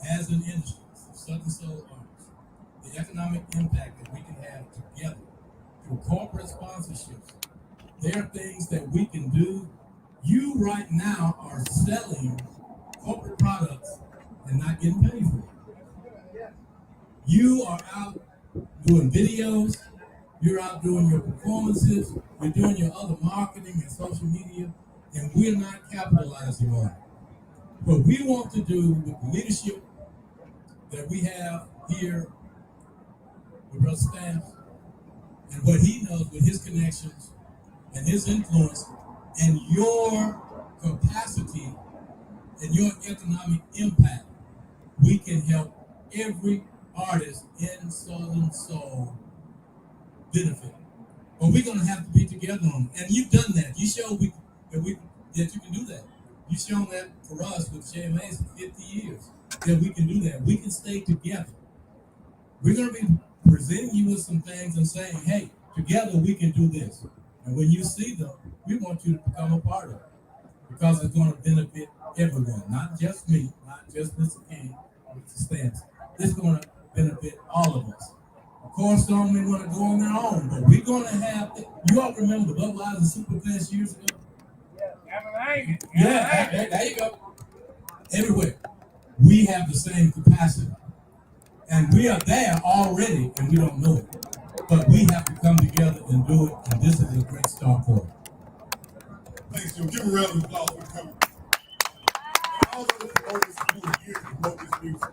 as an industry, Southern Soul Artists, the economic impact that we can have together through corporate sponsorships. There are things that we can do. You right now are selling corporate products and not getting paid for it. You are out doing videos, you're out doing your performances, you're doing your other marketing and social media, and we're not capitalizing on it. What we want to do with the leadership that we have here with Brother Stamps and what he knows with his connections and his influence and your capacity and your economic impact, we can help every artist in Southern Soul benefit. But we're gonna have to be together on it. And you've done that. You showed that you can do that. You've shown that for us with JMAs for 50 years. That we can do that. We can stay together. We're gonna be presenting you with some things and saying, hey, together we can do this. And when you see them, we want you to become a part of it. Because it's gonna benefit everyone, not just me, not just Mr. King, Mr. Stamps. It's gonna benefit all of us. Of course, some may want to go on their own, but we're going to have, you all remember Budweiser Superfest years ago? Yeah, there you go. Everywhere. We have the same capacity. And we are there already, and we don't know it. But we have to come together and do it, and this is a great start for it. Thanks, Joe. Give a round of applause for coming. All of the promoters who are here to promote this music.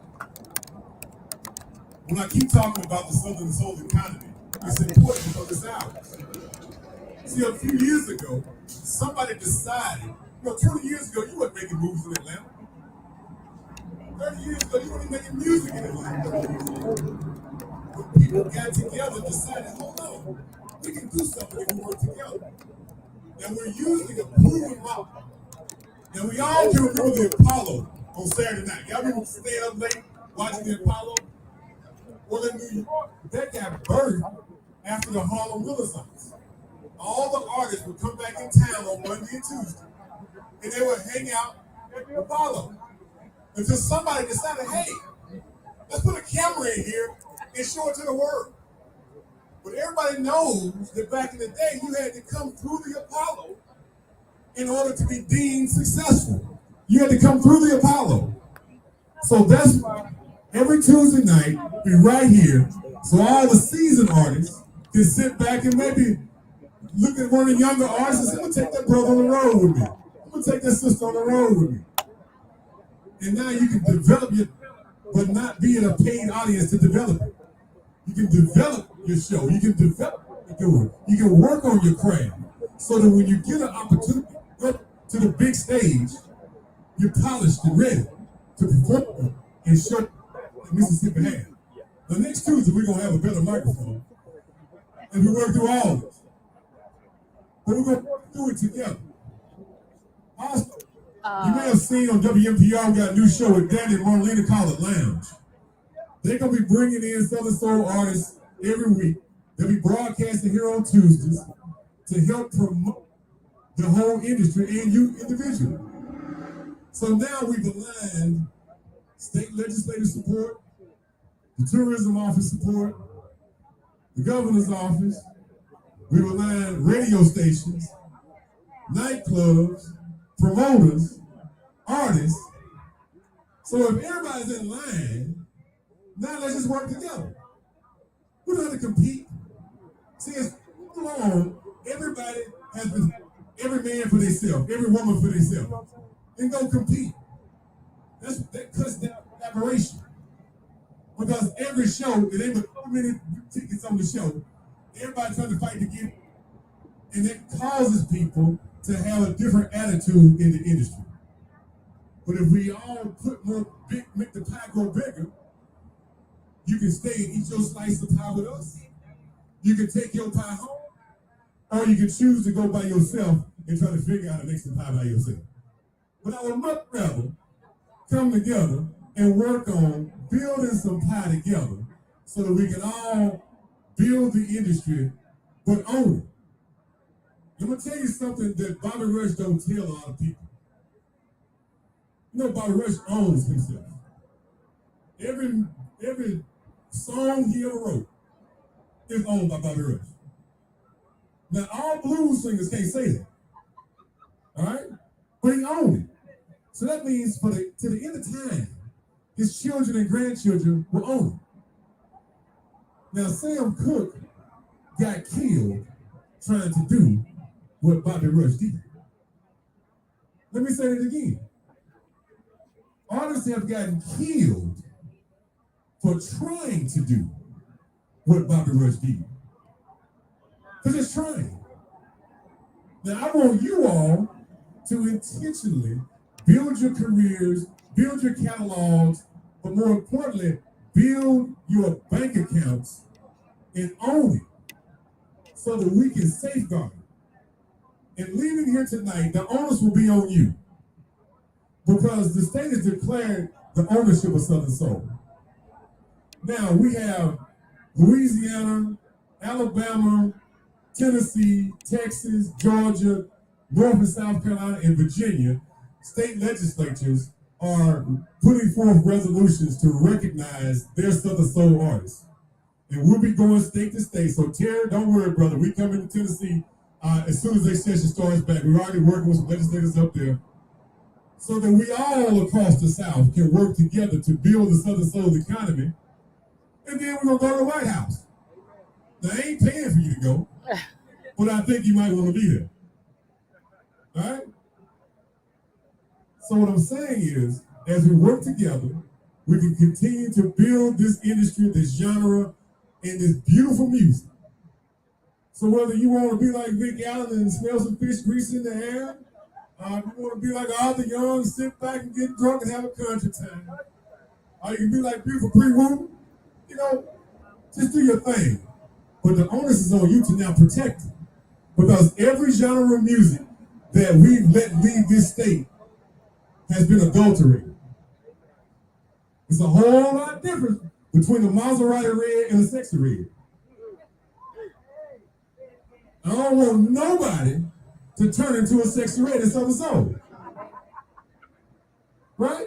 When I keep talking about the Southern Soul economy, it's important because it's ours. See, a few years ago, somebody decided, 20 years ago, you weren't making movies in Atlanta. 30 years ago, you weren't making music in Atlanta. When people got together and decided, hold on, we can do something if we work together. And we're using a proven model. And we all can remember the Apollo on Saturday night. Y'all remember staying up late watching the Apollo? Well, in New York, that got birthed after the Harlem Renaissance. All the artists would come back in town on Monday and Tuesday, and they would hang out at the Apollo. Until somebody decided, hey, let's put a camera in here and show it to the world. But everybody knows that back in the day, you had to come through the Apollo in order to be deemed successful. You had to come through the Apollo. So that's why every Tuesday night, be right here, so all the seasoned artists can sit back and maybe look at one of the younger artists and say, I'm gonna take that brother on the road with me. I'm gonna take that sister on the road with me. And now you can develop it, but not be in a paid audience to develop it. You can develop your show. You can develop what you're doing. You can work on your craft so that when you get an opportunity to go to the big stage, you're polished and ready to perform and show that Mississippi has. The next Tuesday, we're going to have a better microphone. And we work through all of this. But we're going to work through it together. Also, you may have seen on WMPR, we got a new show with Danny and Marlena called it Lounge. They're going to be bringing in Southern Soul artists every week. They'll be broadcasting here on Tuesdays to help promote the whole industry and you individually. So now we've aligned state legislative support, the tourism office support, the governor's office. We've aligned radio stations, nightclubs, promoters, artists. So if everybody's in line, now let's just work together. We don't have to compete. See, it's too long. Everybody has been, every man for themselves, every woman for themselves, and go compete. That cuts down collaboration. Because every show, it ain't but so many tickets on the show. Everybody trying to fight to get, and it causes people to have a different attitude in the industry. But if we all put more, make the pie grow bigger, you can stay and eat your slice of pie with us. You can take your pie home, or you can choose to go by yourself and try to figure out how to make some pie by yourself. But I would much rather come together and work on building some pie together so that we can all build the industry, but own it. I'm gonna tell you something that Bobby Rush don't tell a lot of people. You know, Bobby Rush owns himself. Every song he ever wrote is owned by Bobby Rush. Now all blues singers can't say that. All right? But he owned it. So that means to the end of time, his children and grandchildren will own it. Now Sam Cooke got killed trying to do what Bobby Rush did. Let me say it again. Artists have gotten killed for trying to do what Bobby Rush did. For just trying. Now I want you all to intentionally build your careers, build your catalogs, but more importantly, build your bank accounts and own it so that we can safeguard it. And leaving here tonight, the onus will be on you because the state has declared the ownership of Southern Soul. Now we have Louisiana, Alabama, Tennessee, Texas, Georgia, North and South Carolina, and Virginia. State legislatures are putting forth resolutions to recognize their Southern Soul artists. And we'll be going state to state. So Terry, don't worry, brother. We come into Tennessee as soon as their session starts back. We're already working with some legislators up there so that we all across the South can work together to build the Southern Soul economy. And then we're going to go to the White House. Now, I ain't paying for you to go, but I think you might want to be there. All right? So what I'm saying is, as we work together, we can continue to build this industry, this genre, and this beautiful music. So whether you want to be like Vic Allen and smell some fish grease in the air, you want to be like Arthur Young, sit back and get drunk and have a country time, or you can be like beautiful Pre-Woo, just do your thing. But the onus is on you to now protect it. Because every genre of music that we've let leave this state has been adulterated. It's a whole lot different between a Maserati red and a sexy red. I don't want nobody to turn into a sexy red in Southern Soul. Right?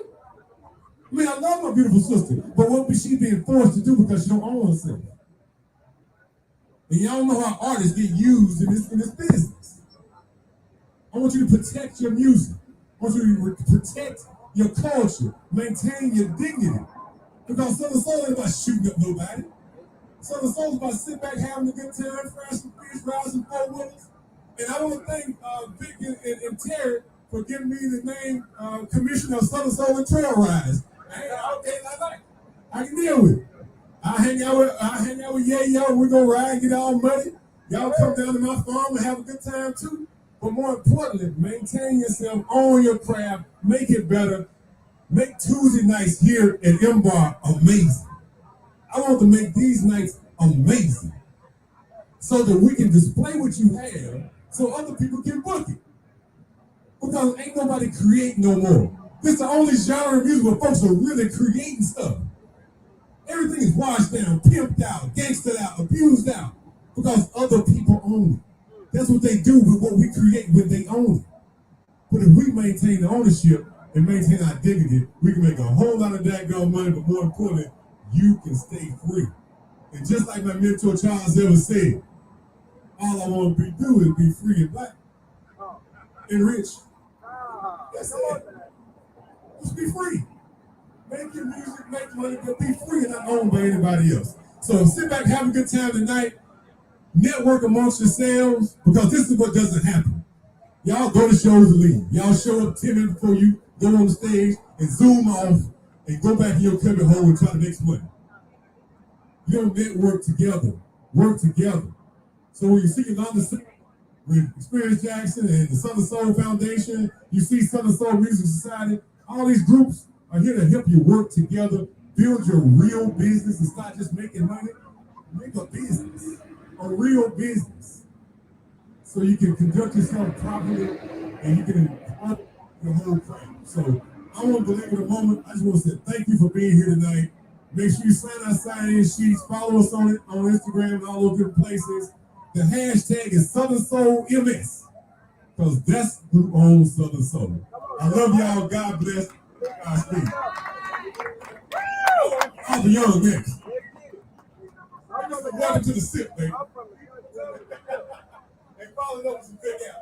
I mean, I love my beautiful sister, but what was she being forced to do because she don't own herself? And y'all know how artists get used in this business. I want you to protect your music. I want you to protect your culture, maintain your dignity. Because Southern Soul ain't about shooting up nobody. Southern Soul is about sitting back, having a good time, frying some fish, riding some four-wheelers. And I want to thank Vic and Terry for giving me the name Commissioner of Southern Soul and Trail Rides. I can deal with it. I hang out with Yayo. We're gonna ride and get all muddy. Y'all come down to my farm and have a good time too. But more importantly, maintain yourself, own your craft, make it better. Make Tuesday nights here at Mbar amazing. I want to make these nights amazing so that we can display what you have so other people can book it. Because ain't nobody creating no more. This is the only genre of music where folks are really creating stuff. Everything is washed down, pimped out, gangstered out, abused out, because other people own it. That's what they do with what we create when they own it. But if we maintain the ownership and maintain our dignity, we can make a whole lot of daggone money, but more importantly, you can stay free. And just like my mentor Charles ever said, all I want to do is be free and black and rich. That's it. Just be free. Make your music, make money, but be free and not owned by anybody else. So sit back, have a good time tonight. Network amongst yourselves, because this is what doesn't happen. Y'all go to shows and leave. Y'all show up 10 minutes before you go on the stage and zoom off and go back in your cubby hole and try to make some money. You don't network together, work together. So when you see Yolanda sing with Experience Jackson and the Southern Soul Foundation, you see Southern Soul Music Society, all these groups are here to help you work together, build your real business and start just making money. Make a business, a real business, so you can conduct yourself properly and you can improve your whole craft. So I won't belabor the moment. I just want to say thank you for being here tonight. Make sure you sign our sign-in sheets. Follow us on Instagram and all those different places. The hashtag is Southern Soul MS, because that's who owns Southern Soul. I love y'all. God bless. Godspeed. Papa Young next. Welcome to the sip, baby. And follow it up with some big out.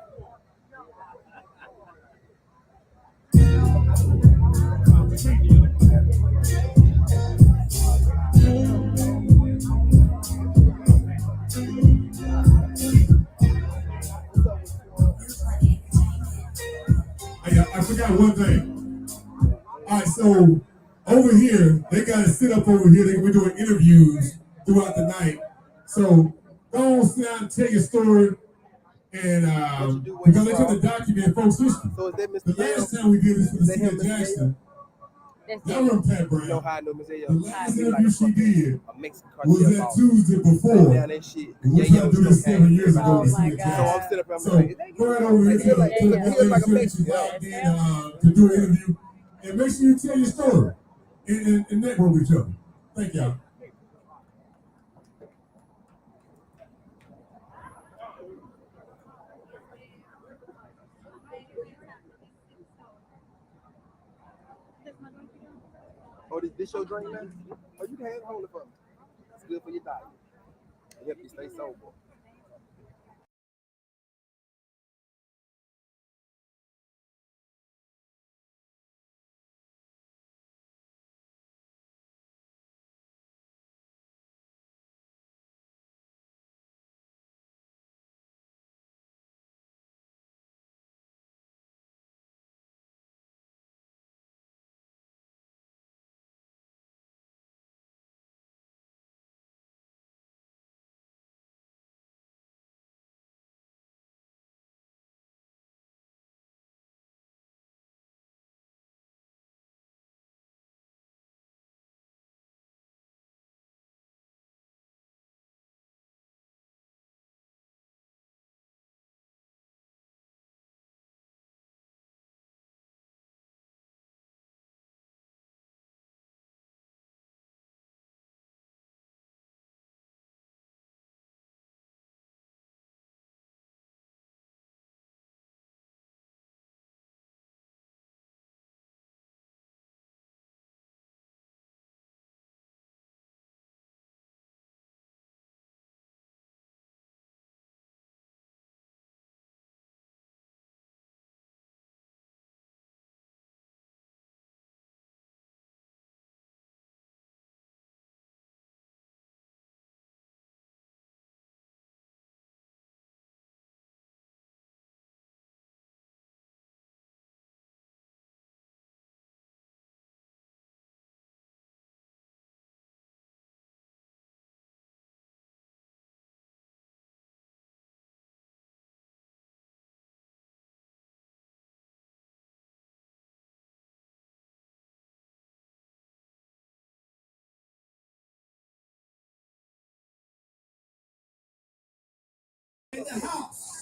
Hey, I forgot one thing. All right, so over here, they got to sit up over here. We're doing interviews throughout the night. So go on, sit down and tell your story. And because they're trying to document folks' history. So is that Mr. The last time we did this for the city of Jackson, y'all remember Pat Brown? You know how I know Miss The last interview she did was that boss. Tuesday before. Down that shit. And we're trying to do this 7 years ago. Oh my God. So I'm sitting up and I'm So like, go right over here to the like a she's logged in to do an interview. And make sure you tell your story and network with each other. Thank y'all. oh, this your drink, man? Oh, you can hold it for me. It's good for your diet. It help you stay sober.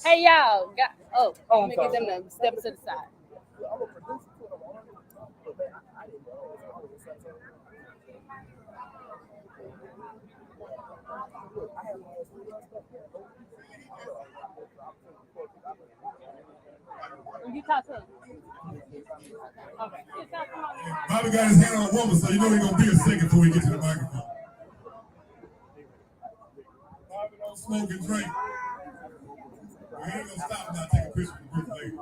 Hey y'all, let me get them to step to the side. You talk to him. Okay. Bobby got his hand on a woman, so you know he's gonna be a second before we get to the microphone. Bobby don't smoke and drink. We ain't gonna stop and not take a picture with the lady.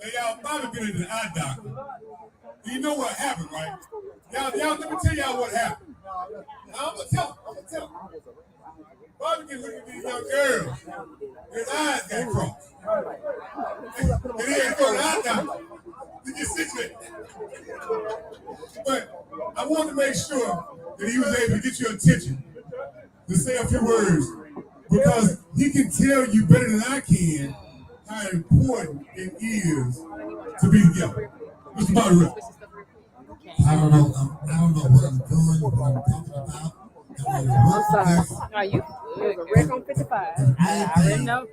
Hey y'all, Bobby been into the eye doctor. You know what happened, right? Y'all, let me tell y'all what happened. I'm gonna tell him. Bobby can look at these young girls. His eyes got crossed. And he ain't going to eye doctor to get situated. But I wanted to make sure that he was able to get your attention to say a few words because he can tell you better than I can how important it is to be together. Mr. Bobby Rick. I don't know what I'm doing, what I'm thinking about. I'm sorry. Are you Rick on 55? I already know.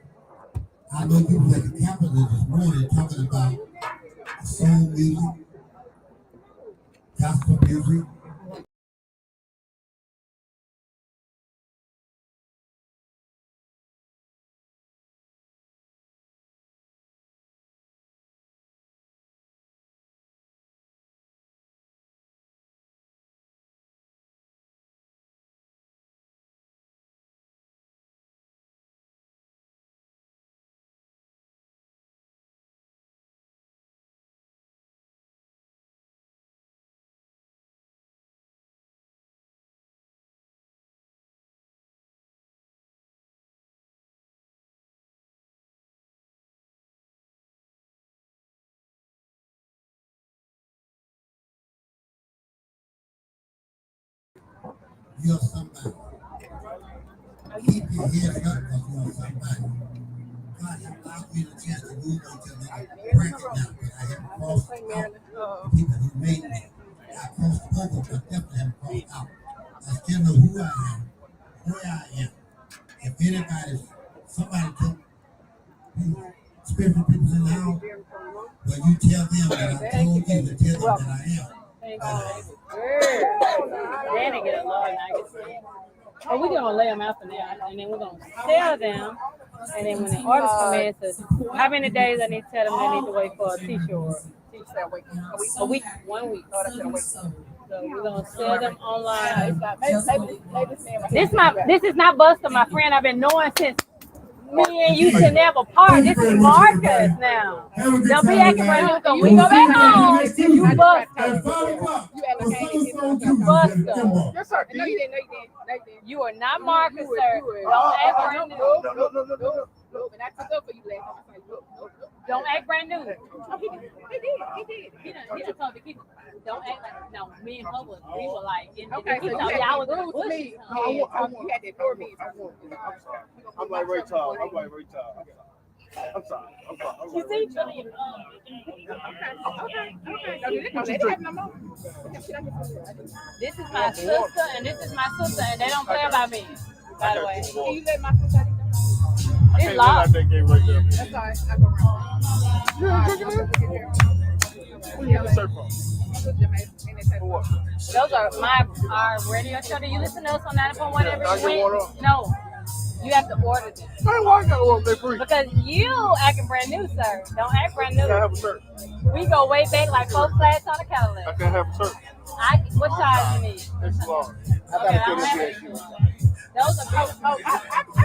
I know people at the Capitol this morning talking about soul music, gospel music, you're somebody. Keep your head up because you're somebody. God has allowed me the chance to move into the bracket now, but I haven't crossed out the people who made me. I crossed over, but definitely haven't crossed out. I still know who I am, where I am. If somebody told you, spiritual people in the house, but you tell them that I told you to tell them that I am. Then they get a lot, and I get sick. But we're gonna lay them out for now, and then we're gonna sell them. And then when the orders come in, it says how many days I need to tell them they need to wait for a t-shirt. A week, 1 week. So we're gonna sell them online. This is not Buster, my friend. I've been knowing since me and you should never part. This is Marcus now. Don't be acting brand new because we go back home. You Buster. Buster. Yes, sir. No, you didn't. You are not Marcus, sir. Don't act brand new. No. And I took up for you last time. Don't act brand new. He did. He done told me keep it. Don't act like no. Me and her we were like Okay, so y'all was rude to me. bullshit. You had to ignore me. I'm sorry. I'm like Ray Charles. I'm sorry. You see, this is my sister and this is my sister, and they don't play about me. By the way, Can you let my sister out? it's locked. That's all right. I go around. Where you get the shirt from? Those are our radio show. Do you listen to us on 90.1 every week? No. You have to order them. Why I gotta order them free? Because you acting brand new, sir. Don't act brand new. I have a shirt. We go way back like 4 flats on a I Cadillac. can't have a shirt. What size you need? It's large. Okay, I don't have it. Those are good. I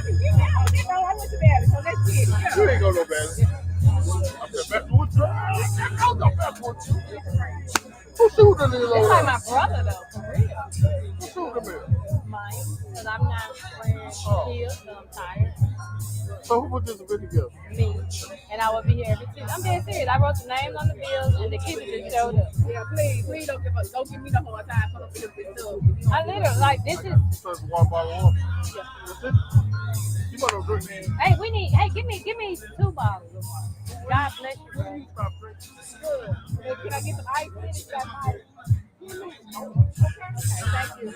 can get out. I went to bed, so that's it. You ain't gonna go bad. I'm the best with you. I'm the best with you. Who shooting the little? It's like my brother, though, for real. Who shooting the Mine, because I'm not wearing heels, so I'm tired. So who put this video together? Me. And I will be here every Tuesday. I'm dead serious. I wrote the names on the bills, and the keeper just showed up. Yeah, please don't give me the hard time for this stuff. I literally, like, this is... Serve one bottle of water. You might not drink me. Hey, give me 2 bottles of water. God bless you, bro. Please stop drinking. Hey, can I get some ice in it? Got ice. Thank you.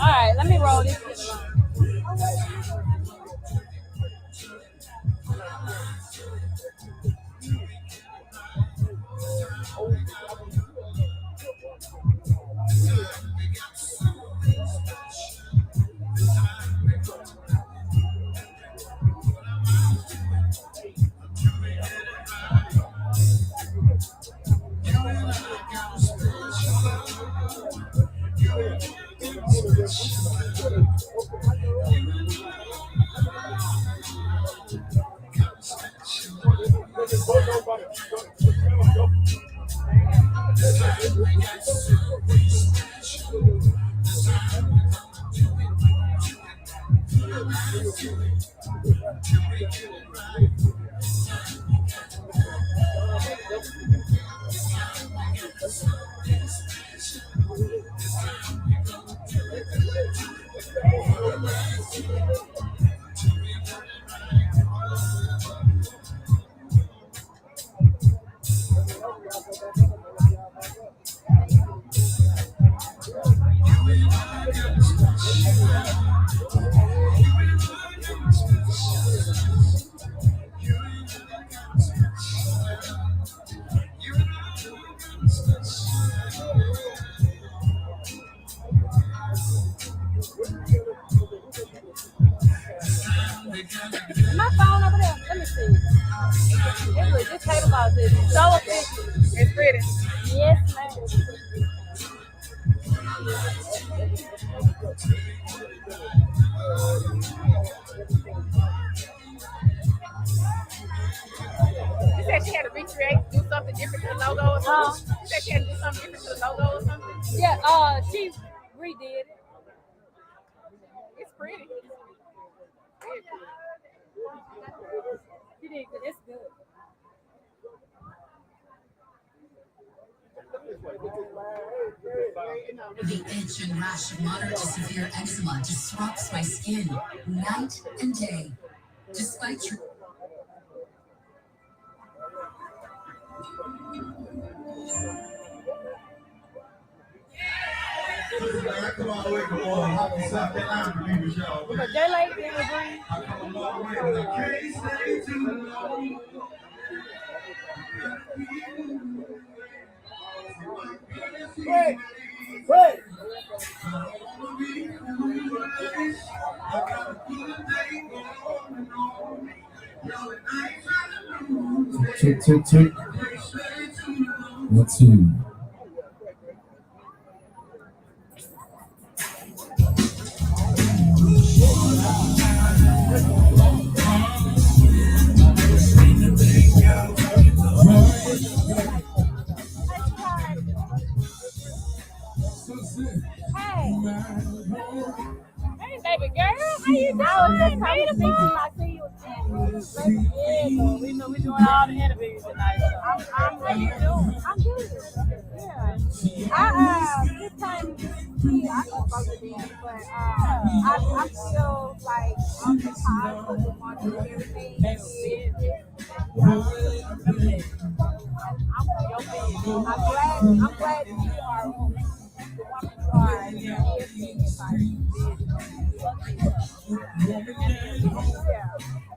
All right, let me roll this shit along. My phone over there. Let me see. Anyway, this table cloth is so official. It's pretty. Yes, ma'am. You said she had to recreate, do something different to the logo or something? You said she had to do something different to the logo or something? Yeah, she redid it. It's pretty. She did good. It's good. The itch and rash of moderate to severe eczema disrupts my skin night and day. Despite your I come all the way from South Carolina to be with y'all. Because they like in the green. I come all the way, but I can't stay too long. Wait, wait. Check. 1, 2. Hey. Hey, baby girl, how you doing? I see you was yeah, we know we're doing all the interviews tonight. So. How you doing? I'm good. Yeah. I this time I can fuck with them, but I feel like I'm the top of the market and everything. I'm glad that you are the woman you are and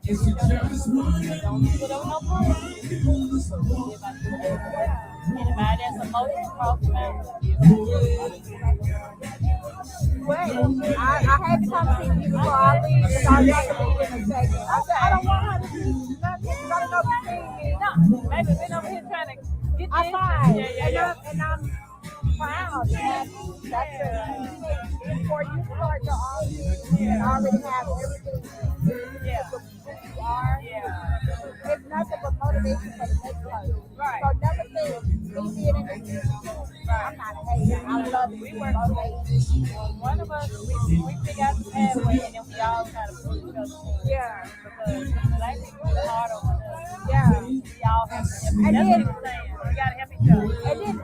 It's just one. don't put on no bullshit. Anybody that's emotional across the mountain. Well, I had to come see you before I leave because I got to leave in a second. I said, I don't want her to see nothing. I don't know between me. No, baby, been over here trying to get this. I'm fine. Yeah. And I'm proud. Before you start your audience, you already have everything. Yeah. You are. Yeah. It's nothing but motivation for the next person. Right. So never think me being in this. I'm not a hater. I love it. We work motivation. One of us, we figure out the pathway and then we all kind of push each other. Yeah. Because black people are hard on us. Yeah. We all have to help each other. And then we gotta help each other. And then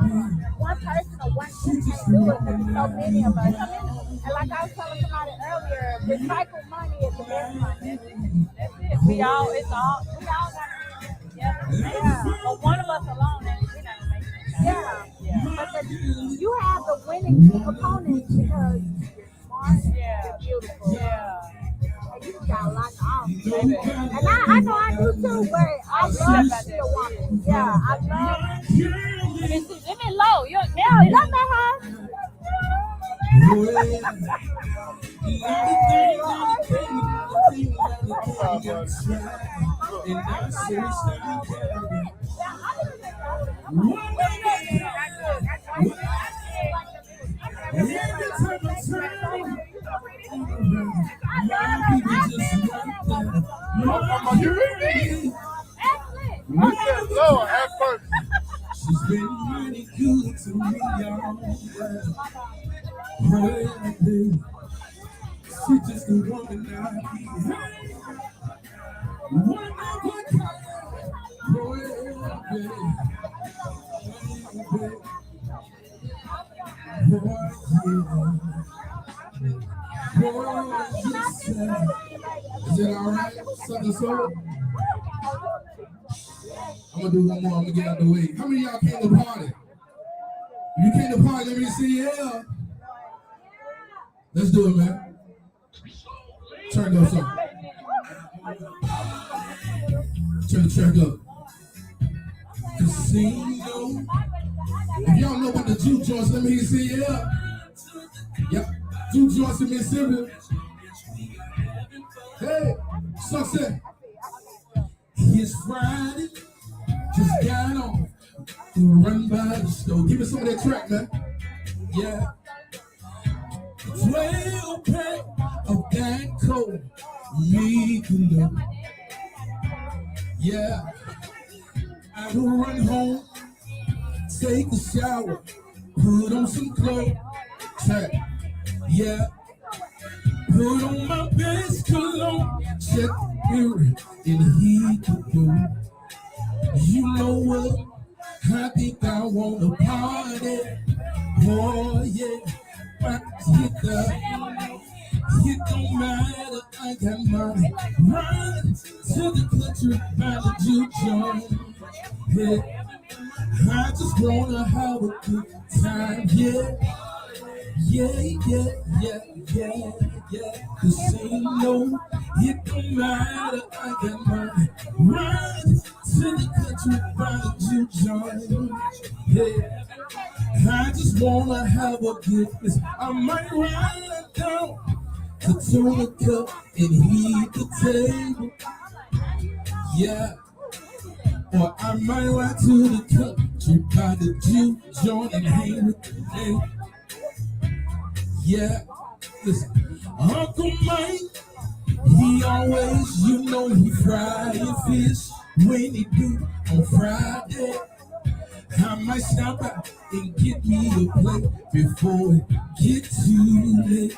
one person or one thing can't do it because there's so many of us. And like I was telling somebody earlier, recycled money is the best money. That's it. We all got to be together. Yeah. But one of us alone, then we're not gonna make it. Yeah. But you have the winning component because you're smart, you're beautiful. Yeah. And you got a lot to offer, baby. And I know I do too, but I love to be a woman. Yeah, I love it. Let me low. Yeah, you love that, huh? Lord, have mercy. She's been really good to me, y'all. She's just the woman I need. One more time. Is it all right? Something so? I'm gonna do one more. I'm gonna get out the way. How many of y'all came to party? If you came to party, let me see yeah. Let's do it, man. Turn those up. Turn the track up. Casino. If y'all know about the juke joints, let me see yeah. Yep. Juke joints in Mississippi. Hey, sunset. It's Friday. Just got on to run by the store. Give me some of that track, man. Yeah. 12 pack of that cold. Me to know. Yeah. I will run home, take a shower, put on some clothes. Track. Yeah. Put on my best cologne, check the mirror, and he could go. You know what? I think I wanna party. Oh yeah, but it don't matter. I got money. Run to the country, find a juke joint. Yeah, I just wanna have a good time. Yeah, yeah, yeah, yeah, yeah, yeah. Casino, it don't matter. I got money. Run to the country, find a juke joint. Yeah. I just wanna have a good listen. I might ride down to tune a cup and heat the table. Yeah. Or I might ride to the country by the juke joint and hang with the day. Yeah. Listen. Uncle Mike, he always, he fry your fish when he do on Friday. I might stop out and get me a plate before it get too late.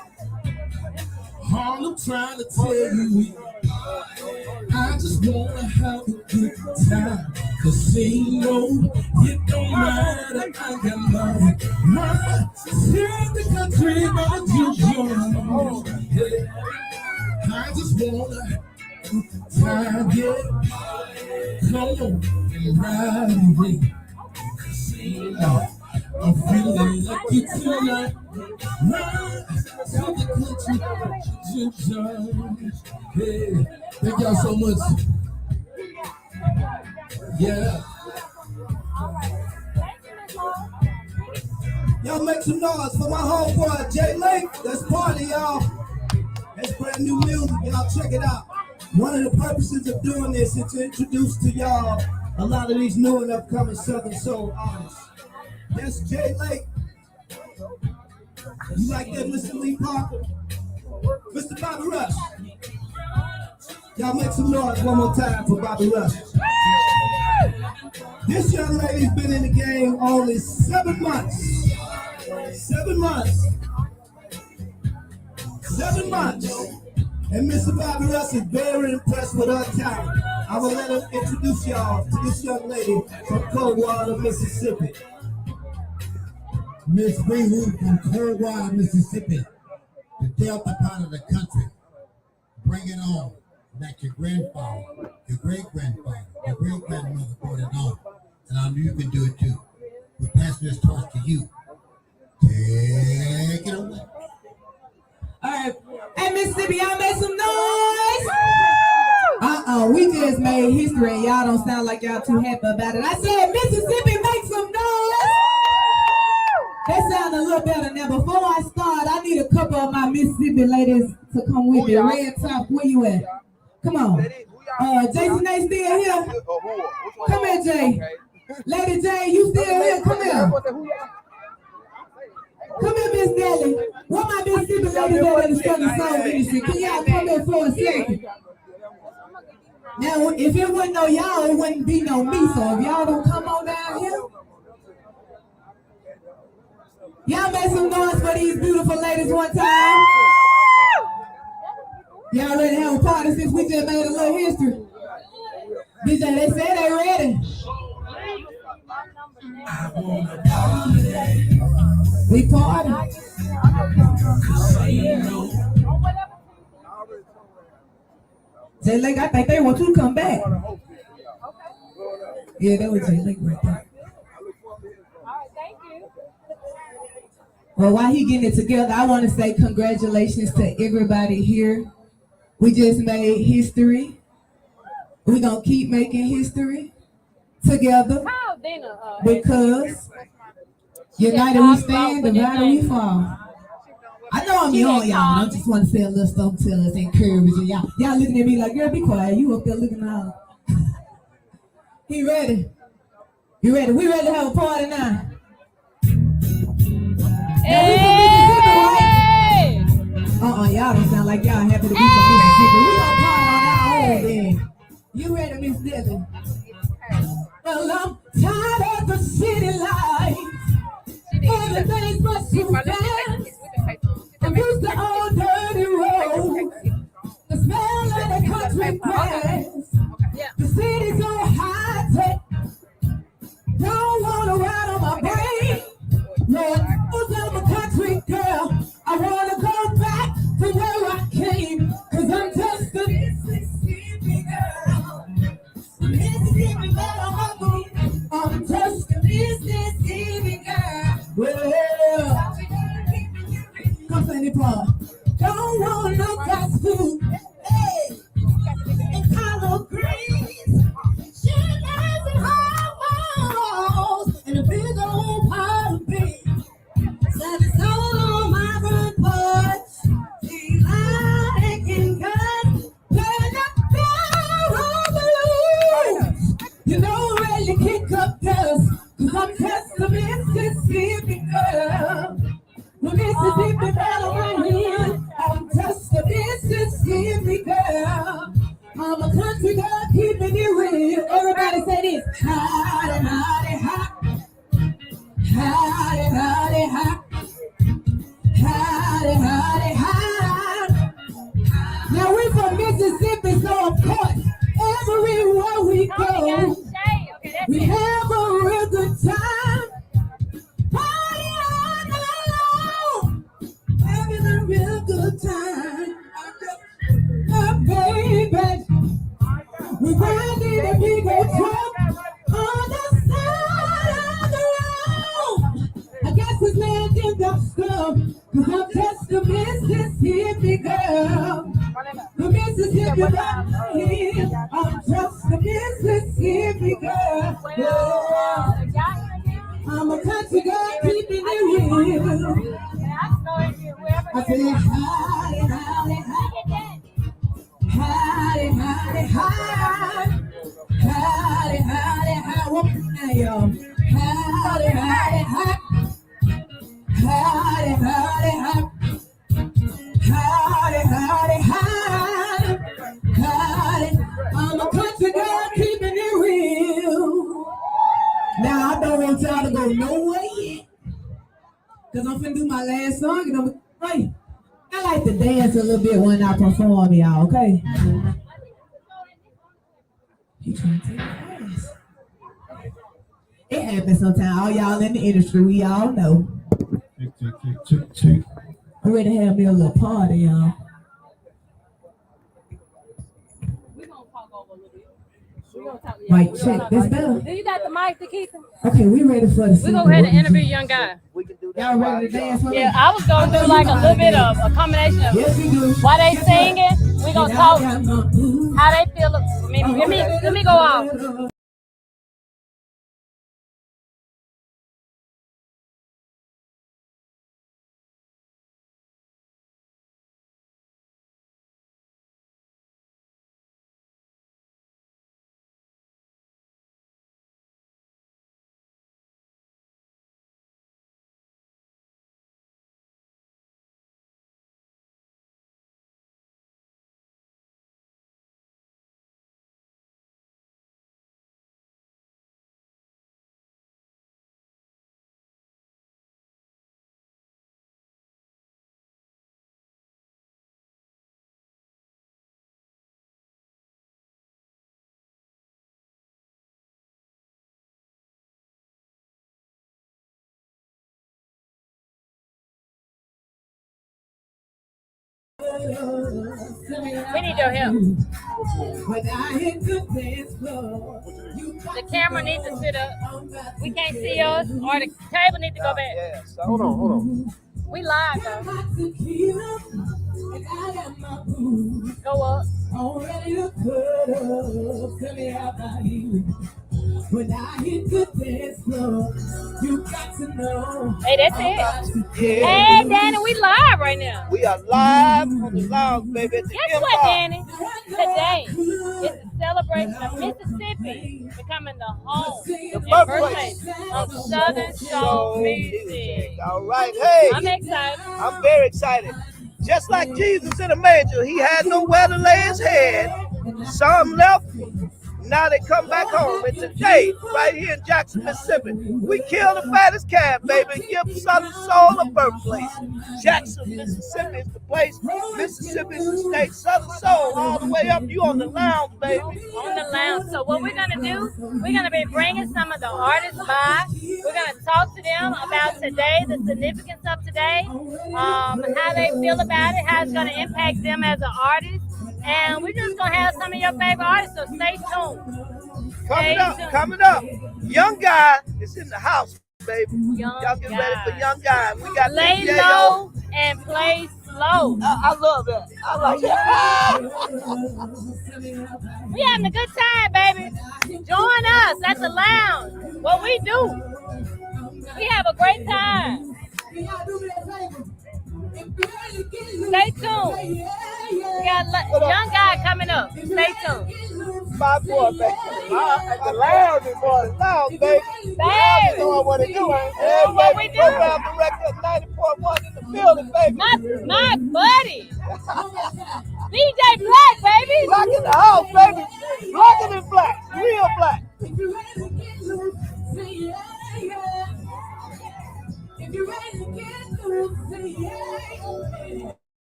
All I'm trying to tell you is I just wanna have a good time. Casino, it don't matter, I got money. Run to the country, but you join. Yeah. I just wanna have a good time, yeah. Come on and ride away. I'm feeling lucky tonight. Run to the country, hey, thank y'all so much. Yeah. Y'all make some noise for my homeboy Jay Lake. Let's party, y'all. That's brand new music. Y'all check it out. One of the purposes of doing this is to introduce to y'all a lot of these new and upcoming Southern Soul artists. That's Jay Lake. You like that, Mr. Lee Parker? Mr. Bobby Rush. Y'all make some noise one more time for Bobby Rush. This young lady's been in the game only 7 months. 7 months. 7 months. And Mr. Bobby Rush is very impressed with her talent. I will let her introduce y'all to this young lady from Coldwater, Mississippi. Miss Wee from Coldwater, Mississippi, the Delta part of the country. Bring it on, like your grandfather, your great-grandfather, your great-grandmother brought it on. And I know you can do it too. We're passing this torch to you. Take it away. All right. Hey, Mississippi, y'all make some noise. We just made history and y'all don't sound like y'all too happy about it. I said, Mississippi, make some noise. That sounds a little better now. Before I start, I need a couple of my Mississippi ladies to come with me. Red Top, where you at? Come on. Jason A still here? Come here, Jay. Lady Jay, you still here? Come here. Come here, Miss Nelly. What my Mississippi ladies that in the Southern Soul Ministry? Can y'all come here for a second? Now, if it wasn't no y'all, it wouldn't be no me. So if y'all don't come on down here, y'all make some noise for these beautiful ladies one time. Y'all ready to have a party since we just made a little history? DJ, they say they ready. I wanna party. We party. Jay Lake, I think they want you to come back. Yeah, that was Jay Lake right there. Well, while he getting it together, I want to say congratulations to everybody here. We just made history. We're going to keep making history together because united we stand, divided we fall. I know I'm young, y'all, but I just want to say a little something to us, encouraging y'all. Y'all looking at me like, girl, be quiet. You up there looking out. He ready? You ready? We ready to have a party now? Hey! Y'all don't sound like y'all happy to be from Mississippi. We gonna party on our own then. You ready, Miss Debbie? Well, I'm tired of the city lights. Everything's but too fast. I'm used to all dirty roads. The smell of the country grass. The city's so high tech. Don't Don't want no fast food. Hey, and collard greens, chickens and hot and a big old pot of beans. Set it all on my front porch. I can cut, turn up down the loose. You know where you kick up dust, 'cause I'm just a Mississippi girl. The Mississippi battle right here. I'm just a Mississippi girl. I'm a country girl keeping it real. Everybody say this. Howdy, howdy, hot. Howdy, howdy, hot. Howdy, howdy, hot. Now we from Mississippi, so of course, everywhere we go, we have a real good time. Party all night long, having a real good time. My baby, we riding a big old truck on the side of the road. I guess his man did the stuff, 'cause I'm just a Mississippi girl. The Mississippi right here. I'm just a Mississippi girl. Yeah. I'm a country girl keeping it real. I feel high, high, high. Howdy, howdy, howdy. Howdy, howdy, howdy. What now, y'all? Howdy, howdy, howdy. Howdy, howdy, howdy. Howdy, howdy, howdy. Howdy. I'm a country girl keeping it real. Now, I don't want y'all to go nowhere yet, 'cause I'm finna do my last song and I'm right. I like to dance a little bit when I perform, y'all, okay? You trying to take fast. It happens sometimes. All y'all in the industry, we all know. I'm ready to have me a little party, y'all. Mic check, this better. Do you got the mic to keep him? Okay, we ready for the We're going to go ahead and interview young guy. Y'all ready to dance for me? Yeah, I was going to do like a little bit of a combination of Yes, we do. while they singing, we going to talk how they feel. Let me go off. We need your help. The camera needs to sit up. We can't see us, or the table needs to go back. Yeah, so hold on. We live though. Go up. When I hit the dance floor, you got to know. Hey, that's it. Yeah. Hey, Danny, we live right now. We are live on the lounge, baby. At the Guess what, Mbar. Danny? Today is the celebration of Mississippi becoming the home and birthplace of Southern Soul music. All right, hey. I'm excited. I'm very excited. Just like Jesus in a manger, he had nowhere to lay his head. Some left. Now they come back home. And today, right here in Jackson, Mississippi, we kill the fattest calf, baby. Give Southern Soul a birthplace. Jackson, Mississippi is the place. Mississippi is the state. Southern Soul all the way up. You on the lounge, baby. On the lounge. So what we're going to do, we're going to be bringing some of the artists by. We're going to talk to them about today, the significance of today, how they feel about it, how it's going to impact them as an artist. And we're just going to have some of your favorite artists, so stay tuned. Coming up. Young guy is in the house, baby. Y'all get ready for young guy. We got Lay DJ low and play slow. slow. I love that. I like that. We having a good time, baby. Join us at the lounge. What we do. We have a great time. Stay tuned. We got a young guy coming up. Stay tuned. My boy, baby. The lounge is going loud, baby. Y'all doing what they do. What we do. Program director 90.1 in the building, baby. My buddy. DJ Black, baby. Black in the house, baby. Blacker than black. Real black.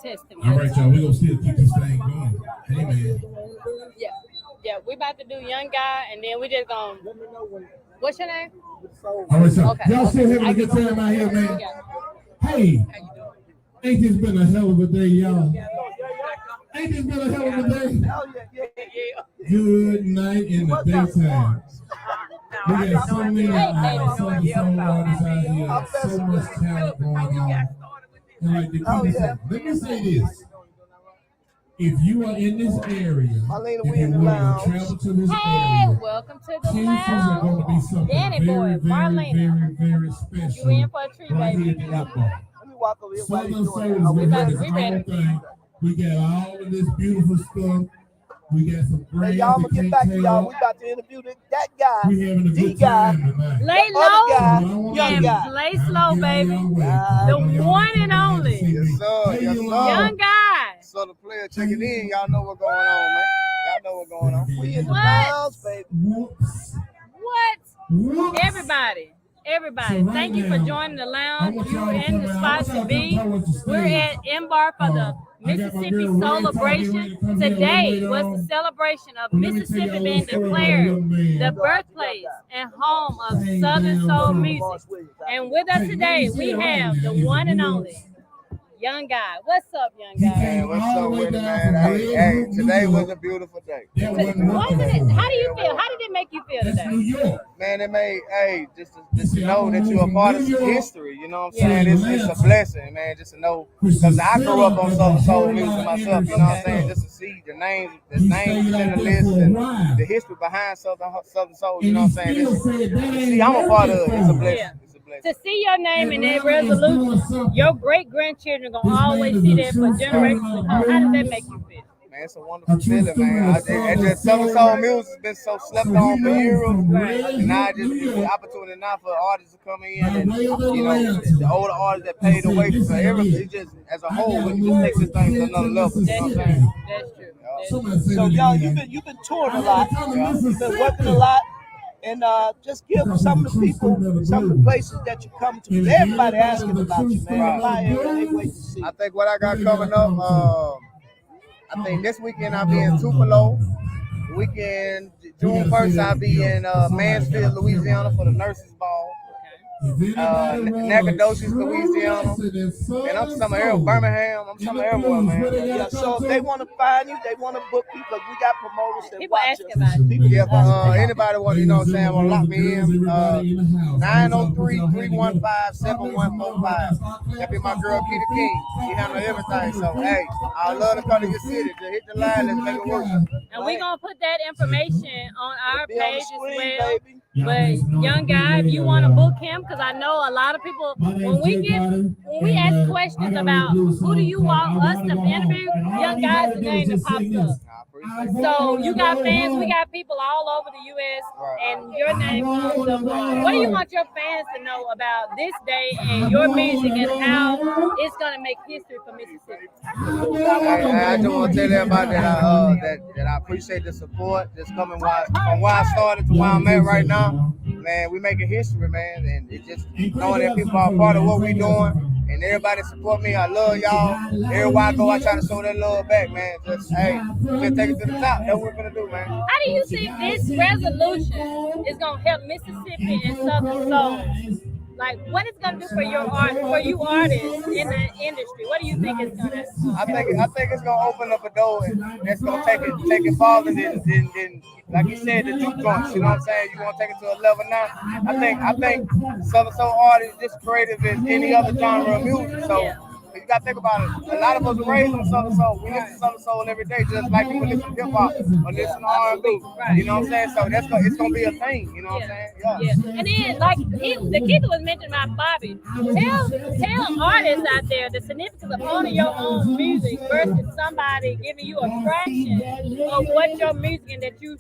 Testing. All right, y'all. We're going to still keep this thing going. Hey, man. Yeah, we about to do young guy, and then we just gonna. What's your name? All right, so Okay. y'all still having a good time out here, man? Hey, ain't this been a hell of a day, y'all? Ain't this been a hell of a day? Good night in the daytime. We got so many Southern artists out here, so much talent going on. And like the people say, let me say this. If you are in this area, if you're willing to travel to this area, Welcome to the chances are going to be something Danny boy, Marlena. very special You in for a treat, right baby. here at the airport. Let me walk over here. Southern Soul is going to have its own thing. We got all of this beautiful stuff. We got some Hey, brands y'all, I'm that gonna get can't back to y'all. tell. We about to interview that guy. We having a the good guy. time tonight. Lay The other guy, low young and guy. play slow, baby. The one and only Yes, sir. Yes, sir. young guy. So the player check it in. Y'all know what's going on, man. Y'all know what's going on. We in the What? lounge, baby. Whoops. What? Whoops. Everybody. So right Thank you for now, joining the I lounge. want You y'all are to in come the out. spot I to want y'all be. to come towards the We're stage. at Mbar for the I got my Mississippi girl Ray celebration. talking, ready to come here Today later was on. the celebration of But let me tell Mississippi y'all a being little story about a declared young man. the birthplace and home of Came Southern down Soul from- music. And with us Hey, today, let me we say it right have now. the He's a one and real- only young guy. What's up, young He guy? came Man, what's all the up way with it, down man? from Hey, Red hey, Hook, New today was York. a beautiful day. That wasn't Wasn't nothing it? for How do you him. feel? How did it make you feel That's today? New York. Man, it made, hey, just to See, know I'm that you're a from part New of York history, you know what I'm Yeah. saying? It's a blessing, man, just to know, because I grew up on Southern Soul music myself, you know what I'm saying? Just to see the names He that's stayed in like the that list for a and while. the history behind Southern Soul, you And know he what I'm saying? still Just, said that to ain't see, I'm a part of it. It's a working for blessing. Yeah. It's a blessing. to see your name in that resolution, your great grandchildren gonna always see that for generations to come. How does that make you feel? Man, it's a wonderful feeling, man. And just Southern Soul music has been so slept on for years. And now it's an opportunity now for artists to come in and, the older artists that paved the way for everything. It's just, as a whole, we can just take this thing to another level. You know what I'm saying? That's true. So y'all, you've been touring a lot. You've been working a lot. And just give some of the people, some of the places that you come to. Everybody asking about you, man. My area, they wait to see. I think what I got coming up, I think this weekend I'll be in Tupelo. The weekend, June 1st, I'll be in Mansfield, Louisiana for the Nurses Ball. Nacogdoches, Louisiana. And I'm some of Birmingham. I'm some of everywhere, man. Yeah, so if they want to find you, they want to book you, because we got promoters that People watch asking us. about you. Yeah, for anybody want, want to lock me in, 903-315-7145. That be my girl, Keita King. She handle everything. So, hey, I love to come to your city. Just hit the line. Let's make it work. And we're going to put that information on our Be on the page screen, as well. baby. But young guy, if you want to book him, because I know a lot of people, when we ask questions about who do you want us to interview, young guys, the name that pops up. So you got fans, we got people all over the U.S. and your name comes up. What do you want your fans to know about this day and your music and how it's going to make history for Mississippi? I just want to tell everybody that I appreciate the support that's coming from where I started to where I'm at right now. Man, we making history, man, and it's just knowing that people are part of what we doing. And everybody support me. I love y'all. Everywhere I go, I try to show that love back, man. Just, hey, we're going to take it to the top. That's what we're going to do, man. How do you think this resolution is going to help Mississippi and Southern Soul? Like, what it's going to do for your art, for you artists in the industry? What do you think it's going to do? I think it's going to open up a door that's going to take it farther than like you said, the juke joints. You know what I'm saying? You want to take it to a level now. I think Southern Soul art is just creative as any other genre of music. So you got to think about it. A lot of us are raised on Southern Soul. We listen to Southern Soul every day, just like people listen to hip hop or listen to R&B. You know what I'm saying? So it's gonna be a thing. You know what I'm saying? Yeah. And then, like the kid was mentioned by Bobby, tell artists out there the significance of owning your own music versus somebody giving you a fraction of what your music and that you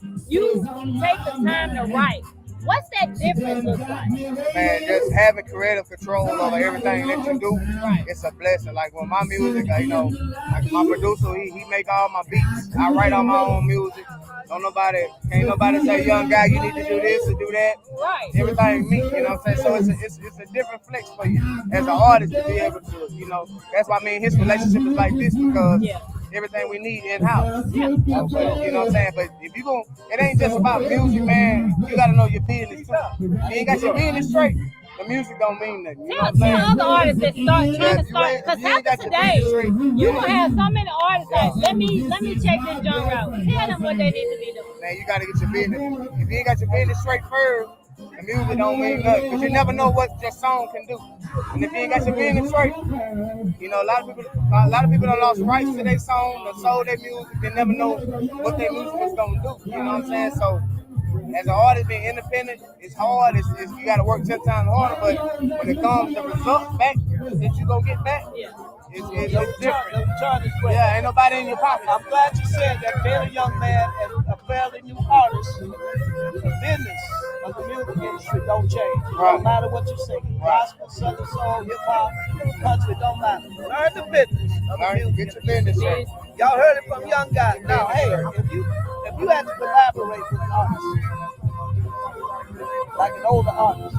take the time to write. What's that difference look like? Man, just having creative control over everything that you do, it's a blessing. Like when my music, like my producer, he make all my beats. I write all my own music. Can't nobody say, young guy, you need to do this or do that. Right. Everything me, you know what I'm saying? So it's a different flex for you as an artist to be able to, that's why his relationship is like this, because everything we need in-house. Yeah. You know what I'm saying? But if it ain't just about music, man. You gotta know your business too. If you ain't got your business straight, the music don't mean nothing. You know what I'm saying? Tell other artists that trying to start, because after today, you gonna have so many artists like, let me check this genre out. Tell them what they need to be doing. Man, you gotta get your business. If you ain't got your business straight first, the music don't mean nothing, because you never know what your song can do. And if you ain't got your business straight, a lot of people done lost rights to their song, done sold their music, they never know what their music is gonna do. You know what I'm saying? So as an artist being independent, it's hard. You got to work 10 times harder. But when it comes to results back that you gonna get back, it's different. Yeah, ain't nobody in your pocket. I'm glad you said that. Being a young man and a fairly new artist, the business of the music industry don't change. No matter what you say. Gospel, Southern Soul, hip hop, country, don't matter. Learn the business of the music. Get your business right. Y'all heard it from young guys. Now, hey, if you had to collaborate with an artist, like an older artist,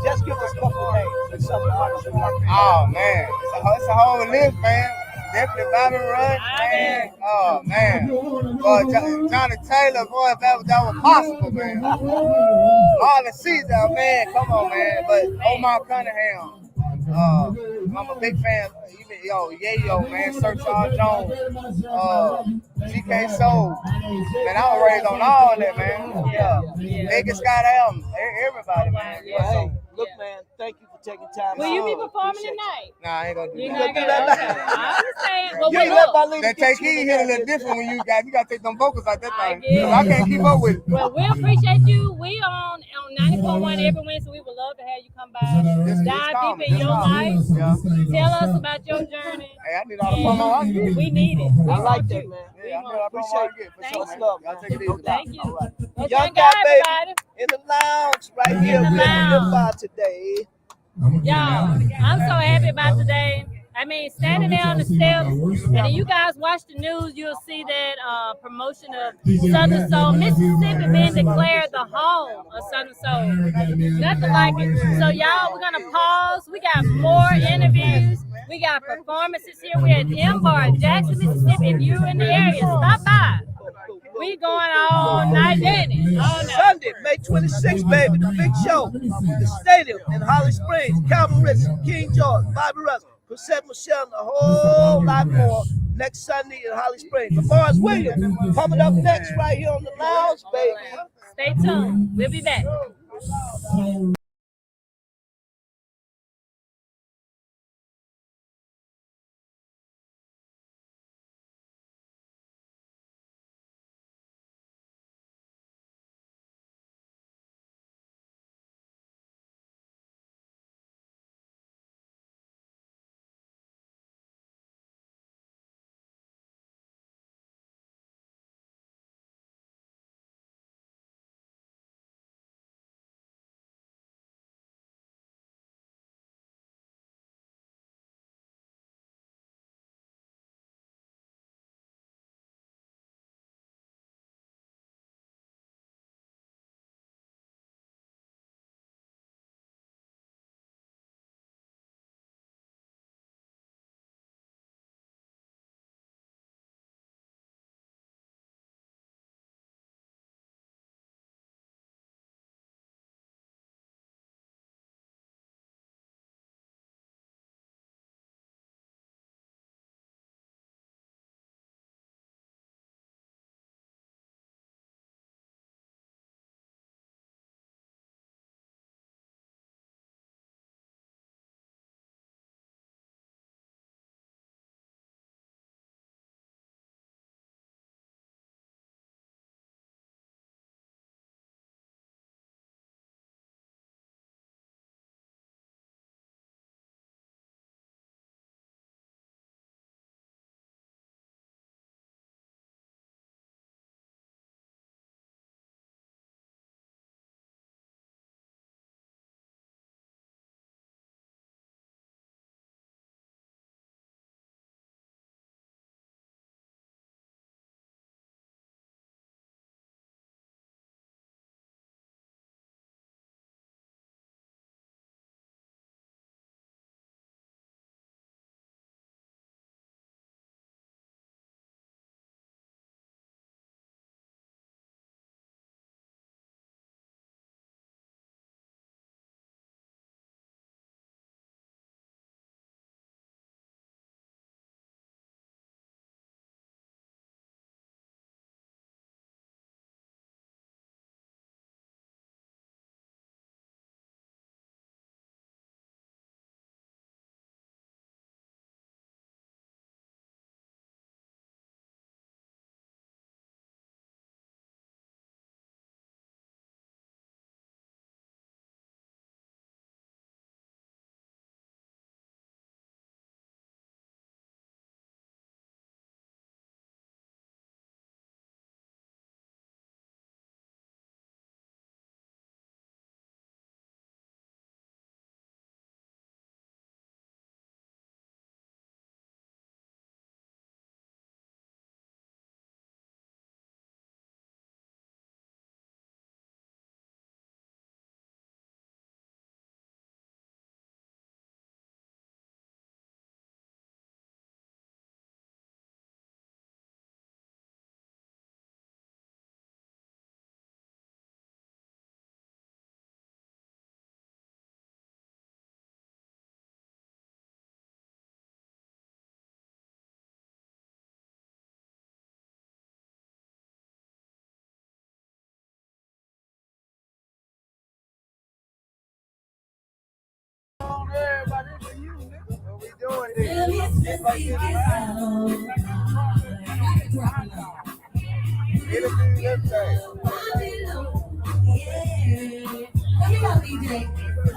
just give us a couple of names and some of the artists you like. Oh man, it's a whole list, man. Definitely Bobby Rush, man. Oh man, boy, Johnny Taylor, boy, if that was possible, man. Marlon Caesar, man, come on, man. But Omar Cunningham, I'm a big fan. Yayo, man, Sir Charles Jones, GK Soul. Man, I was raised on all that, man. Yeah. Vegas Scott Adams, everybody, man. Hey, look, man, thank you for taking time. Will you be out. performing Appreciate tonight? Nah, I ain't gonna do You're that. not gonna. Okay, I understand. But You we ain't let my look. leader That get take you heat in hit a that little bitch. different when you gotta take them vocals out that I thing. get 'Cause I it. can't keep up with it. Well, we appreciate you. We on 90.1 every Wednesday. We would love to have you come by, Just dive call deep me. in Just your call me. life. Yeah. Tell us about your journey. Hey, I need all the promo I can get. We need it. We I like want that, you. man. We Yeah, I need want all you. the promo I can get. For Thank sure, you. man. Love, Y'all man. take it easy. Thank you. All right. Well, Young thank guy, God, baby, everybody. in the lounge right In here the with lounge. Mbar today. Y'all, I'm so happy about today. I mean, standing there on the steps, and then you guys watch the news, you'll see that promotion of Southern Soul, Mississippi being declared the home of Southern Soul. Nothing like it. So, y'all, we're going to pause. We got more interviews. We got performances here. We're at Mbar, Jackson, Mississippi. If you're in the area, stop by. We going all night, Danny. All night. Sunday, May 26th, baby, the big show. The stadium in Holly Springs. Calvin Ritchie, King George, Bobby Russell, Chrisette Michelle, and a whole lot more next Sunday in Holly Springs. Lamars Williams coming up next right here on the lounge, baby. Stay tuned. We'll be back.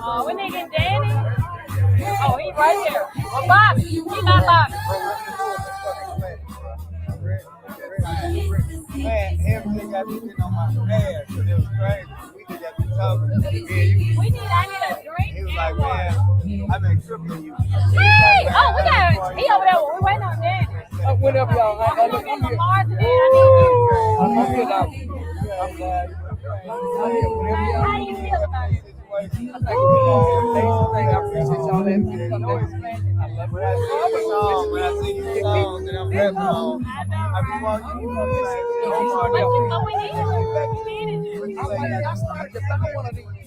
Oh, we nigga Danny. Oh, he right there. Well, Bobby, he not Bobby. Man, everything got me getting on my ass, so it was crazy. We just got to talking. I need a drink. He was like, man, I've been tripping you. Hey! Oh, we got he over there. We waiting on Danny. Whatever y'all. I'm gonna get some Mars today. I need I'm glad. How do you feel about it? I appreciate y'all that when I see you songs and I'm rapping on, I be walking you know But we need you.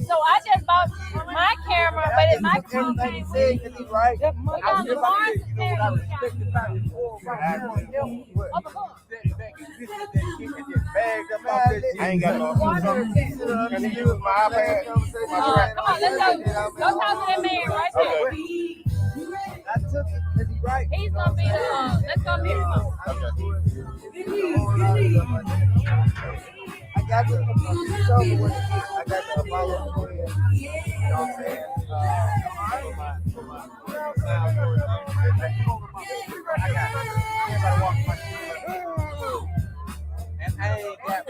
So I just bought my camera, but it's my camera. everything he said because he's right. We got the Mars today. I ain't got no Can you use my iPad? Come on, let's go. Go talk to that man right there. I took it because he's right. He's gonna be the. Let's go meet him. I got the I got the Apollo for you. You know what I'm saying? For my sound for I got everybody walking my street. And I ain't got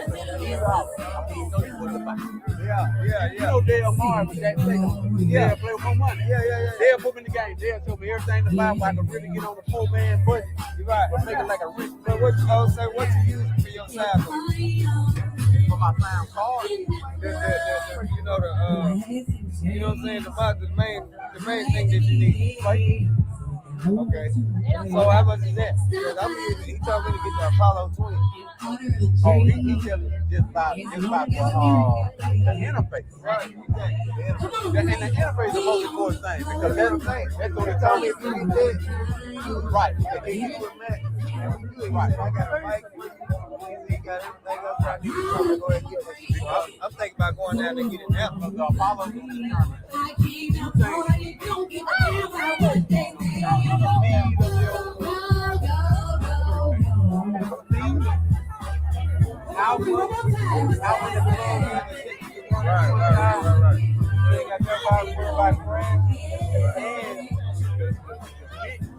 yeah. You know Dale Mars was that thing. Yeah, play with more money. Yeah. They'll put me in the game. They'll tell me everything about I can really get on the 4-man budget. You're right. I'm making like a rich. But what you use for your sound? For my sound card. You know you know what I'm saying? The main thing that you need. Right? Okay. So how much is that? Because he told me to get the Apollo 20. Oh, he telling you just about the interface, right? And the interface is the most important thing because that's the thing. That's what he told me if you need that. Right. And he was mad. Right. I got a mic. He got everything else right. He's trying to go ahead and get that. I'm thinking about going down and getting that from the Apollo. Right. You ain't got that about friends and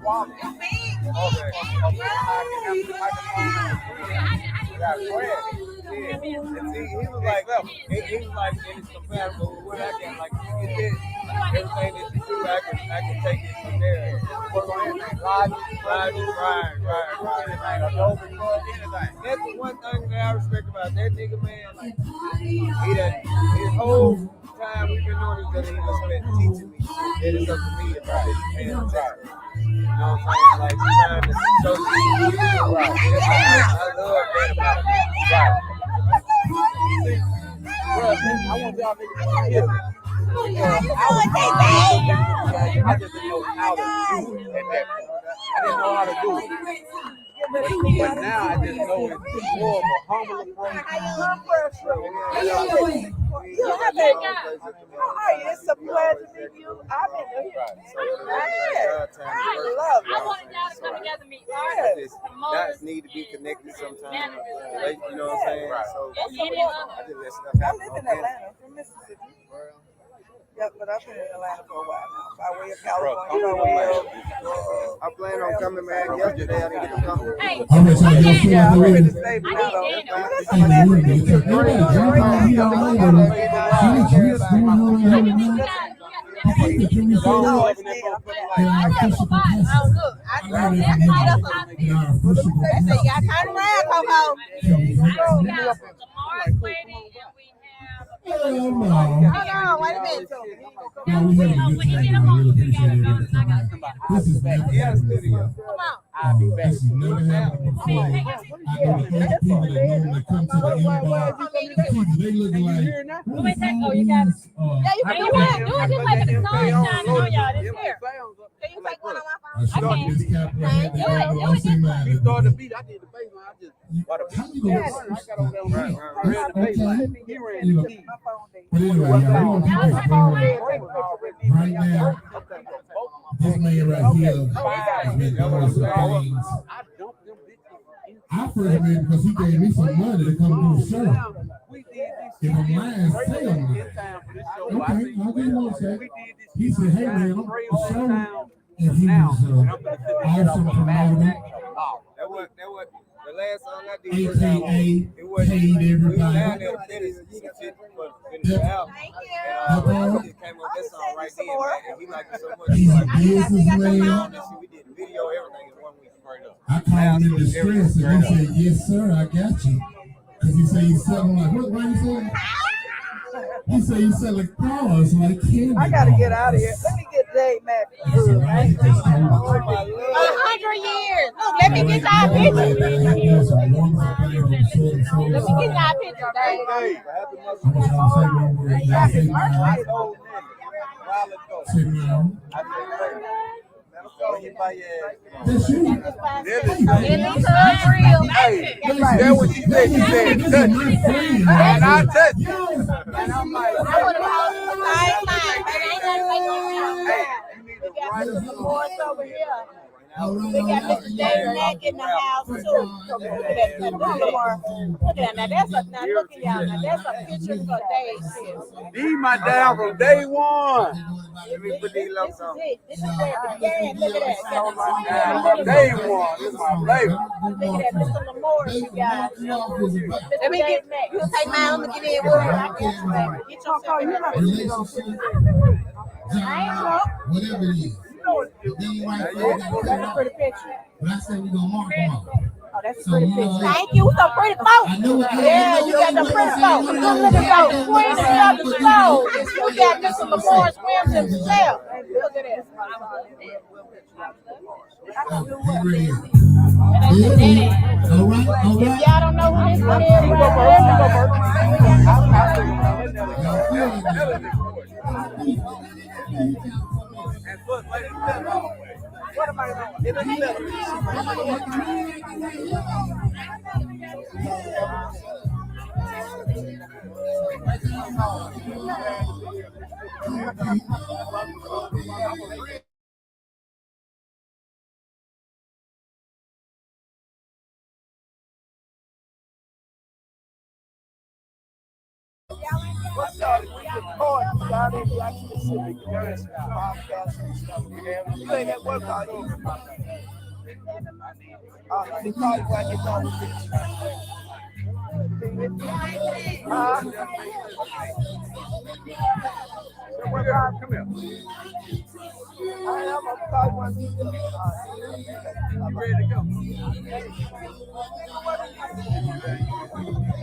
quality. Okay. He was like, it's compatible with what I got. Like, you get everything that you do, I can take it from there. Work on everything. Right. That's the one thing that I respect about that nigga, man. Like, his whole time we've been doing this, that he was spent teaching me. That it's up to me if I didn't pay attention. You know what I'm saying? Like, trying to show you. Right. I love that about it. Right. Bro, I want y'all niggas to get it. I just didn't know how to do it at that point. I didn't know how to do it. But now I just know it's more of a humble approach. It's a pleasure to meet you. I've been here. I love it. I wanted y'all to come together and meet artists. Guys need to be connected sometimes. You know what I'm saying? So I just let stuff I happen. live in Atlanta, from Mississippi. Yep, but I've been in Atlanta for a while now. By way of California, by way of. I plan on coming, man. Yesterday I needed to come. Hey, I'm gonna try to get some Yeah, of I'm the ready to way. stay for now, though. That's a Hey, pleasure we're to meet you. good. You're doing a Everybody great jump on thing. y'all Oh, it's me. I got some Oh, look. I love that. They say y'all turn around, Coco. we have Lamar's wedding and we have. Hold on, wait a minute. No, we had a good time. I really appreciate everything. This is never happened before. Come on. This has never happened before. I know the other people that normally come to the Mbar, they looking like. Let me take. Oh, you got it. Yeah, you can do it just like the sun shining on y'all this year. Can you take one on my I should Okay. get this cap right Do it. now. Do it I'm just saying, like. man, He started the beat. I did the bass line. I just how you gonna I got over there ran the bass line. He ran You know, the key. but anyway, y'all, we're gonna keep this going right now. This man right here has been doing some things. I first met him because he gave me some money to come do a show. If I'm lying, say I'm lying. Okay, I just want to say. He said, hey man, I'm a show. And he was awesome promoter. That was the last song I did. AKA paid everybody. He's a businessman. I called him in distress and he said, yes sir, I got you. Because he said he's selling like, what you saying? He said he's selling cars like candy. I gotta get out of here. Let me get Dave Mack. 100 years. Look, let me get our picture. Let me get our picture, Dave. That's you. That's what she said. She said, touch it. And I touched it. And I'm like, I would have the same thing, over here. We got Mr. Dave Mack in the house too. Look at that. Look at that. Now that's now look at y'all. Now that's a picture for Dave. these my down from day one. Let me put these love on. This is where it began. Look at that. Day one. This is my flavor. Look at that. Mr. Lamore, you guys. Let me get Mack. You take mine. Let me get in with her. Get your car. You got to Whatever it is. That's a pretty picture. But I said we're gonna mark them off. Oh, that's a pretty picture. Thank you. So pretty folks. Yeah, you got the pretty folks. Look at those queens of the clothes. You got Mr. Lamore Swims himself. Look at this. If y'all don't know who this one What am I What's up? We record down in Jackson, Mississippi, various podcasts and stuff. You ain't at work all day. They call you when I get done with this. Come here. I am. I'm call you when I get done. I'm ready to go.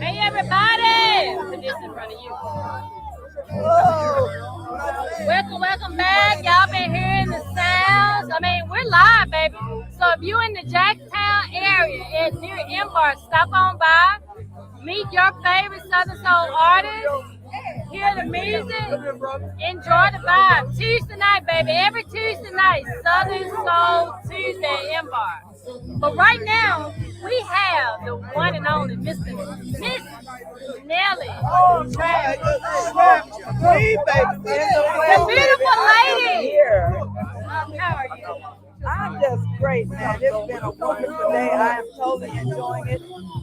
Hey, everybody! Put this in front of you. Welcome back. Y'all been hearing the sounds. I mean, we're live, baby. So if you're in the Jacktown area near Mbar, stop on by. Meet your favorite Southern Soul artists. Hear the music. Enjoy the vibe. Tuesday night, baby. Every Tuesday night, Southern Soul Tuesday in Mbar. But right now, we have the one and only Miss Nelly. Oh, man. The beautiful lady. How are you? I'm just great, man. It's been a wonderful day. I am totally enjoying it.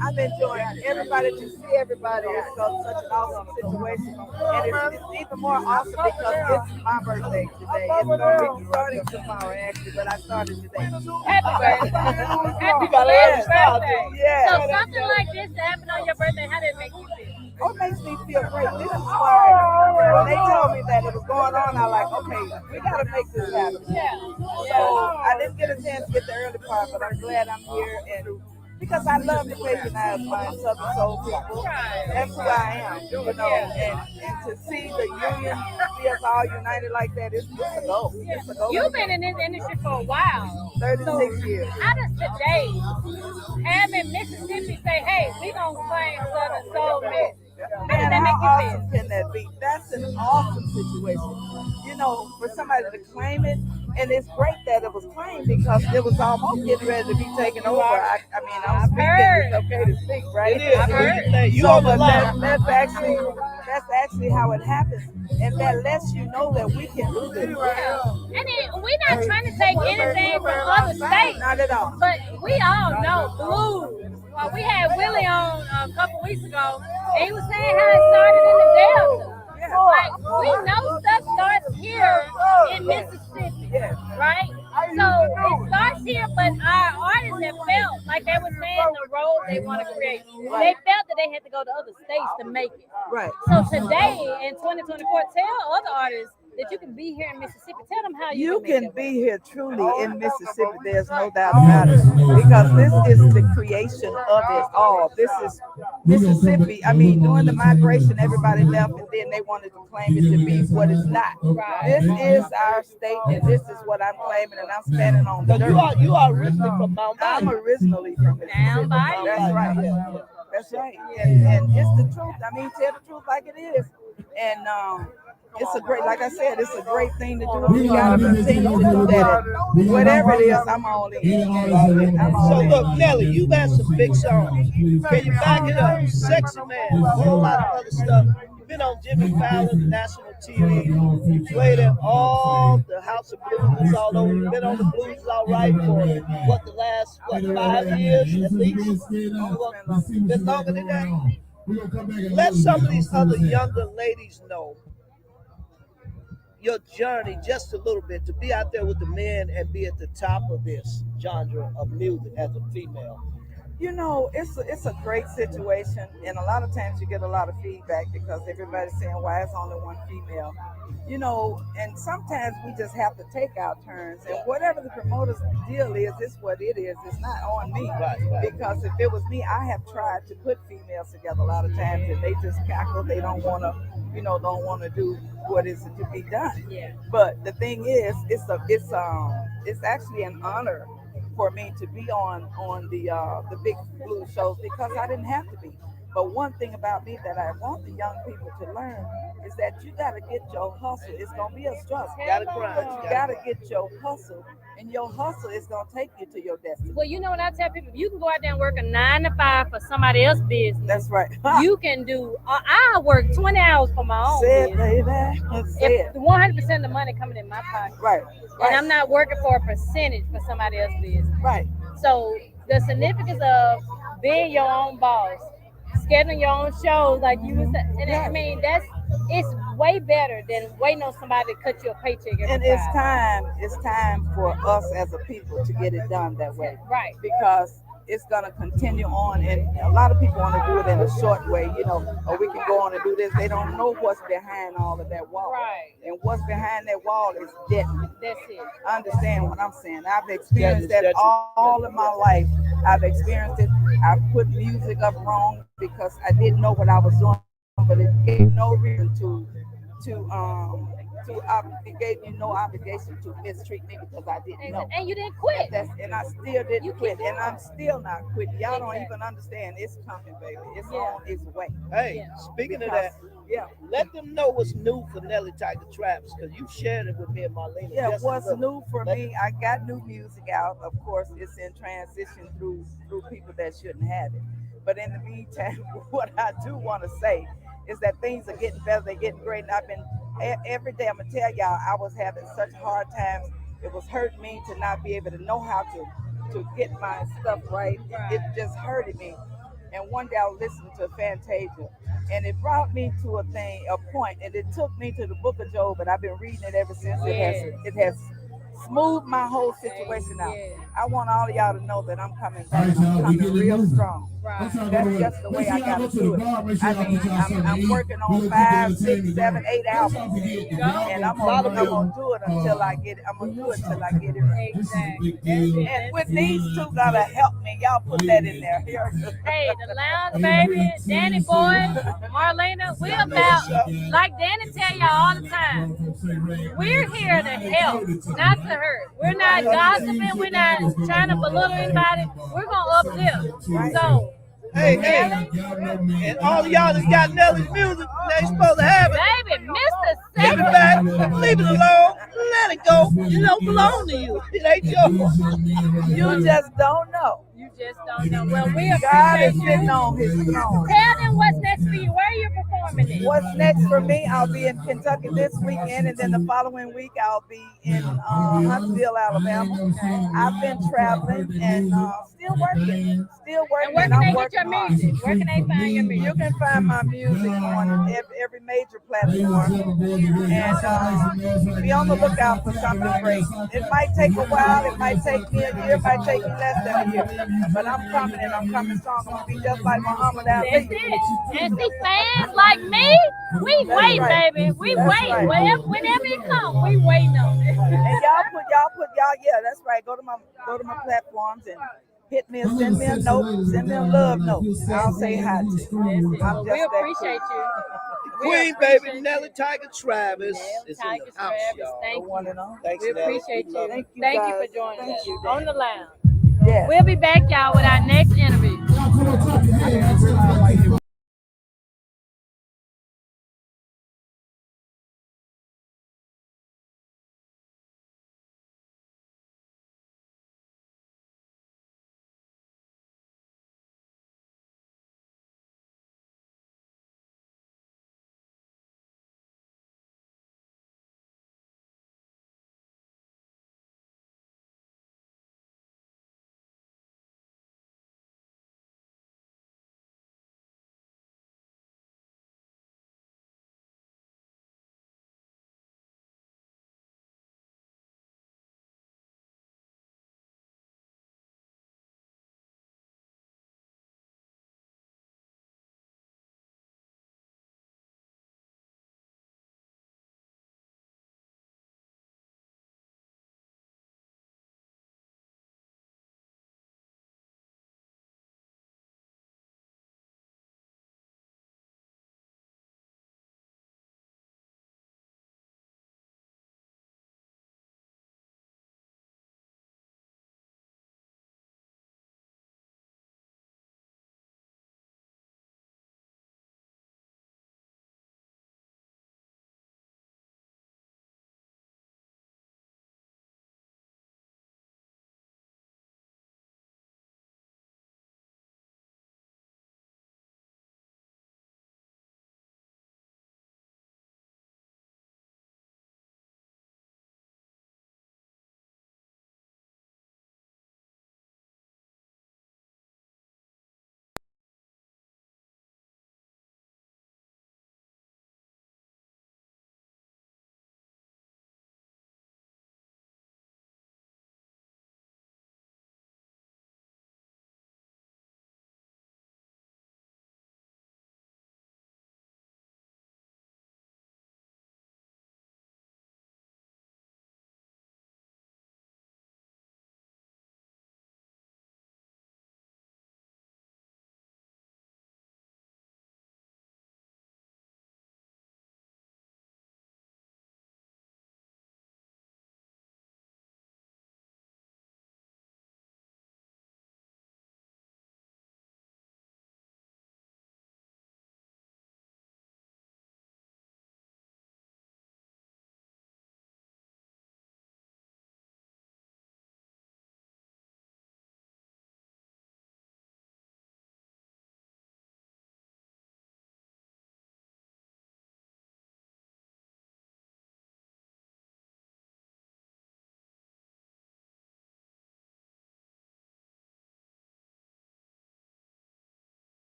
I'm enjoying everybody to see everybody. It's such an awesome situation. And it's even more awesome because it's my birthday today. It's going to be starting tomorrow, actually, but I started today. Happy birthday. Happy birthday. Yeah. So something like this happened on your birthday, how did it make you feel? Oh, it makes me feel great. This is why when they told me that it was going on, I was like, okay, we got to make this happen. Yeah. So I didn't get a chance to get the early part, but I'm glad I'm here. And because I love to recognize my Southern Soul people. That's who I am, you know. And to see the union, see us all united like that, it's a goal. It's a goal. You've been in this industry for a while. 36 years. How does today having Mississippi say, hey, we going to claim Southern Soul Mix? How does that make you awesome can that be? That's an awesome situation. You know, for somebody to claim it, and it's great that it was claimed because it was almost getting ready to be taken over. I mean, I'm speaking. It's okay to speak, right? It is. I heard. You on the line. That's that's actually how it happens, and that lets you know that we can do this. Yeah. And then we're not trying to take anything from other states. Not at all. But we all know blues. Well, we had Willie on a couple weeks ago, and he was saying how it started in the Delta. Like, we know stuff starts here in Mississippi, right? So it starts here, but our artists have felt like they were saying the role they want to create. They felt that they had to go to other states to make it. Right. So today in 2024, tell other artists that you can be here in Mississippi. Tell them how You can can be here truly in Mississippi. There's no doubt about it, because this is the creation of it all. This is Mississippi. I mean, during the migration, everybody left, and then they wanted to claim it to be what it's not. This is our state, and this is what I'm claiming, and I'm standing on the dirt. You are originally from Mount I'm originally from Mississippi. Down by you. That's right. That's right. And it's the truth. I mean, tell the truth like it is. And it's a great, like I said, it's a great thing to do. We gotta continue to do that. Whatever it is, I'm all in. I'm all So in. look, Nelly, you've had some big songs. Can you back it up? Sexy Man, a whole lot of other stuff. You've been on Jimmy Fallon, national TV. You played at all the House of Blues all over. You've been on the Blues All Right for the last 5 years at least? Been longer than that? Let some of these other younger ladies know your journey just a little bit, to be out there with the men and be at the top of this genre of music as a female. You know, it's a great situation, and a lot of times you get a lot of feedback because everybody's saying, why is only one female? You know, and sometimes we just have to take our turns, and whatever the promoter's deal is, it's what it is. It's not on me. Right. Because if it was me, I have tried to put females together a lot of times, and they just cackle. They don't want to do what is to be done. Yeah. But the thing is, it's actually an honor for me to be on the big blues shows, because I didn't have to be. But one thing about me that I want the young people to learn is that you got to get your hustle. It's going to be a struggle. You gotta grind. But you got to get your hustle, and your hustle is going to take you to your destiny. Well, you know what I tell people? You can go out there and work a 9 to 5 for somebody else's business. That's right. You can do. I work 20 hours for my own Say it, business. baby. Say If it. 100% of the money coming in my pocket, Right. and I'm not working for a percentage for somebody else's business. Right. So the significance of being your own boss, scheduling your own shows, like you was, and I mean it's way better than waiting on somebody to cut you a paycheck every And it's time for us as a people to get it done that way. Right. Because it's going to continue on, and a lot of people want to do it in a short way, or we can go on and do this. They don't know what's behind all of that wall. Right. And what's behind that wall is deadly. That's it. I understand what I'm saying. I've experienced that all of my life. I've experienced it. I put music up wrong because I didn't know what I was doing, but it gave no reason it gave me no obligation to mistreat me because I didn't know. And you didn't quit. And I still didn't quit, and I'm still not quitting. Y'all don't even understand. It's coming, baby. It's on its way. Hey, speaking of that, let them know what's new for Nelly Tiger Traps, because you shared it with me and Marlena. Yeah, just what's a little. new for me? I got new music out. Of course, it's in transition through people that shouldn't have it. But in the meantime, what I do want to say is that things are getting better. They're getting great. And I've been every day. I'm gonna tell y'all, I was having such hard times. It was hurting me to not be able to know how to get my stuff right. It just hurted me. And one day I was listening to Fantasia, and it brought me to a point, and it took me to the Book of Job, and I've been reading it ever since. It has smoothed my whole situation out. I want all of y'all to know that I'm coming back. I'm coming real strong. That's just the way I gotta do it. I mean, I'm working on 5, 6, 7, 8 albums, and I'm gonna do it until I get it. I'm gonna do it till I get it right. Exactly. And with these two gotta help me, y'all put that in there. Hey, the Lounge Baby, Danny Boy, Marlena, we're about, like Danny tell y'all all the time, we're here to help, not to hurt. We're not gossiping, we're not trying to belittle anybody. We're gonna uplift. So, hey, and all of y'all that got Nelly's music, they supposed to have it. Baby, Mr. Give it back, leave it alone, let it go. It don't belong to you. It ain't yours. You just don't know. You just don't know. Well, we God appreciate is sitting on his throne. Tell them what's next for you. Where are you performing? performing it? What's next for me? I'll be in Kentucky this weekend, and then the following week I'll be in Huntsville, Alabama. I've been traveling and still working. And where And can I'm they get working your hard. music? Where can they find your music? You can find my music on every major platform, and be on the lookout for something great. It might take a while. It might take me a year. It might take me less than a year. But I'm coming, and I'm coming strong. I'm gonna be just like Muhammad That's Ali. it. And see, fans like me, we That's wait, right. baby. We That's wait. right. Whenever it comes, we waiting on it. And y'all, yeah, that's right. Go to my platforms and hit me and send me a note, send me a love note. I'll say hi to you. I'm Well, just we that appreciate you. We Queen appreciate baby you. Nelly Tiger Travis is in Tiger the house, Travis, y'all. thank the one you. and all. Thanks, We Nelly. appreciate We love you. you. Thank you Guys. for joining Thank us you, on the lounge. Yes. We'll be back, y'all, with our next interview.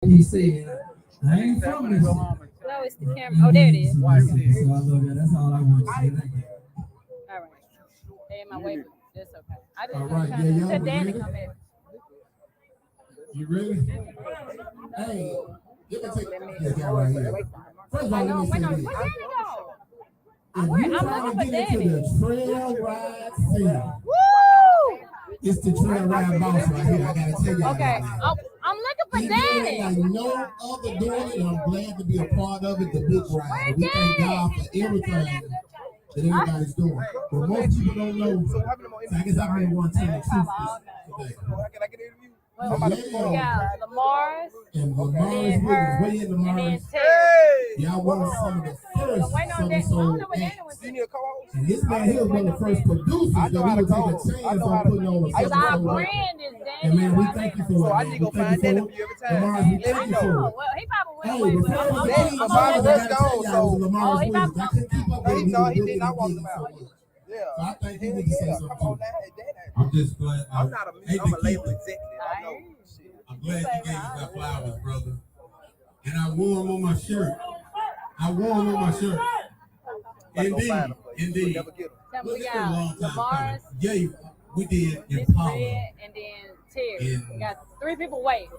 he said, I ain't from this. No, it's the camera. Oh, there it is. So I love that. That's all I want to say. Thank you. All right. They in my way, but that's okay. I just All right, yeah, y'all said Danny ready? come back. You ready? Hey, you can take this guy right here. First of all, let me say this. Where Danny go? If you're trying to get into the trail ride scene, Woo! it's the trail ride boss right here. I gotta tell you. Okay, I'm looking for Danny. Like no other doing it. I'm glad to be a part of it. The big ride. We thank God for everything that everybody's doing. But most people don't know. So I guess I've been one time today. Can I get an interview? We got Lamar's, And Lamar's her, way in Lamar's. Y'all were some of the first Southern acts. You need a co-host? And this man here was one of the first producers that we would take a chance on putting on a Southern our Soul record. brand is Danny. And man, we thank you for it. So I need to go find Danny for you every time. Lamar's, we thank you for it. Well, he probably Hey, went away, before but we I'm leave, Lamar I was gotta tell gone, y'all, it was Lamar's he Williams. I couldn't keep up with him. No, he was did not walk really them out. so much. Yeah. So I think he need to say Come something on too. now. I'm just glad. I'm not a I'm a label executive. I know. Shit. I'm glad you gave us that flowers, brother. And I wore them on my shirt. Indeed, indeed. then Look, we it's been a long got time coming. Lamar's, Yeah, we did Miss Impala. Red, and then Terry. In- We got 3 people waiting.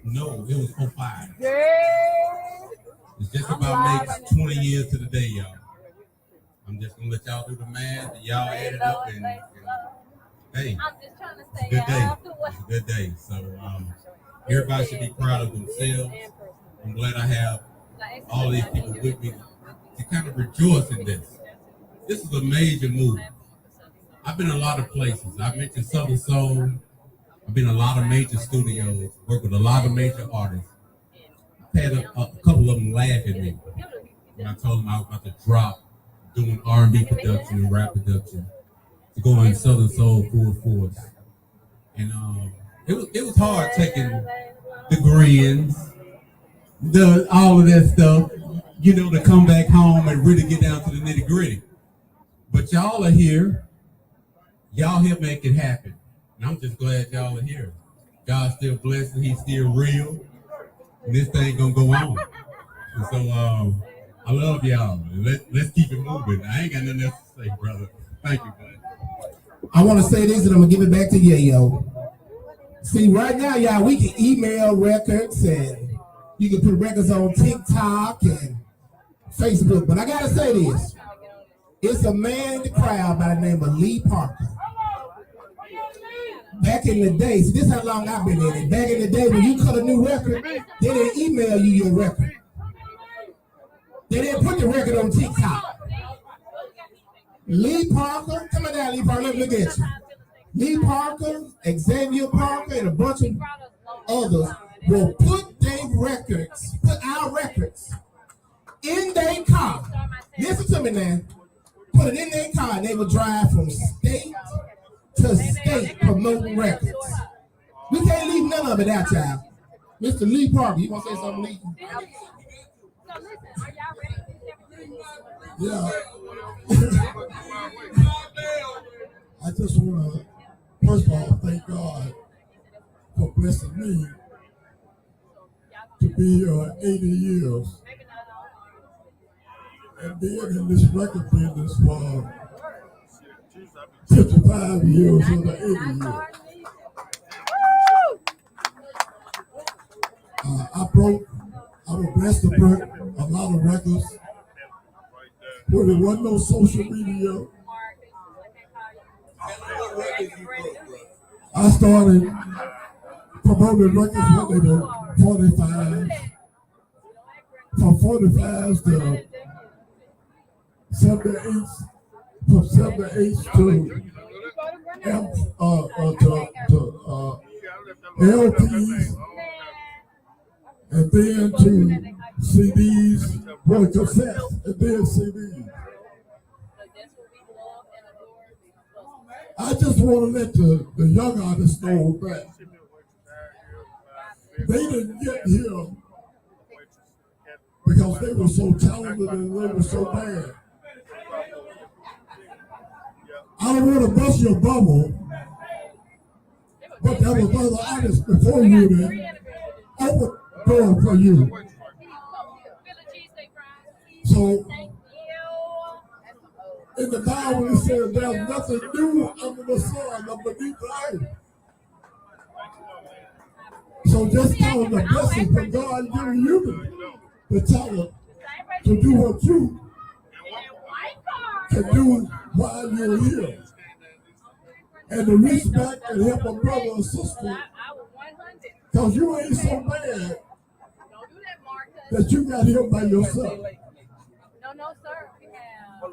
No, it was 05. Yeah. It's just I'm about live makes right 20 years to the day, y'all. I'm just gonna let y'all do the math and y'all add it up and hey, I'm just trying to it's a stay good day. out the way. It's a good day. So everybody should be proud of themselves. I'm glad I have all these people with me to kind of rejoice in this. This is a major move. I've been a lot of places. I mentioned Southern Soul. I've been in a lot of major studios, worked with a lot of major artists. I've had a couple of them laugh at me when I told them I was about to drop doing R&B production and rap production to go in Southern Soul full force. And it was hard taking the grins, all of that stuff, to come back home and really get down to the nitty gritty. But y'all are here. Y'all here make it happen. And I'm just glad y'all are here. God's still blessing. He's still real. And this thing gonna go on. And so I love y'all. Let's keep it moving. I ain't got nothing else to say, brother. Thank you, buddy. I want to say this and I'm gonna give it back to Yayo. See, right now, y'all, we can email records and you can put records on TikTok and Facebook. But I gotta say this. It's a man in the crowd by the name of Lee Parker. Back in the day, see, this is how long I've been in it. Back in the day, when you cut a new record, they didn't email you your record. They didn't put the record on TikTok. Lee Parker, come on down, Lee Parker, let me look at you. Lee Parker, Xavier Parker, and a bunch of others will put our records in their car. Listen to me now. Put it in their car, and they will drive from state to state promoting records. We can't leave none of it out, y'all. Mr. Lee Parker, you want to say something, Lee? Yeah. I just want to, first of all, thank God for blessing me to be here 80 years and being in this record business for 55 years or the 80 years. I was blessed to break a lot of records where there wasn't no social media. I started promoting records when they were 45. From 45s to 78, from 78 to LPs, and then to CDs, well, cassettes, and then CDs. I just want to let the young artists know that they didn't get here because they were so talented and they were so bad. I don't want to bust your bubble, but there was other artists before you then. open door for you. So in the Bible it says there's nothing new under the sun or beneath the earth. So just tell them the blessing from God giving you the talent to do what you can do while you're here. And to reach back and help a brother or sister. Because you ain't so bad that you got here by yourself. No, sir.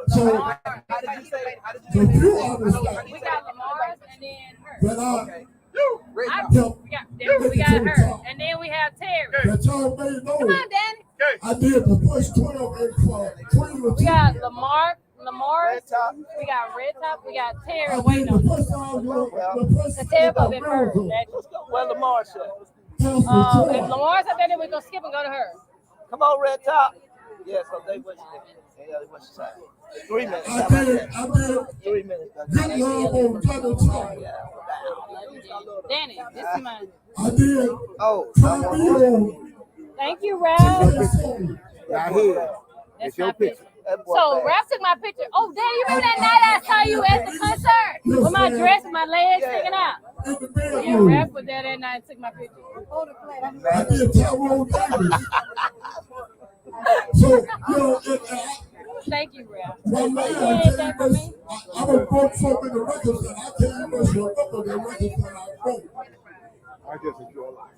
So, How did you say? so you understand We got Lamar's and then her. that I help We got her. And then we have Terry. that y'all may know. Come on, Danny. I did the first 12 and for 20 We got Lamar's, we got Red Top, we got Terry. I Wait, did no. the first time The Terry up in her. Well, Lamar said. If Lamar's up there, then we're going to skip and go to her. Come on, Red Top. Yeah, so they went. Yeah, they went side. 3 minutes. I did 3 minutes. good love on Brother Tom. Danny, this is mine. I did Oh, Camille. Thank you, Ralph. Right here. That's my picture. So Ralph took my picture. Oh, Danny, you remember that night I saw you at the concert with my dress and my legs sticking out? Yeah, Ralph was there that night and took my picture. I did Tyrone Davis. So, you know, Thank you, Ralph. my man, I was broke so many records that I can't even remember the records that I broke. I just enjoy life.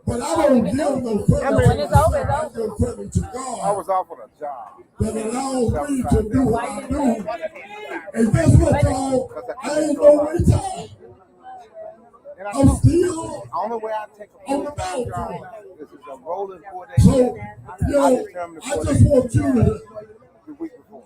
But I don't give no credit. When it's over, it's I give credit to I God was off on a job. that allows me to do what I do. And guess what, y'all? I ain't no retard. And I I'm know still the only way I take a on the full-time job mountain. is a rolling 4 day So, shift. you know, I just want you to, The week before.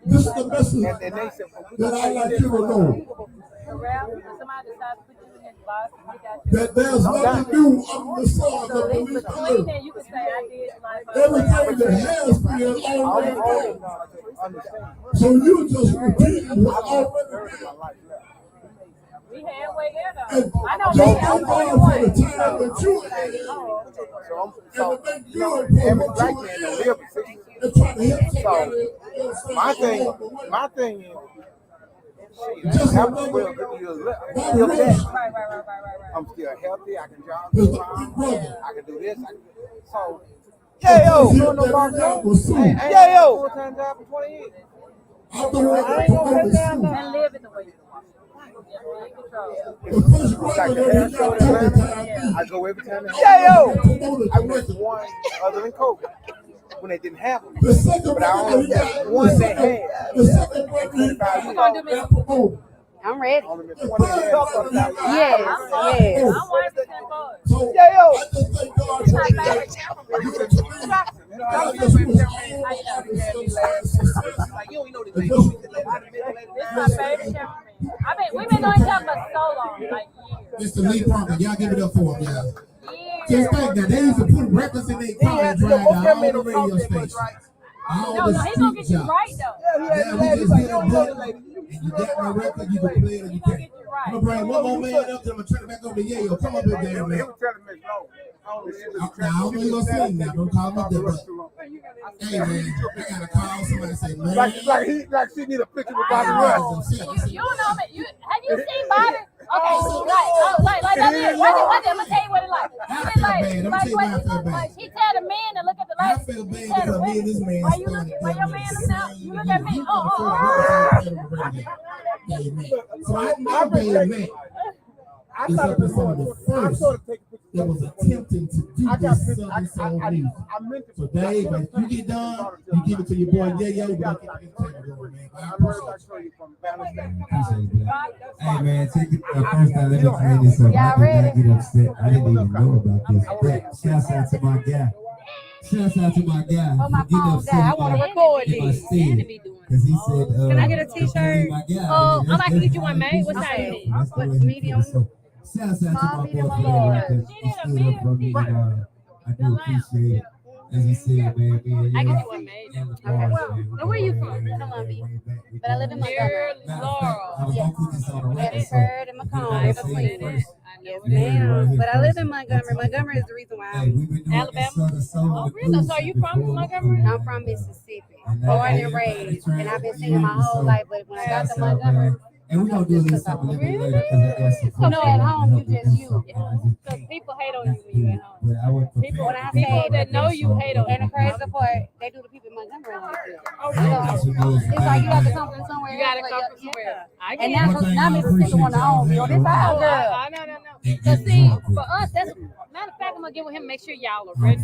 this is the message And they said, that I like you to know. Ralph, if somebody decides to put you in the box, we got you. That there's nothing new under the sun So that they beneath the between earth. there, you can say I did like Everything that has been already done. So you just repeat what already been. we had way there And though. I know just maybe thank I'm God for the 21. time that you had. So, And to make good for every what black you man don't had. live in 60. And try to help So, somebody. my thing is, Just I'm remember, still that. I'm still healthy. I can jog around. I can do this. So, Yeah, yo. yeah, yo. Full-time job for 20 years. I'm the one that promoted you. And live in the way you want. The first brother that he got overtime, I go every time. Yeah, yo. promoted I the missed record. one other than COVID when they didn't have them. The second But I brother that only he got, missed one that had. the second brother he 25 got, years. got promoted. I'm ready. Only missed The one third that brother he had. got Yes, promoted. yes. I'm working 10 boys. So Yeah, yo. I just thank God for the day. You can to me, I just wish all artists success. And just This is my favorite cameraman. We've been knowing each other for so long, like years. Mr. Lee Parker, y'all give it up for him, y'all. Years. Just think that they used to put records in their car and drive to all the radio stations. All No, the he's gonna street get you jobs. right though. Yeah, we just hit a button, and you got my record, you can play it or you He's gonna can't. get you right. I'm gonna bring one more man up, then I'm gonna turn it back over to Yayo. Come up here, damn He man. was telling me, no. Now, I don't know you're gonna sing now. Don't call me up there, but hey, man, I gotta call somebody and say, man. Like she need a picture with Bobby I Rush. know. You know me. Have you seen Bobby? Okay, like that is. Watch it. I'm gonna tell you what it like. I feel bad. I'm gonna tell you why I feel bad. Like he tell the man to look at the I light. feel He bad tell the because me and this women, man why you started look? Why your man look now? You look at me. So I made Matt is up in some of the first that was attempting to do this Southern Soul music. So Dave, when you get done, you give it to your boy Yayo, but I keep it going, man. I appreciate it. Hey man, take it first now. Let me tell you something. I did not get upset. I didn't even know about this. But shouts out to my guy. Shouts out to my guy. Oh, my For getting phone upset died. I want to record if I this. said it. Because he said, Can I get a if you t-shirt? be my guy, I'm then about to get you one, man. What that's size? the way he What, feels. medium? So, shouts out to my boy medium, for or that, because he stood up for me, and I do appreciate it. As he said, man, me and I you get you one, man. And where you from? Columbia. But I live in Montgomery. I was gonna put this on the record, so Bedford and if anybody Macomb. say it first, Yes, Yeah, right ma'am. here But I live first. in Montgomery. Montgomery is the reason why Hey, we've been doing Alabama? Oh, really? So are you from Montgomery? I'm from Mississippi, born and raised, and I've been singing my whole life. But when I got to Montgomery, and we're gonna do this something a little bit later because I got some you know, at home you just you. Because people hate on you when you're at home. But I would People, When I people say that know you hate on and the you. crazy part, they do the people in Montgomery like that. Oh, It's like you got to come from somewhere. You gotta else, come like, from somewhere. I And get now, it. now Mississippi want to own me. Oh, this our girl. No. Cause see, for us, that's matter of fact, I'm gonna get with him. Make sure y'all are ready.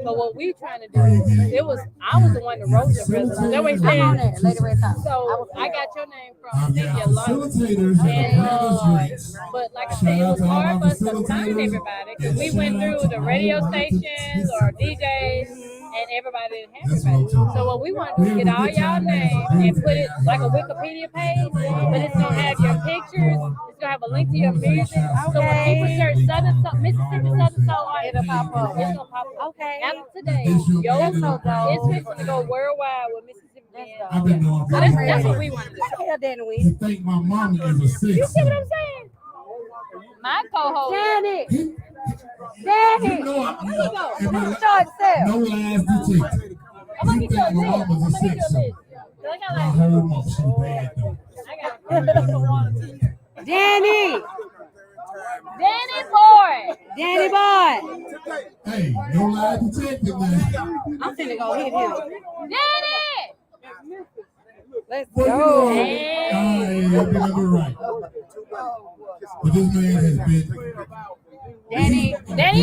But what we trying to do, I was the one that wrote the resolution. That way I'm on saying, there, Lady Red Top. so I got your name from Cynthia London. facilitators And but like I said, it was hard for us to find everybody because we went through the radio stations or DJs, and everybody didn't have everybody. So what we want to do is get all y'all names and put it like a Wikipedia page, but it's gonna have your pictures. It's gonna have a link to your music. So when people search Southern Soul, Mississippi Southern Soul, It'll pop up. it's gonna pop up. Okay. After today, it's fixing to go worldwide with Mississippi. I've been doing So that's what we want to do. Hell, Danny You Win. think my mama is a six? You see what I'm saying? My co-host. Danny. You Danny. know Who's short sale? no lies detected. I'm gonna You get you a think my list. mama's a I'm gonna get six? you a list. I got My like, whole mom, she bad though. Danny. Danny boy. Danny boy. Hey, no lies detected, man. I'm finna go hit him. Danny. Let's Well, go. you know, let me right. But this man has been. Danny,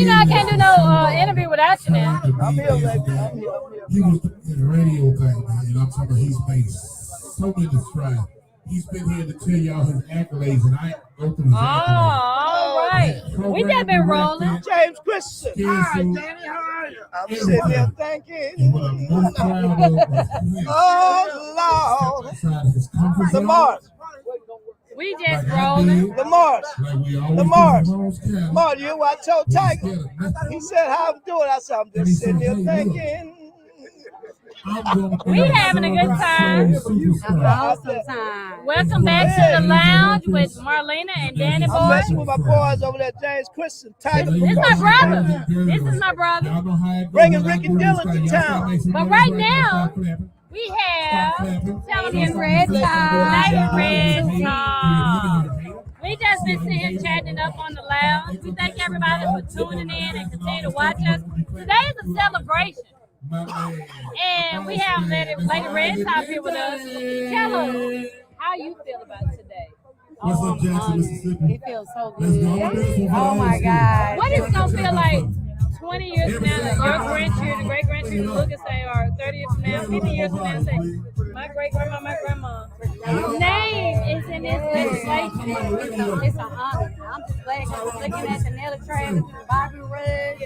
you know I can't do no interview without you now. I'm here, baby. He was in the radio thing, man. You know, I'm talking about he's made so many strides. He's been here to tell y'all his accolades, and I go through his accolades. All right. We just been rolling. James Christian. Hi, Danny, how are you? I'm sitting here thinking. And what I'm most proud of was him. Oh, Lord. Outside of his comfort The zone, Mars. We just like I rolling. did, The Mars. like we always The do Mars. in Rose County. Mars, you know what I told Tiger? Scared of nothing. He said, how I'm doing? I said, I'm And he just sitting said, here hey, look. thinking. I'm gonna We having a good time. Awesome time. Welcome back to the lounge with Marlena and Danny I'm boy. messing with my boys over there, James Christian, Tiger. This is my brother. This is my brother. Y'all know how it goes. Bringing Y'all Ricky do this Dillon to thing. Y'all start town. making some But noise right now. now, Stop clapping. We Stop have clapping. Television Red Top. Red Top. We just been sitting here chatting up on the lounge. We thank everybody for tuning in and continue to watch us. Today is a celebration. My man. And we have Lady Red Top here with us. Tell us how you feel about today. What's up, Jackson, Mississippi? It feels so Let's go. good. Oh my God. What is it gonna feel like 20 years from now that your grandchildren, great grandchildren look and say, or 30 years from now, 50 years from now, and say, my great grandma, my grandma name is in this legislation. It's an honor. I'm just glad because I'm looking at the Nelly Travis and the Bobby Rudd.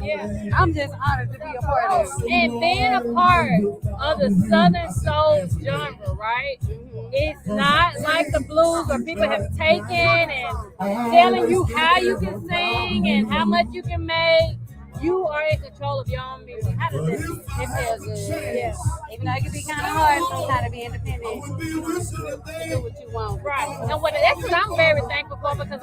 Yeah. I'm just honored to be a part of it. And being a part of the Southern Soul genre, right? It's not like the blues where people have taken and telling you how you can sing and how much you can make. You are in control of your own music. How does that feel? It feels good. Yeah. Even though it can be kind of hard sometimes to be independent. Do what you want. Right. And that's what I'm very thankful for because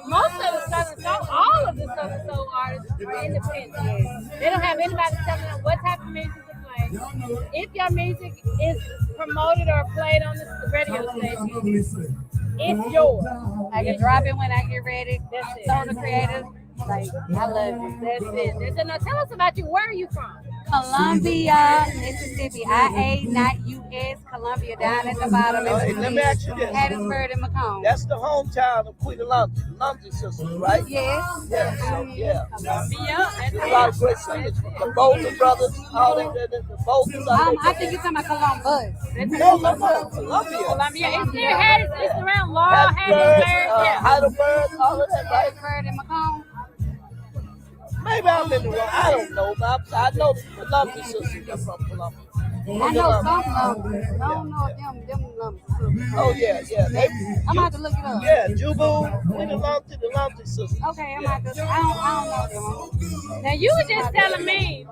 most of the Southern Soul, all of the Southern Soul artists are independent. They don't have anybody telling them what type of music to play. If your music is promoted or played on the radio station, it's yours. I can drop it when I get ready. That's it. So the creators, like, I love it. That's it. Now tell us about you. Where are you from? Columbia, Mississippi. IA, not US. Columbia down at the bottom. Hey, let me ask you this. Hattiesburg and Macomb. That's the hometown of Queen Lumsey sisters, right? Yes. Yeah, so, yeah. That's There's a lot of great singers. The Bolton brothers, all the Boltons. I think you're talking about Columbus. Columbia. Columbia. It's near Hattiesburg. It's around Laurel, Hattiesburg. Heidelberg, all of that, right? Hattiesburg and Macomb. Maybe I'm in the wrong. I don't know, but I know the Lumsey sisters are from Columbia. I know some numbers. I don't know them numbers. Oh, yeah. I'm about to look it up. Yeah, Jubu, the Lumsey sisters. Okay, I'm about to. I don't know them. Now you were just telling me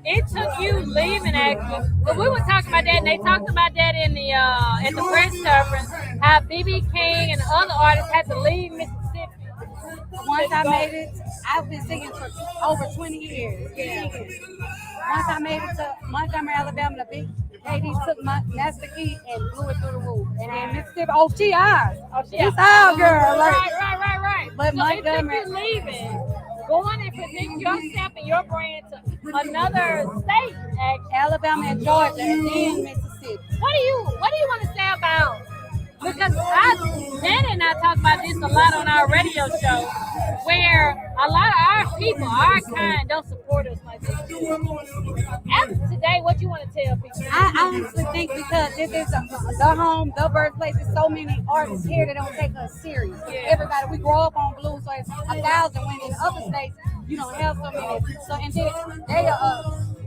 it took you leaving actually. But we were talking about that, and they talked about that in the at the press conference. How BB King and the other artists had to leave Mississippi once I made it, I've been singing for over 20 years. Yeah. Once I made it to Montgomery, Alabama, the big KD took my master key and blew it through the roof. And then Mississippi, oh, she ours. Oh, she It's our girl. Like, right. but So Montgomery, if you're leaving, going and present yourself and your brand to another state, Alabama and Georgia, and then Mississippi. What do you want to say about? Because Danny and I talk about this a lot on our radio show, where a lot of our people, our kind, don't support us like this. After today, what you want to tell people? I honestly think because this is the home, the birthplace, there's so many artists here that don't take us serious. Yeah. Everybody, we grow up on blues, so it's 1,000 when in other states you don't have so many. So and then they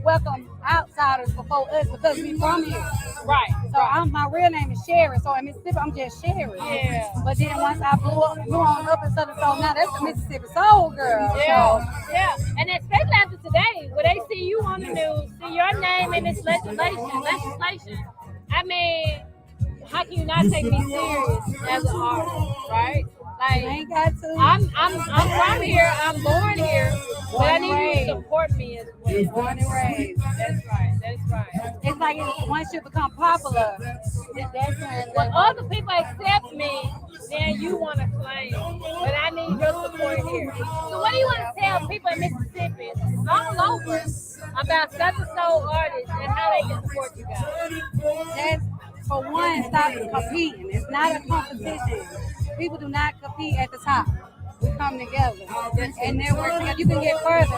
welcome outsiders before us because we from here. Right. So my real name is Sherry. So in Mississippi, I'm just Sherry. Yeah. But then once I blew on up in Southern Soul, now that's the Mississippi Soul Girl. Yeah. So, Yeah. And especially after today, where they see you on the news, see your name in this legislation. I mean, how can you not take me serious as an artist, right? Like, I ain't got to. I'm from here. I'm born here, but I need you to support me as well. Born and raised. That's right. It's like once you become popular, that's when other people accept me, then you want to claim. But I need your support here. So what do you want to tell people in Mississippi, all over, about Southern Soul artists and how they can support you guys? That's, for one, stop competing. It's not a competition. People do not compete at the top. We come together and network together. You can get further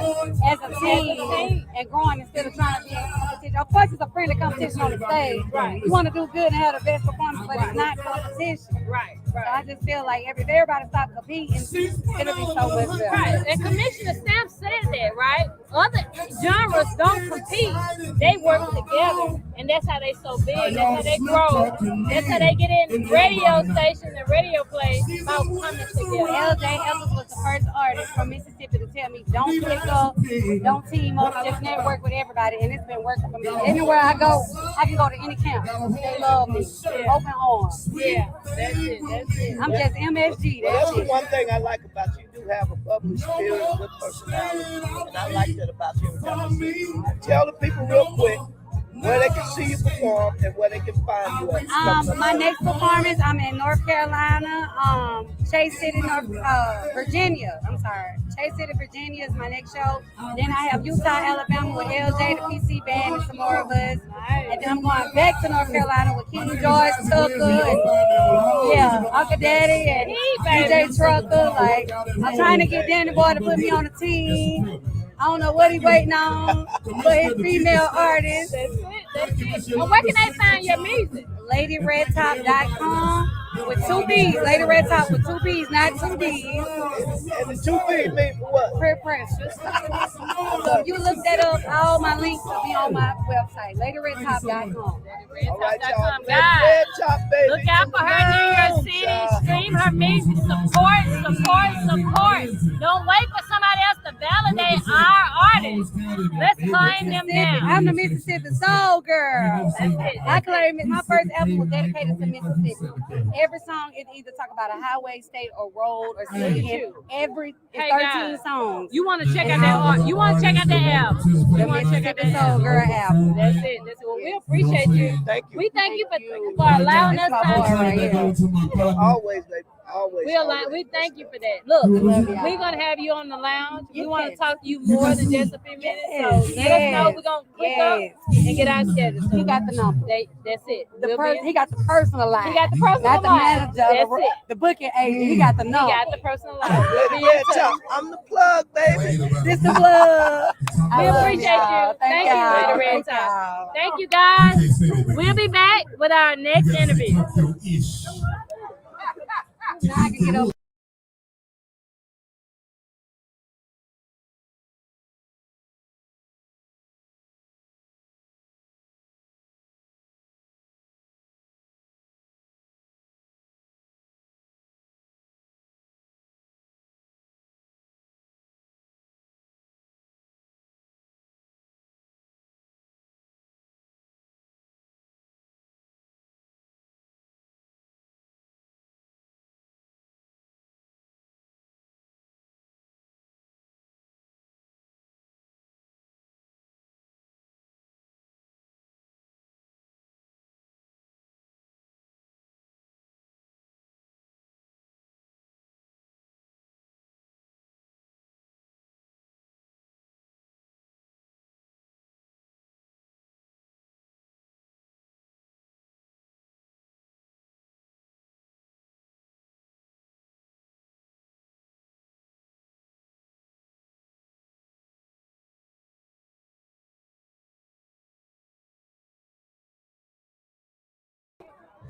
as a team and growing instead of trying to be in competition. Of course, it's a friendly competition on the stage. Right. You want to do good and have the best performance, but it's not competition. Right. So I just feel like if everybody stop competing, it'll be so much better. Right. And Commissioner Stamp said that, right? Other genres don't compete. They work together. And that's how they so big. That's how they grow. That's how they get in radio stations and radio plays by coming together. LJ Evans was the first artist from Mississippi to tell me, don't click up, don't team up, just network with everybody. And it's been working for me. Anywhere I go, I can go to any camp. They love me. Open arms. Yeah, that's it. I'm just MSG. Well, That's that's the it. one thing I like about you. You do have a bubbly spirit, good personality, and I like that about you. Tell the people real quick where they can see you perform and where they can find you at. My next performance, I'm in North Carolina, Chase City, Virginia. I'm sorry. Chase City, Virginia is my next show. Then I have Utah, Alabama with LJ, the PC Band, and some more of us. And then I'm going back to North Carolina with King George, Tucker, and Uncle Daddy, and DJ Trucker. Like, I'm trying to get Danny Boy to put me on the team. I don't know what he's waiting on, but his female artist. That's it. Well, where can they find your music? LadyRedTop.com with 2 B's. Lady Red Top with 2 B's, not 2 D's. And the 2 B's mean for what? Prayer Precious. So if you look that up, all my links will be on my website, LadyRedTop.com. All right, y'all. Guys, Red Top, baby. look out for her in New York City. Stream her music. Support. Don't wait for somebody else to validate our artists. Let's claim them now. I'm the Mississippi Soul Girl. That's it. I claim it. My first album was dedicated to Mississippi. Every song is either talk about a highway, state, or road, or city. And it's 13 songs. You want to check out that art? You want to check out that album? You want to check out that Soul Girl album. That's it. Well, we appreciate you. Thank you. We thank you for allowing us time. Always, baby. Always. We thank you for that. Look, we're gonna have you on the lounge. We want to talk to you more than just a few minutes. So let us know. We're gonna click up and get our schedule. He got the number. That's it. He got the personal line. He got the personal not line. the manager, That's it. the booking agent. He got the number. He got the personal line. Lady Red Top, I'm the plug, baby. This the plug. We appreciate you. Thank you, Lady Red Top. Thank you, guys. We'll be back with our next interview. Now I can get over.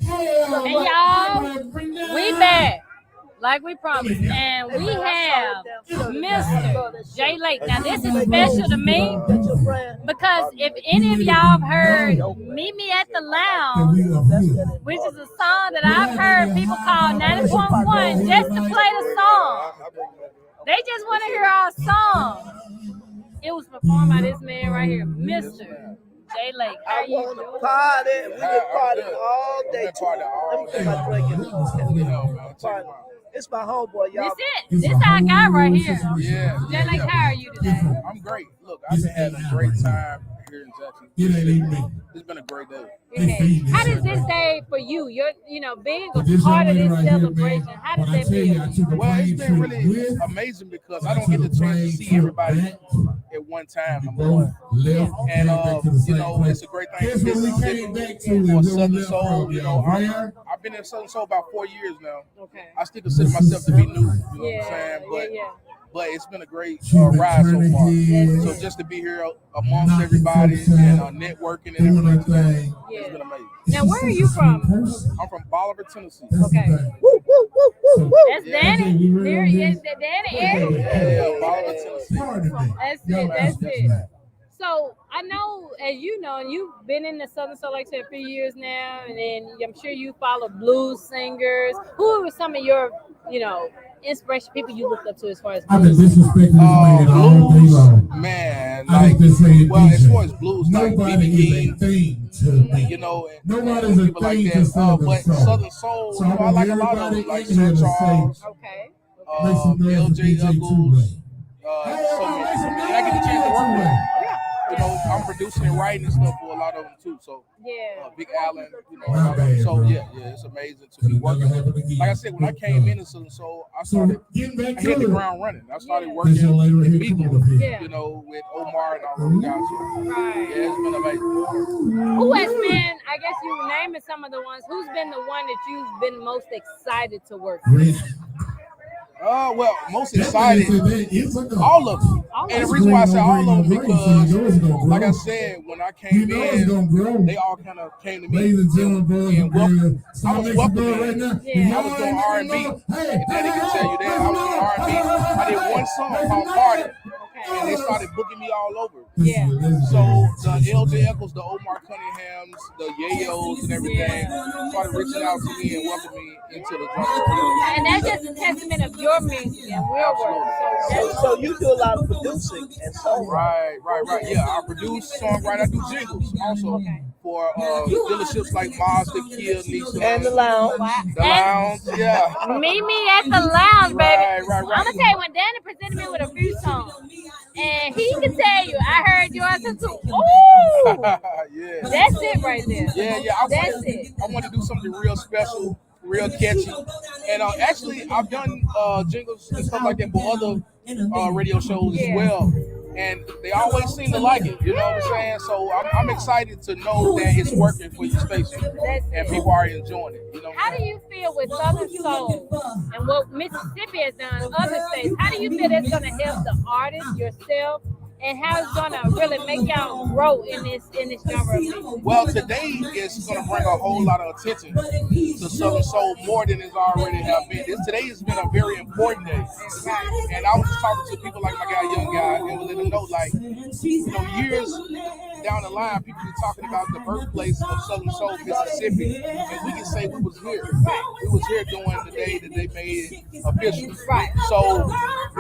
And y'all, we back. Like we promised. And we have Mr. J Lake. Now, this is special to me because if any of y'all have heard Meet Me at the Lounge, which is a song that I've heard people call 90.1 just to play the song. They just want to hear our song. It was performed by this man right here, Mr. J Lake. I want to party. We been partying all day. Let me get my drink in. It's my homeboy, y'all. This our guy right here. Yeah. J Lake, how are you today? I'm great. Look, I've been having a great time here in Jackson. It's been a great day. Okay. How does this day for you? You're, being a part of this celebration. How does that feel? Well, it's been really amazing because I don't get the chance to see everybody at one time. Number one, and it's a great thing for Mississippi for Southern Soul. I've been in Southern Soul about 4 years now. Okay. I still consider myself to be new. You know what I'm saying? But it's been a great ride so far. So just to be here amongst everybody and networking and everything, it's been amazing. Now, where are you from? I'm from Bolivar, Tennessee. Okay. That's Danny. There he is. Danny area. Yeah, Bolivar, Tennessee. That's it. So I know, as you know, and you've been in the Southern Soul like I said a few years now, and then I'm sure you follow blues singers. Who were some of your, inspiration, people you looked up to as far as blues? Blues, man. As far as blues, like B.B. King, nobody's a people like that. But Southern Soul, I like a lot of them, like Sir Charles, L.J. Eccles. So many. And I get the chance to work with them. I'm producing and writing and stuff for a lot of them too. So Big Allen, so it's amazing to be working. Like I said, when I came into Southern Soul, I hit the ground running. I started working immediately, with Omar and all those guys. So, it's been amazing. Who has been, I guess you naming some of the ones, who's been the one that you've been most excited to work with? Most excited, all of them. And the reason why I say all of them because, like I said, when I came in, they all kind of came to me and welcome. I was welcoming. I was doing R&B, and Daddy can tell you that. I was doing R&B. I did one song called Party, and they started booking me all over. Yeah. So the L.J. Eccles, the Omar Cunninghams, the Yayos, and everything started reaching out to me and welcoming me into the drum. And that's just a testament of your music and real work. So you do a lot of producing and so Right. Yeah, I produce, songwrite, I do jingles also for dealerships like Mazda, Kia, Nissan, and the Lounge. Yeah. Meet me at the Lounge, baby. Right. I'm gonna tell you, when Danny presented me with a few songs, and he can tell you, I heard yours too. Ooh, that's it right there. Yeah. I want to do something real special, real catchy, and actually I've done jingles and stuff like that for other radio shows as well. And they always seem to like it, you know what I'm saying? So I'm excited to know that it's working for your station and people are enjoying it. How do you feel with Southern Soul and what Mississippi has done, other states? How do you feel that's going to help the artist, yourself, and how it's going to really make y'all grow in this genre of music? Well, today is going to bring a whole lot of attention to Southern Soul more than it's already have been. Today has been a very important day. And I was just talking to people like my guy, Young Guy, and was letting them know, like, years down the line, people be talking about the birthplace of Southern Soul, Mississippi, and we can say we was here. We was here during the day that they made it official. Right. So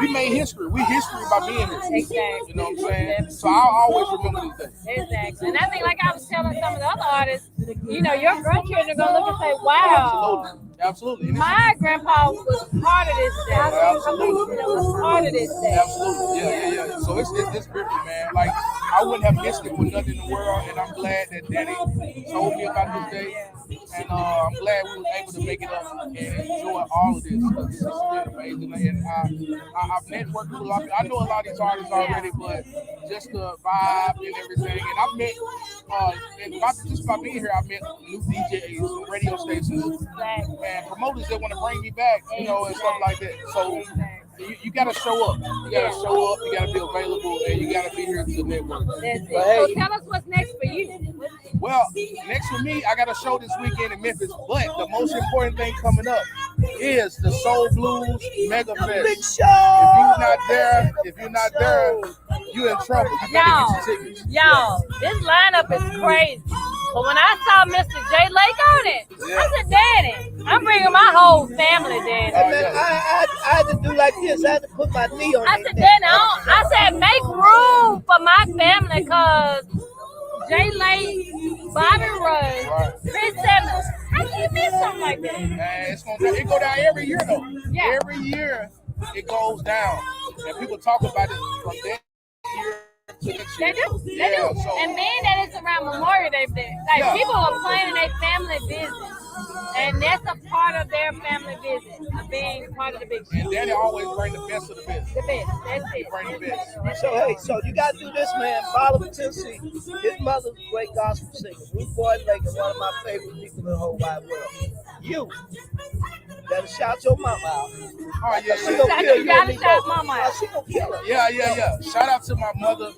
we made history. We history by being here. Exactly. You know what I'm saying? So I'll always remember this day. Exactly. And I think, like I was telling some of the other artists, your grandchildren are going to look and say, wow. Absolutely. My grandpa was part of this day. Absolutely. Was part of this day. Absolutely. Yeah. So it's different, man. Like, I wouldn't have missed it for nothing in the world, and I'm glad that Danny told me about this day. And I'm glad we were able to make it up and enjoy all of this. It's been amazing. And I've networked with a lot of people. I know a lot of these artists already, but just the vibe and everything. And I've met, just by being here, I've met new DJs, radio stations, and promoters that want to bring me back, and stuff like that. So you got to show up. You got to show up. You got to be available, and you got to be here to network. So tell us what's next for you. Well, next for me, I got a show this weekend in Memphis. But the most important thing coming up is the Soul Blues Mega Fest. Big show. If you're not there, you in trouble. You gotta get your tickets. Y'all, this lineup is crazy. But when I saw Mr. J Lake on it, I said, Danny, I'm bringing my whole family, Danny. And then I had to do like this. I had to put my knee on I it. said, Danny, I said, make room for my family, because J Lake, Bobby Rush, Chris Evans. How can you miss something like that? It go down every year, though. Yeah. Every year, it goes down. And people talk about it from that year. They do. So, and being that it's around Memorial Day, people are planning their family business, and that's a part of their family business, of being part of the big show. And Daddy always bring the best of the best. The best. That's it. Bring the best. So hey, you gotta do this, man. Follow Tennessee. His mother's a great gospel singer. Ruth Boyd Lake is one of my favorite people in the whole wide world. You better shout your mama out. Oh yeah, she gonna kill you. You gotta shout mama out. She gonna kill her. Yeah. Shout out to my mother,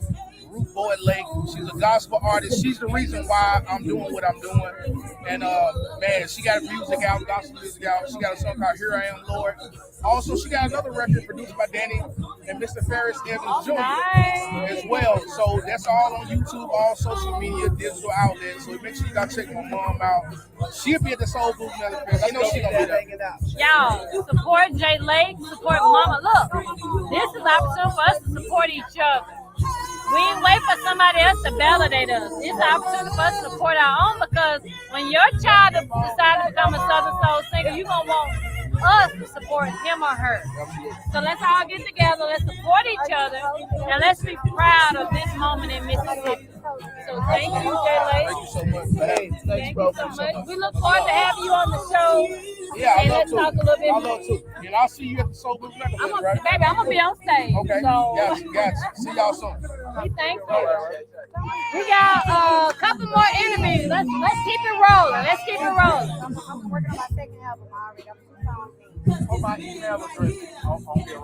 Ruth Boyd Lake. She's a gospel artist. She's the reason why I'm doing what I'm doing. And man, she got music out, gospel music out. She got a song called Here I Am, Lord. Also, she got another record produced by Danny and Mr. Ferris Evans Jr. as well. So that's all on YouTube, all social media, digital outlets. So make sure you gotta check my mom out. She'll be at the Soul Blues Mega Fest. I know she's gonna be there. Y'all, support J Lake, support Mama. Look, this is an opportunity for us to support each other. We ain't wait for somebody else to validate us. It's an opportunity for us to support our own, because when your child decides to become a Southern Soul singer, you're going to want us to support him or her. So let's all get together, let's support each other, and let's be proud of this moment in Mississippi. So thank you, J Lake. Thank you so much. Thank you so much. We look forward to having you on the show. Yeah, and I let's love talk a little bit I love to. And I'll see you at the Soul Blues Mega Fest, right? Baby, I'm going to be on stage. Okay, So. gotcha. See y'all soon. We thankful. We got a couple more interviews. Let's keep it rolling. I'm working on my second album already. On my email address.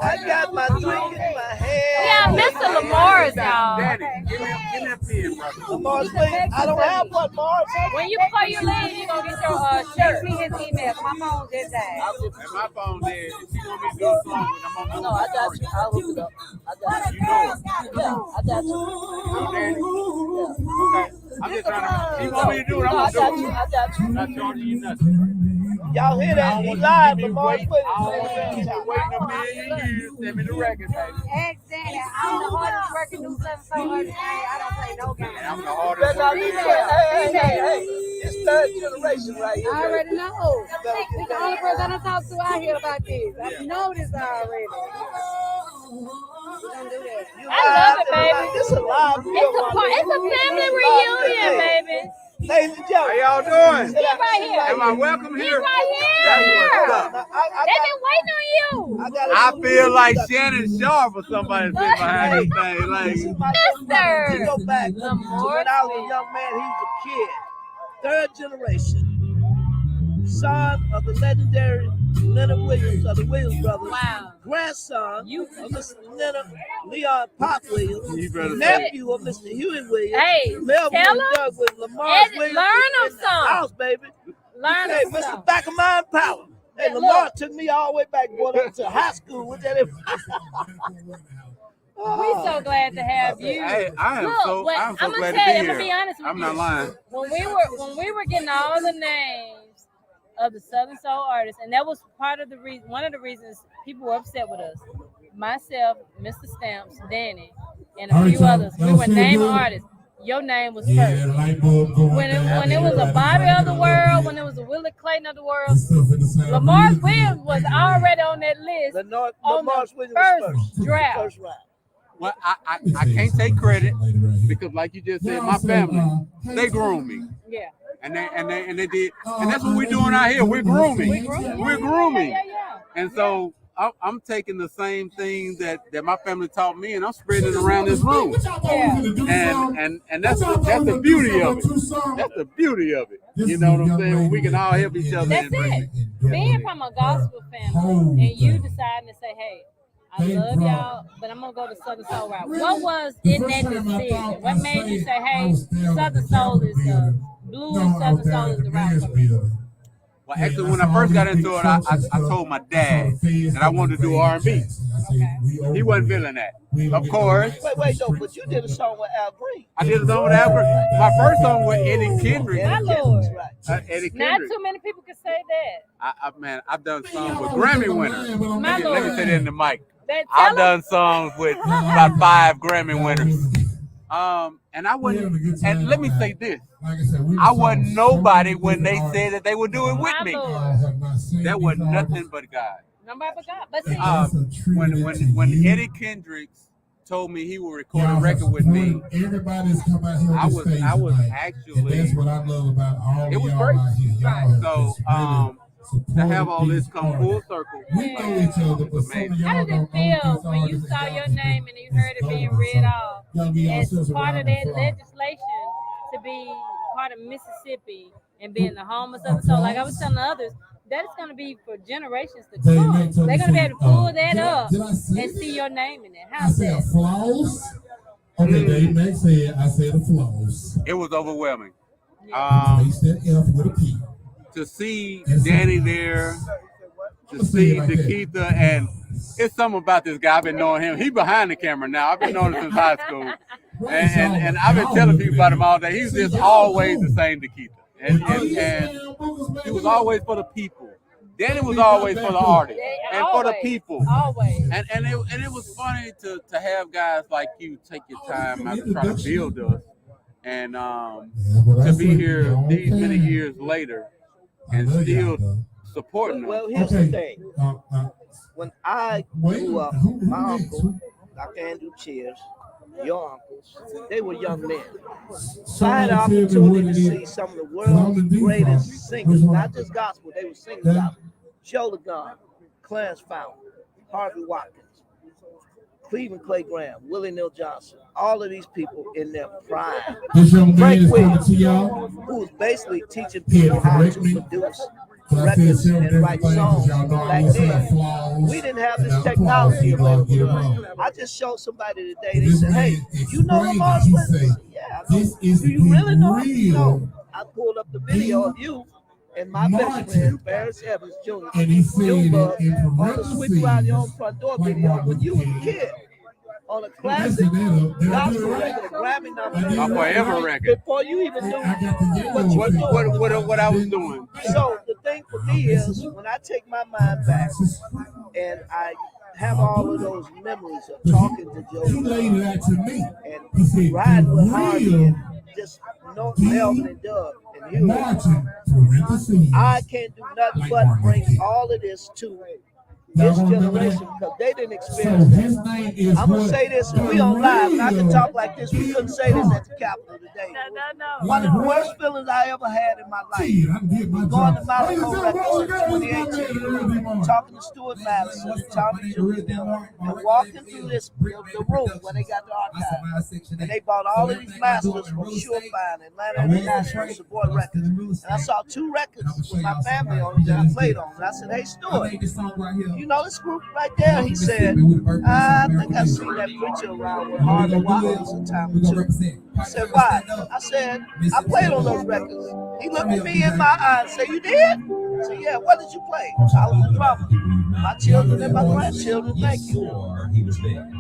I got my drink in my hand. Yeah, Mr. Lamar's, y'all. Daddy, give me a pen, brother. Lamar's, please. I don't have one, Mars. When you before you leave, you gonna get your shirt. Text me his email. My phone just died. And my phone dead. If you want me to do a song, I'm on No, I got you. I'll hook it up. I got you. You know it. Yeah, I got you. Okay. I'm just trying to. You want me to do it? I'm I gonna do it. got you. I'm not charging you nothing. Y'all hear that? He live. Lamar's I don't want you waiting a million years. Send me the record, baby. Exactly. I'm the hardest working new Southern Soul artist. I don't play no games. I'm the hardest Better not working. be hey. It's third generation right here. I already know. He's the only person I talk to out here about this. I know this already. Don't do that. I love it, baby. It's a live. It's a family reunion, baby. Ladies and gentlemen, How y'all doing? He's right here. Am I welcome He's here? right here. That's what's up. They've been waiting on you. I feel like Shannon Sharp or somebody sitting behind this thing. Like, Mister. You go back to when I was a young man, he was a kid. Third generation. Son of the legendary Leonard Williams of the Williams brothers. Wow. Grandson of Mr. Leon Pop Williams. You better Nephew of Mr. Huey Williams. Hey, Melvin tell and him. Doug with Lamar Ed, Williams. learn in them the some. house, baby. Learn Hey, them Mr. some. Back of Mind Power. Hey, Yeah, Lamar look. took me all the way back, boy, up to high school with that. We so glad to have you. Hey, I'm so I'm glad gonna to tell be you, I'm here. gonna be honest with I'm you. not lying. When we were getting all the names of the Southern Soul artists, and that was part of the reason. One of the reasons people were upset with us. Myself, Mr. Stamps, Danny, and a few others. We were named artists. Your name was first. When it was a Bobby of the world, when it was a Willie Clayton of the world, Lamar Williams was already on that list on the first draft. First round. Well, I can't take credit because, like you just said, my family, they groomed me. Yeah. And they did, and that's what we're doing out here. We're grooming. We're grooming. Yeah. And so I'm taking the same thing that my family taught me, and I'm spreading it around this room. And that's the beauty of it. That's the beauty of it. You know what I'm saying? We can all help each other. That's it. Being from a gospel family and you deciding to say, hey, I love y'all, but I'm gonna go to Southern Soul route. What was in that decision? What made you say, "Hey, Southern Soul is the blues, Southern Soul is the route"? Well, actually, when I first got into it, I told my dad that I wanted to do R&B. Okay. He wasn't feeling that. Of course. Wait, no, but you did a song with Al Green. I did a song with Al Green. My first song with Eddie Kendrick. My Lord. Eddie Kendrick. Not too many people can say that. Man, I've done songs with Grammy winners. My Lord. Let me say that in the mic. I've done songs with about 5 Grammy winners. And I wasn't, and let me say this, I wasn't nobody when they said that they would do it with me. That was nothing but God. Nobody but God. But see, when Eddie Kendricks told me he would record a record with me, I was actually, that's what I love about all it was y'all great. out here. Y'all So to have all this come full circle, we know each other, but some of y'all how did it feel when you saw your name and you heard it being read off as part of that legislation to be part of Mississippi and being the home of Southern Soul? Like I was telling others, that is going to be for generations to come. They're going to be able to pull that up and see your name in it. How's I that? said flaws. Okay, Dave Mack said, I said the flaws. it was overwhelming. Replace that F with a P. To see Danny there, to see Nikita, and it's something about this guy. I've been knowing him. He behind the camera now. I've been knowing him since high school, and I've been telling people about him all day. He's just always the same Nikita, and he was always for the people. Danny was always for the artist and for the people. Always. And it was funny to have guys like you take your time out to try to build us, and to be here these many years later. And still supporting them. Well, here's the thing. When I grew up, my uncle, Dr. Andrew Cheers, your uncles, they were young men. So I had the opportunity to see some of the world's greatest singers, not just gospel, they were singing gospel. Joe LeGon, Clarence Fountain, Harvey Watkins, Cleveland Clay Graham, Willie Neal Johnson, all of these people in their prime. This young man is coming Williams, to y'all. who was basically teaching people how to produce records and write songs back then. We didn't have this technology available. I just showed somebody today, they said, "Hey, you know Lamar Swinton?" Yeah, I know. Do you really know him? No. I pulled up the video of you and my best friend, Ferris Evans Jr. And he said Junebug, in on the Switch Around Your Own Front Door video when you was a kid. On a classic gospel record, a Grammy nomination, A forever record. before you even knew what you were doing. What I was doing. So the thing for me is when I take my mind back and I have all of those memories of talking to Joe He laid it out to me. and He said, riding with the Harvey real and just Melvin and Doug and Hugh. Martin parentheses. I can't do nothing but bring all of this to this generation because they didn't experience that. I'm gonna say this, and we on live, and I can talk like this. We couldn't say this at the Capitol today. One of the worst feelings I ever had in my life. Going to Malibu Records in 2018, talking to Stuart Madison and Tommy Jr. and walking through the room where they got the archive. And they bought all of these masters from Surefire, Atlanta International, Savoy Records. And I saw 2 records with my family on that I played on. And I said, "Hey, Stuart, you know this group right there?" He said, "I think I've seen that preacher around with Harvey Watkins and Tommy too." I said, "Why?" I said, "I played on those records." He looked at me in my eye and said, "You did?" I said, "Yeah, what did you play?" I was the drummer. My children and my grandchildren, thank you.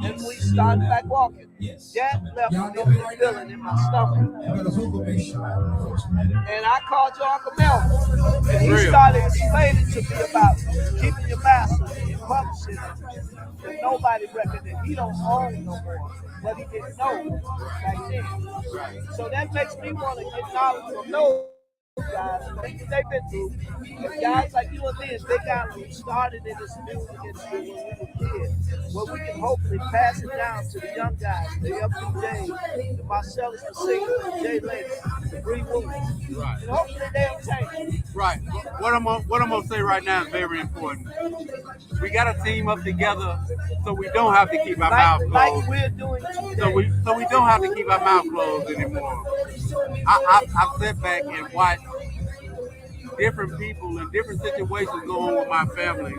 And we started back walking. That left me in the feeling in my stomach. And I called your Uncle Melvin. And he started explaining to me about keeping your masters and publishing that nobody reckoned that he don't own no more. But he didn't know back then. So that makes me want to get knowledge from those guys, things they've been through. And guys like you and me, if they got started in this music industry when we were kids, well, we can hopefully pass it down to the young guys, the FPJ, the Marcellus, the Singer, the Jay Lakes, the Green Movies. Right. And hopefully they'll change. Right. What I'm gonna say right now is very important. We got to team up together so we don't have to keep our mouth closed. Like we're doing today. So we don't have to keep our mouth closed anymore. I've sat back and watched different people in different situations go on with my family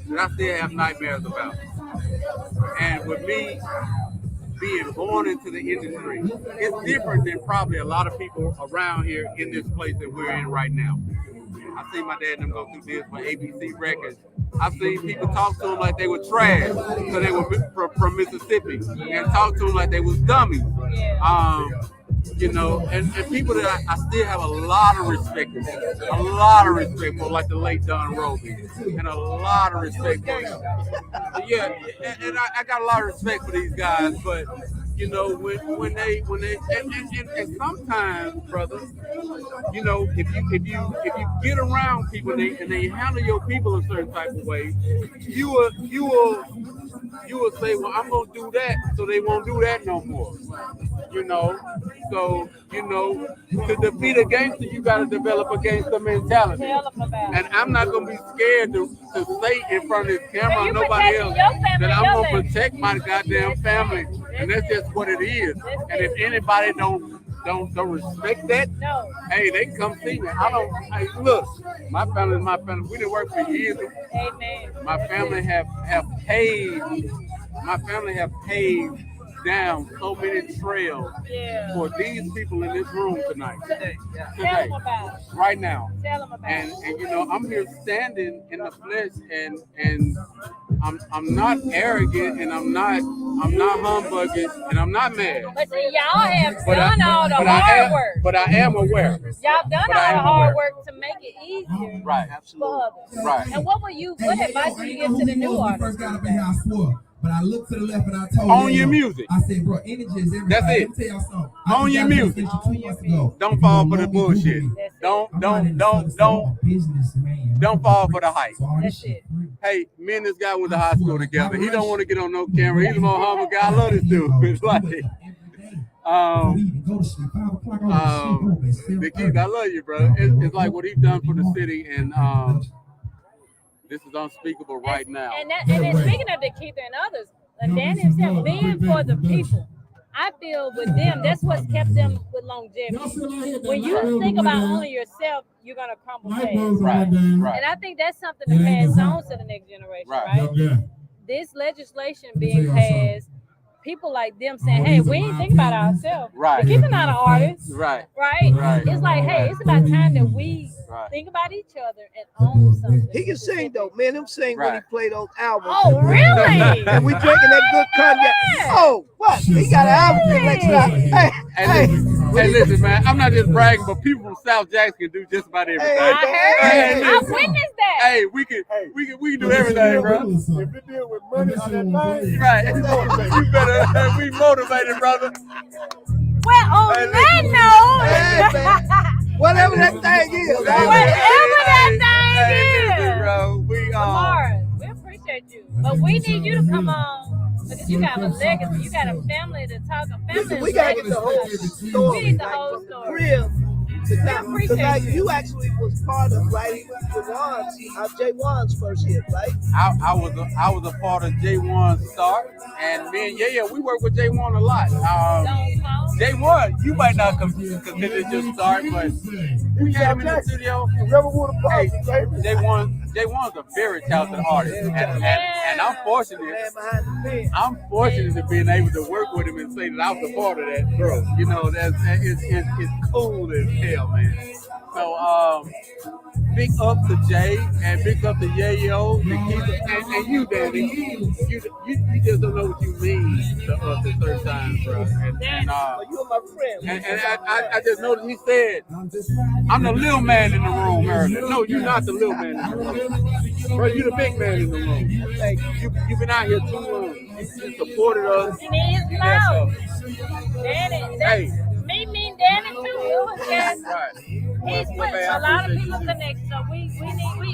that I still have nightmares about. And with me being born into the industry, it's different than probably a lot of people around here in this place that we're in right now. I seen my dad and them go through this for ABC Records. I've seen people talk to them like they were trash, so they were from Mississippi, and talk to them like they was dummies. You know, and people that I still have a lot of respect for, like the late Don Roby, and a lot of respect for him. Yeah, and I got a lot of respect for these guys, but you know, when they and sometimes, brother, you know, if you get around people and they handle your people a certain type of way, you will say, well, I'm gonna do that, so they won't do that no more. You know, so you know, to defeat a gangster, you got to develop a gangster mentality. And I'm not gonna be scared to say in front of this camera or nobody else that I'm gonna protect my goddamn family, and that's just what it is. And if anybody don't respect that, hey, they can come see me. Hey, look, my family is my family. We done work for years. Amen. My family have paved down so many trails for these people in this room tonight. Today, Tell them about it. Right now. Tell them about it. And you know, I'm here standing in the flesh, and I'm not arrogant, and I'm not humbugging, and I'm not mad. But see, y'all have done all the hard work. But I am aware. Y'all done all the hard work to make it easier. Right. For others. Right. And what advice do you give to the new artists? First got up in here, I swore. But I looked to the left and I told on your music. I said, bro, energy is everything. That's it. Let me tell y'all something. On your music. Don't fall for the bullshit. Don't fall for the hype. That's it. Hey, me and this guy went to high school together. He don't want to get on no camera. He's a more humble guy. I love this dude. It's like, Big Keith, I love you, bro. It's like what he's done for the city, and this is unspeakable right now. And then speaking of the Keith and others, Danny himself being for the people, I feel with them, that's what's kept them with longevity. When you think about only yourself, you're gonna crumble fast. Right. And I think that's something to pass on to the next generation, right? This legislation being passed, people like them saying, hey, we ain't think about ourselves. Right. Keith's not an artist. Right. Right? It's like, hey, it's about time that we think about each other and own something. He can sing though, man. Him sing when he play those albums. Oh, really? And we drinking that good cognac. Oh, what? He got an album next time. Hey, listen, man. I'm not just bragging, but people from South Jackson can do just about everything. I witnessed that. Hey, we can do everything, bro. If it deal with money on that thing, right? You better be motivated, brother. Well, on that note, whatever that thing is, bro. Mars, we appreciate you, but we need you to come on because you got a legacy, you got a family to talk. We gotta get the whole story. We need the whole story. Real. Appreciate you actually was part of writing J1's first hit, right? I was a part of J1's start, and me and yeah, we work with J1 a lot. J1, you might not consider it your start, but we came in the studio. Hey, J1's a very talented artist, and I'm fortunate. I'm fortunate to being able to work with him and say that I was a part of that growth. You know, it's cool as hell, man. So big up to Jay and big up to Yayo and you, Danny. You just don't know what you mean to us at certain times, bro. And you're my friend. And I just noticed he said, I'm the little man in the room earlier. No, you're not the little man in the room. Bro, you're the big man in the room. You've been out here too long. You supported us. And he's loud. Danny, hey. Me, Danny too. It was just he's put a lot of people connected, so we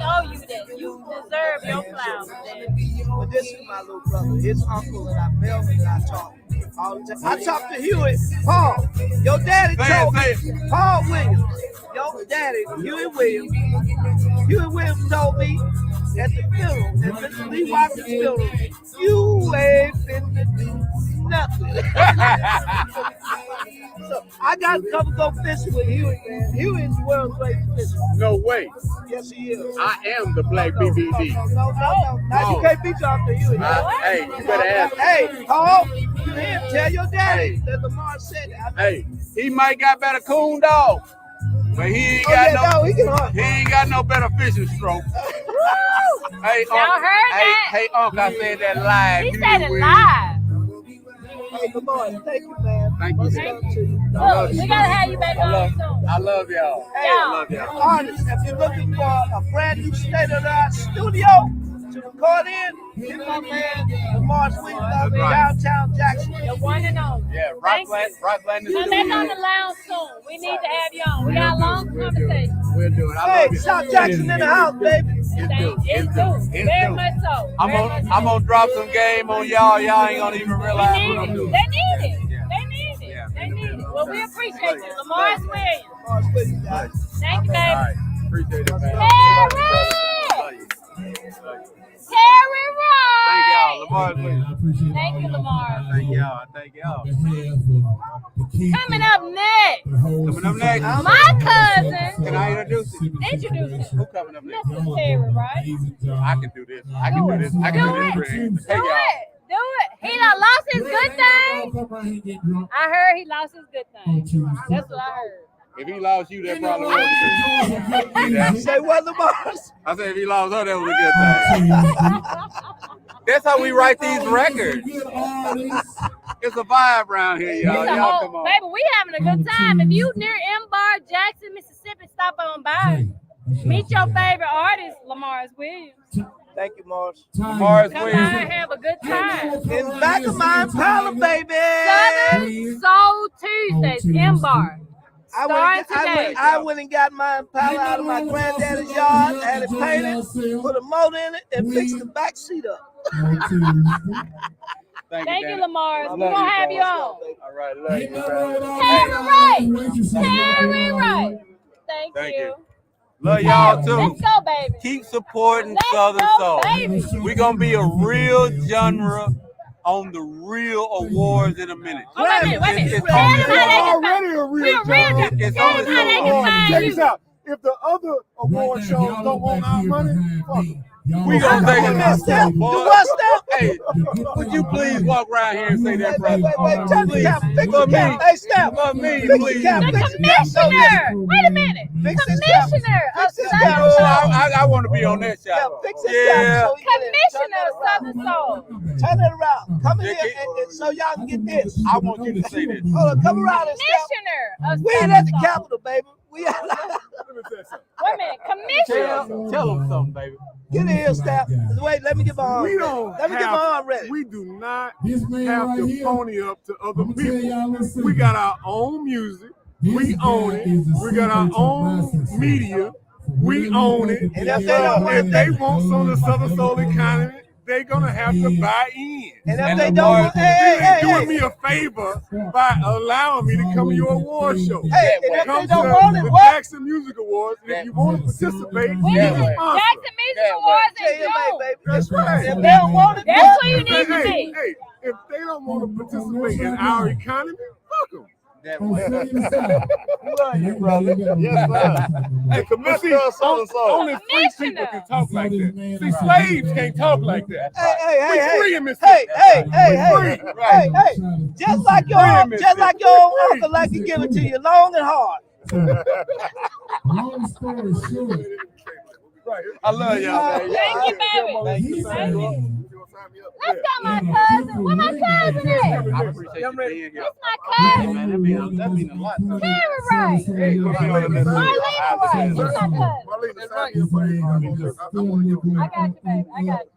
owe you that. You deserve your flowers, Danny. But this is my little brother, his uncle, and I Melvin and I talk all the time. I talked to Hewitt, Paul. Your daddy told me, Paul Williams. Your daddy, Hewitt Williams told me at the funeral, at Mr. Lee Watson's funeral, you ain't finna do nothing. So I got to come go fishing with Huey, man. Huey is the world's greatest fisher. No way. Yes, he is. I am the black BBD. No. Now you can't beat off to Huey. Hey, you better ask. Hey, Paul, you here? Tell your daddy that Lamar said that. Hey, he might got better coon dog, but he ain't he ain't got no better fishing stroke. Hey, Y'all heard that? Hey, Unc, I said that live. He said it live. Hey, Lamar, thank you, man. Thank you. Look, we gotta have you back on soon. I love y'all. Hey, I love y'all. artists, if you're looking for a brand new state-of-the-art studio to record in, hit my man Lamar Sweet downtown Jackson. The one and only. Yeah, Thank Rockland you. is Come back on the lounge soon. We need to have you on. We got a long conversation. We'll do it. I Hey, love you. South Jackson in the house, baby. It's due. Very much so. I'm gonna drop some game on y'all. Y'all ain't gonna even realize what I'm doing. They need it. They need it. Well, we appreciate you. Lamar Williams. Thank you, baby. All right. Appreciate it, man. Carrie Roy. Thank y'all. Lamar, please. Thank you, Lamar. Thank y'all. Thank y'all. Coming up next, Coming up next. my cousin. Can I introduce you? Introduce him. Who coming up next? Mr. Terry, right? I can do this. I can do this. I can do this. Hey, Do y'all. it. Do it. He done lost his good thing. I heard he lost his good thing. That's what I heard. If he lost you, that probably was a Say what, Lamar? I said if he lost her, that was a good thing. That's how we write these records. It's a vibe around here, y'all. It's a Y'all whole- come on. Baby, we having a good time. If you near Mbar, Jackson, Mississippi, stop on by. Meet your favorite artist, Lamar Williams. Thank you, Morris. Morris Come Williams. by and have a good time. In the back of my Impala, baby. Southern Soul Tuesdays, Mbar. Starting today. I went and got my Impala out of my granddaddy's yard, had it painted, put a motor in it, and fixed the back seat up. Thank you, Lamar. We're going to have you on. All right, love you, bro. Terry Wright. Thank you. Love y'all too. Let's go, baby. Keep supporting Let's Southern go, Soul. baby. We're gonna be a real genre on the real awards in a minute. Oh, wait a minute, wait a minute. It's Tell them how they can already a real We're real. genre. It's Tell only them how they can find Check you. this out. If the other award shows don't want our money, fuck it. We gonna take it What's that? out, boy. What's that? Hey, would you please walk around here and say that, brother? Wait, turn the cap, fix the For me. cap. Hey, Snap. For me, Fix the please. cap, The fix the cap. commissioner. Wait a minute. Fix this cap. Commissioner of Fix this Southern cap. Soul. I want to be on that Yeah, shot. fix this Yeah. cap. So Commissioner of Southern Soul. turn it around. Come here and so y'all can get this. I want you to say this. Hold on, come around and Snap. Commissioner of We ain't Southern at the Soul. Capitol, baby. We at Wait a minute. Commissioner. Tell them something, baby. Get in here, Snap. Wait, let me get my arm. We ready. don't Let me get my arm ready. We do not This man have right to here, pony up to other I'ma tell y'all people. a secret. We got our own music. We own it. We got our own media. We own it. And if they don't want If they want some of the Southern Soul economy, they're gonna have to buy in. And if And they the don't Lord- want, hey, Doing me a favor by allowing me to come to your award show. Hey, and if Come they don't to want it, the what? Jackson Music Awards. And if you want to participate, Wait be a minute. responsible. Jackson Music Awards in June. baby. That's right. If they don't want it, That's what? who you need to Hey, be. hey, if they don't want to participate in our economy, fuck them. Love you, brother. Yes, sir. Hey, Commissioner of Southern Soul. Only free people can talk like that. See, slaves can't talk like that. We free in Mississippi. Hey. Just like your own uncle like to give it to you long and hard. Long story short, I love y'all, man. Thank you, baby. Thank you. Let's go, my cousin. Where my cousin at? I appreciate you being here. That's my cousin. Man, that mean a lot. Terry Wright. Marlena Wright. That's my cousin. I got you, baby. I got you.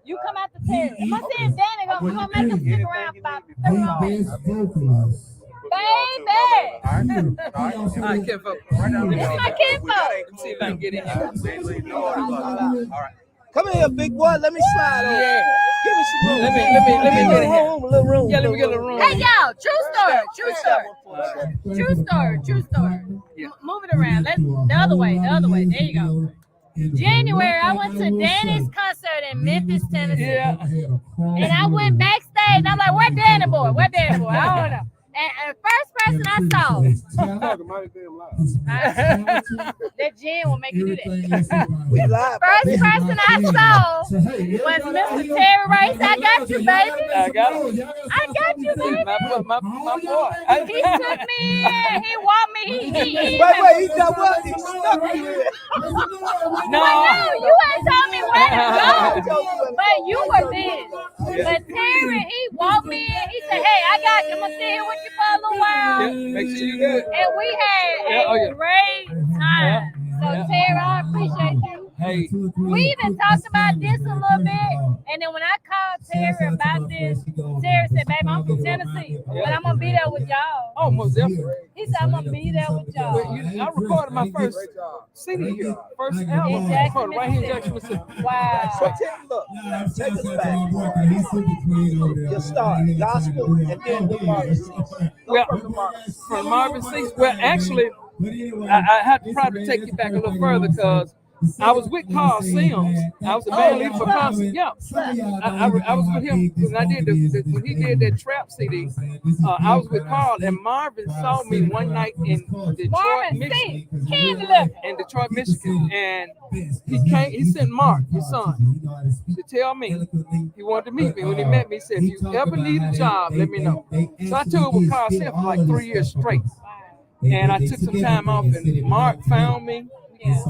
You come out the Terry. If I see Danny, we're going to make him stick around about 30 minutes. best vocalist. Baby. All right, Kinfolk. Right now, This is my kinfolk. let me see if I can get in here. All right. Come here, big boy. Let me slide over. Yeah. Give me some room. Let me get in here. A little room. Yeah, let me get a room. Hey, y'all. True story. Move it around. The other way. There you go. January, I went to Danny's concert in Memphis, Tennessee. Yeah. And I went backstage, and I'm like, where Danny boy? I don't know. And first person I saw. That gin will make you do that. We live. First person I saw was Mr. Terry Rice. I got you, baby. I got him. I got you, baby. My boy. He took me in. He walked me. He Wait, he done what? He stuck you in. No, you ain't told me where to go. But you were busy. But Terry, he walked me in. He said, "Hey, I got you. I'm gonna sit here with you for a little while." Make sure you good. And we had a great time. So Terry, I appreciate you. Hey. We even talked about this a little bit, and then when I called Terry about this, Terry said, "Baby, I'm from Tennessee, but I'm gonna be there with y'all." Oh, most definitely. He said, "I'm gonna be there with y'all." Well, I recorded my first CD here, first album. I recorded right here in Jackson, Mississippi. Wow. So look, take us back. You start gospel and then the Marvin Cease. Well, from Marvin Cease. Well, actually, I had to probably take you back a little further because I was with Carl Sims. I was the band leader for Carl Sims. Yeah, I was with him when I did when he did that trap CD. I was with Carl, and Marvin saw me one night in Detroit, Michigan. In Detroit, Michigan, and he sent Mark, his son, to tell me he wanted to meet me. When he met me, he said, "If you ever need a job, let me know." So I toured with Carl Sims for like 3 years straight, and I took some time off, and Mark found me.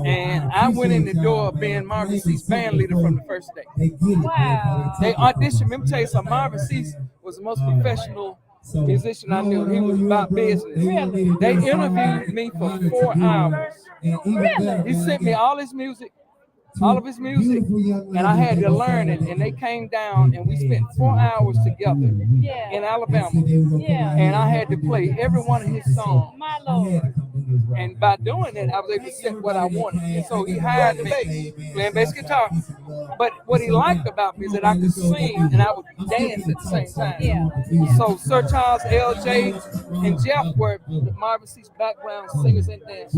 And I went in the door being Marvin Cease band leader from the first day. Wow. They auditioned me. Let me tell you something. Marvin Cease was the most professional musician I knew. He was about business. Really? They interviewed me for 4 hours. Really? He sent me all his music, and I had to learn it. And they came down, and we spent 4 hours together in Alabama. Yeah. And I had to play every one of his songs. My Lord. And by doing it, I was able to set what I wanted. And so he hired me playing bass guitar. But what he liked about me is that I could sing and I would dance at the same time. Yeah. So Sir Charles, LJ, and Jeff were the Marvin Cease background singers and dancers.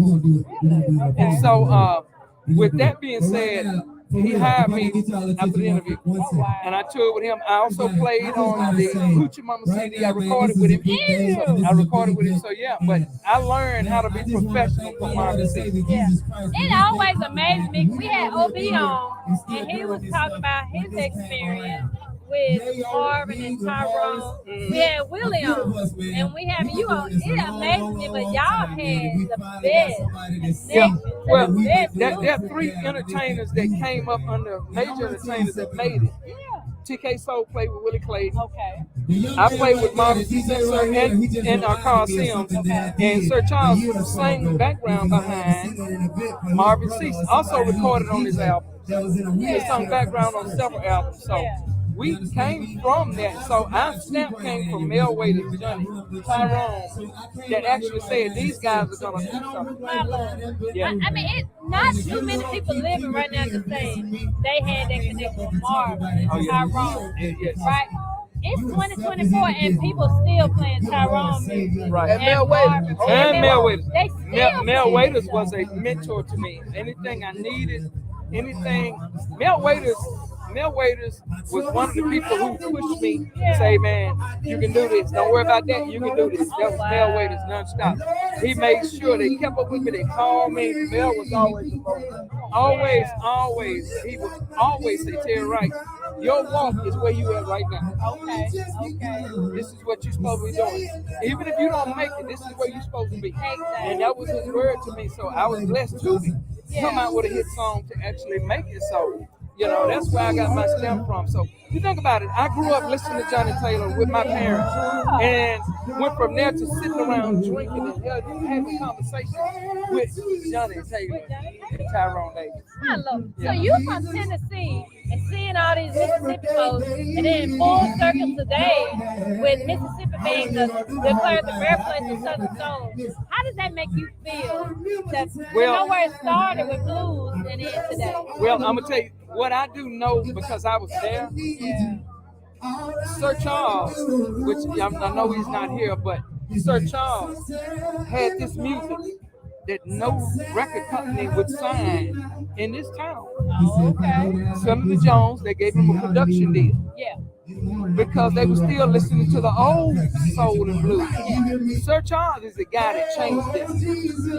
And so with that being said, he hired me after the interview, and I toured with him. I also played on the Hoochie Mama CD. I recorded with him. So yeah, but I learned how to be professional from Marvin Cease. Yeah. It always amazed me. We had OB on, and he was talking about his experience with Marvin and Tyrone. We had Willie on, and we have you on. It amazed me, but y'all had the best. Yeah, well, there are 3 entertainers that came up under major entertainers that made it. Yeah. TK Soul played with Willie Clayton. Okay. I played with Marvin Cease and Carl Sims. And Sir Charles sang the background behind Marvin Cease. Also recorded on this album. He sung background on several albums. So we came from that. So our snap came from Mel Waiters, Johnny, Tyrone, that actually said these guys are going to do something. Yeah. I mean, it's not too many people living right now to say they had that connection with Marvin and Tyrone. Yes. Right? It's 2024 and people still playing Tyrone music. Right. And Mel Waiters. And Mel Waiters. They still Mel Waiters was a mentor to me. Anything I needed, Mel Waiters was one of the people who pushed me to say, "Man, you can do this. Don't worry about that. You can do this." That was Mel Waiters nonstop. He made sure they kept up with me. They called me. Mel was always always. He would always say, "Terry Wright, your walk is where you at right now. Okay. This is what you're supposed to be doing. Even if you don't make it, this is where you're supposed to be." And that was his word to me. So I was blessed to come out with a hit song to actually make it so. You know, that's where I got my stamp from. So you think about it. I grew up listening to Johnny Taylor with my parents and went from there to sitting around drinking and having conversations with Johnny Taylor and Tyrone Davis. I love it. So you from Tennessee and seeing all these Mississippi folks and then full circle today with Mississippi being declared the birthplace of Southern Soul. How does that make you feel? To know where it started with blues and then today. Well, I'm gonna tell you what I do know because I was there. Sir Charles, which I know he's not here, but Sir Charles had this music that no record company would sign in this town. Oh, okay. Senator Jones, they gave him a production deal. Yeah. because they were still listening to the old soul and blues. Sir Charles is the guy that changed this.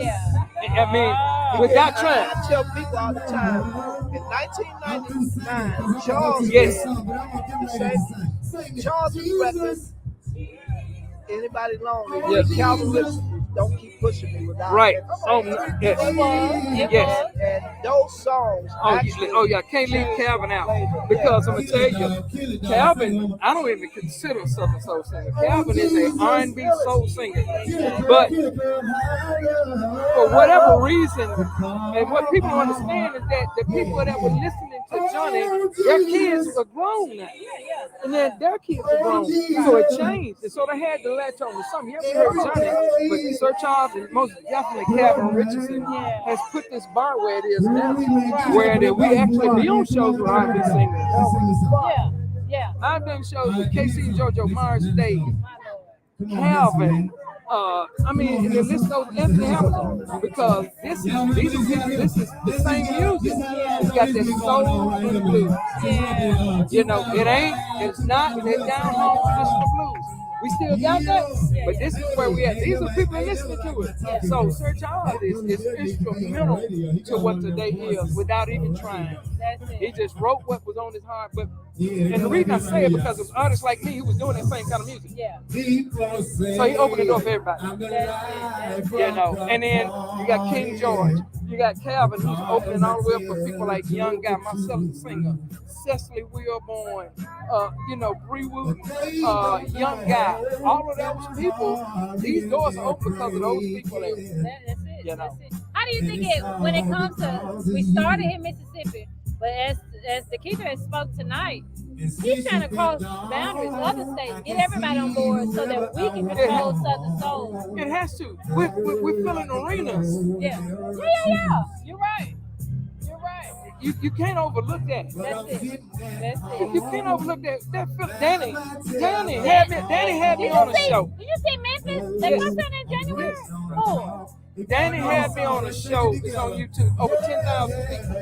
Yeah. I mean, without trying. I tell people all the time, in 1999, Charles Yes. Charles' record, anybody lonely, Yes. Calvin Richardson, Don't Keep Pushing Me Without Right. It. Yes. Yes. And those songs Yeah, can't leave Calvin out because I'm gonna tell you, Calvin, I don't even consider Southern soul singer. Calvin is an R&B soul singer, but for whatever reason, and what people don't understand is that the people that were listening to Johnny, their kids were grown now, and then their kids were grown, so it changed, and so they had to latch on to something. You ever heard Johnny? But Sir Charles and most definitely Calvin Richardson has put this bar where it is now, where we actually be on shows with R&B singers. Yeah. I've done shows with Casey and JoJo, Mars Day, Calvin. I mean, the list goes Anthony Hamilton, because this is the same music. It's got that soul and blues. You know, it's not that down home traditional blues. We still got that, but this is where we at. These are people that listening to it. So Sir Charles is instrumental to what today is without even trying. He just wrote what was on his heart. But and the reason I say it because of artists like me who was doing that same kind of music. Yeah. So he opened the door for everybody. You know, and then you got King George. You got Calvin, who's opening all the way up for people like Young Guy, myself, the singer, Cecily Wilborn, you know, Bree Wooten, Young Guy. All of those people, these doors are open because of those people. That's it. You know. How do you think it when it comes to we started in Mississippi, but as the keeper has spoke tonight, he's trying to cross boundaries, other states, get everybody on board so that we can control Southern soul. It has to. We're filling arenas. Yeah. You're right. You can't overlook that. That's it. You can't overlook that. Danny had me on a show. Did you see Memphis? They concert in January 4. Danny had me on a show. It's on YouTube. Over 10,000 people.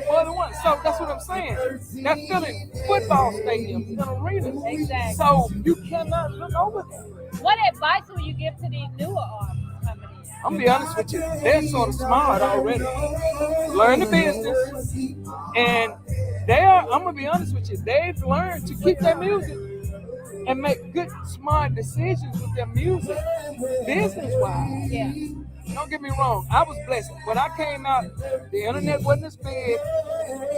More than one. So that's what I'm saying. They're filling football stadiums and arenas. Exactly. So you cannot look over that. What advice would you give to these newer artists coming in? I'm gonna be honest with you. They're sort of smart already. Learn the business, and I'm gonna be honest with you. They've learned to keep their music and make good, smart decisions with their music, business-wise. Yeah. Don't get me wrong. I was blessed. When I came out, the internet wasn't as big.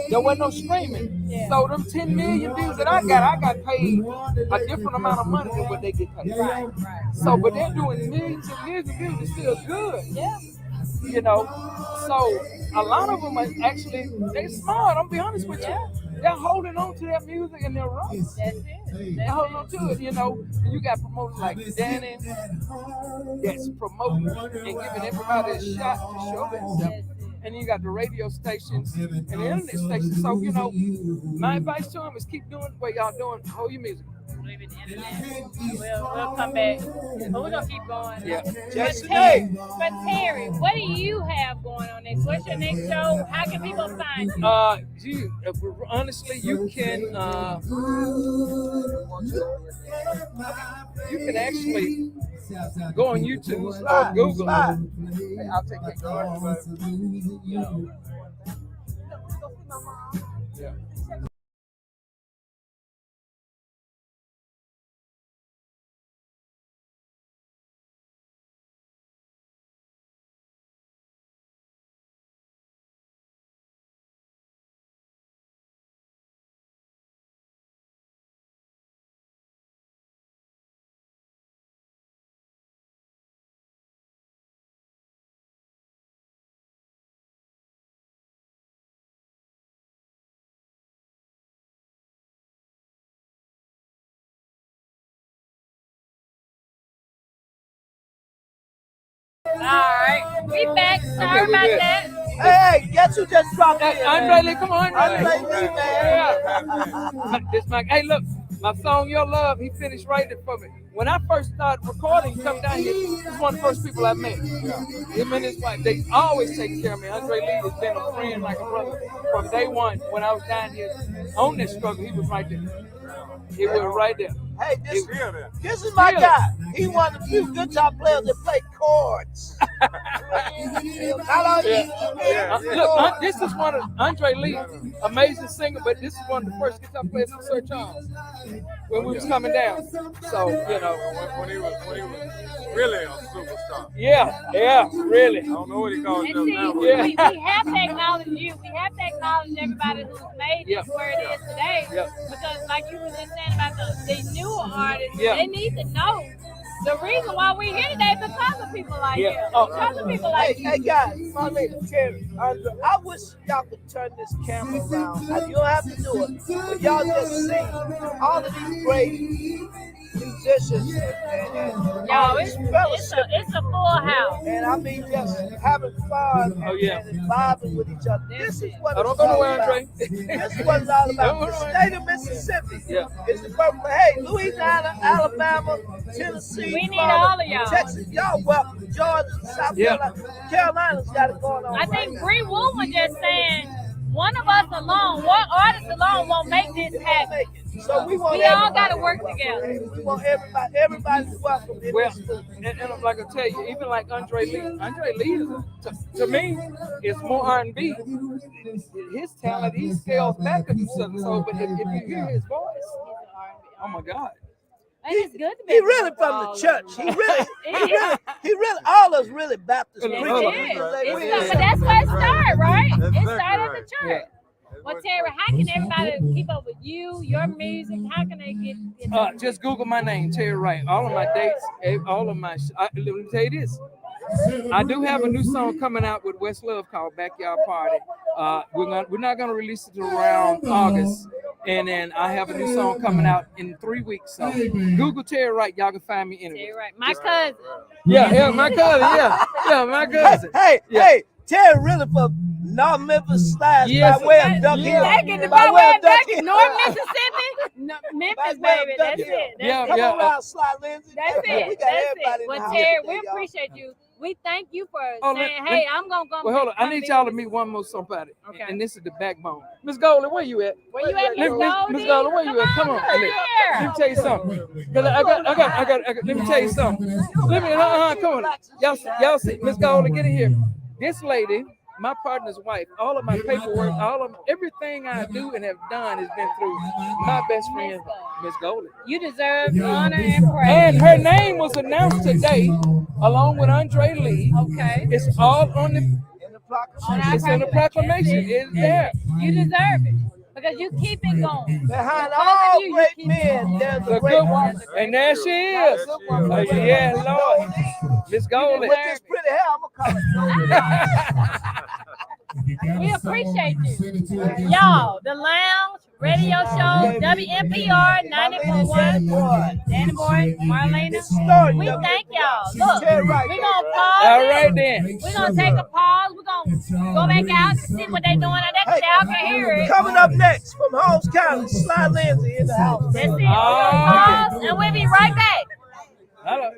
There wasn't no streaming. Yeah. So them 10 million views that I got paid a different amount of money than what they get paid. Right. So, but they're doing millions and millions of views. It's still good. Yeah. You know, so a lot of them are actually, they're smart. I'm be honest with you. They're holding on to their music and they're right. That's it. They're holding on to it, you know. And you got promoters like Danny that's promoting and giving everybody a shot to show themselves. And you got the radio stations and the internet stations. So, you know, my advice to them is keep doing what y'all doing. Hold your music. We'll come back. But we're going to keep going. Yeah. But Terry, what do you have going on next? What's your next show? How can people find you? Honestly, you can actually go on YouTube or Google. I'll take that card. Yeah. All right. We back. Sorry about that. Hey, guess who just dropped in? Andre Lee, come on, Andre Lee, man. Yeah. This Mike. Hey, look. My song Your Love, he finished writing it for me. When I first started recording, come down here, he was one of the first people I met. Him and his wife, they always take care of me. Andre Lee has been a friend like a brother from day one. When I was down here on this struggle, he was right there. He was right there. Hey, this is my guy. He one of the few guitar players that play chords. Look, this is one of Andre Lee, amazing singer, but this is one of the first guitar players from Sir Charles when we was coming down. So when he was really a superstar. Yeah, really. I don't know what he calls And see, now. we have to acknowledge you. We have to acknowledge everybody who's made it where it is today. Because like you were just saying about the newer artists, they need to know the reason why we're here today is because of people like you. Because of people like you. Hey guys, my name is Terry. I wish y'all could turn this camera around. You don't have to do it, but y'all just see all of these great musicians and Yo, it's a full house. And I mean just having fun and vibing with each other. This is what it's all about. This is what it's all about. The state of Mississippi is the purple. Hey, Louisiana, Alabama, Tennessee, We need Florida, all of y'all. Texas, y'all welcome. Georgia, South Carolina, Carolina's got it going on. I think Bree Woon was just saying, one of us alone, one artist alone won't make this happen. So we all got to work together. We want everybody's welcome. And like I tell you, even like Andre Lee is to me, it's more R&B. His talent, he scales back to do something. So, but if you hear his voice, oh my God. And it's good to be. He really from the church. He really, all of us really Baptist. But that's where it started, right? It started at the church. Well, Terry, how can everybody keep up with you, your music? How can they get just Google my name, Terry Wright. All of my dates, all of my. Let me tell you this. I do have a new song coming out with Westlove called Backyard Party. We're not gonna release it around August, and then I have a new song coming out in 3 weeks. So Google Terry Wright, y'all can find me anywhere. Terry Wright, my cousin. Yeah, my cousin. Yeah, my cousin. Hey, Terry really from North Memphis / by way of Duck Hill. By way of Duck Hill, North Mississippi, Memphis, baby. That's it. Come on around, Sly Lindsay. That's it. That's it. Well, Terry, we appreciate you. We thank you for saying, hey, I'm going to go. Well, hold on. I need y'all to meet one more somebody. Okay. And this is the backbone. Miss Goldie, where you at? Where you at, Miss Goldie? Miss Goldie, where you at? Come on. Let me tell you something. Let me tell you something. Come on. Y'all see, Miss Goldie, get in here. This lady, my partner's wife, all of my paperwork, everything I do and have done has been through my best friend, Miss Goldie. You deserve honor and praise. And her name was announced today, along with Andre Lee. Okay. It's all on the it's in the proclamation. It's there. You deserve it. Because you keep it going. Behind all great men, there's a great woman. And there she is. Yeah, Lord. Miss Goldie. With this pretty hair, I'm going to call it. We appreciate you. Y'all, The Lounge Radio Show, WNPR 90.1. Danny Boy, Marlena. We thank y'all. Look, we're going to pause. All right then. We're going to take a pause. We're going to go back out and see what they're doing out there. Y'all can hear it. Coming up next from Holmes County, Sly Lindsay in the house. That's it. We're going to pause and we'll be right back. Hello.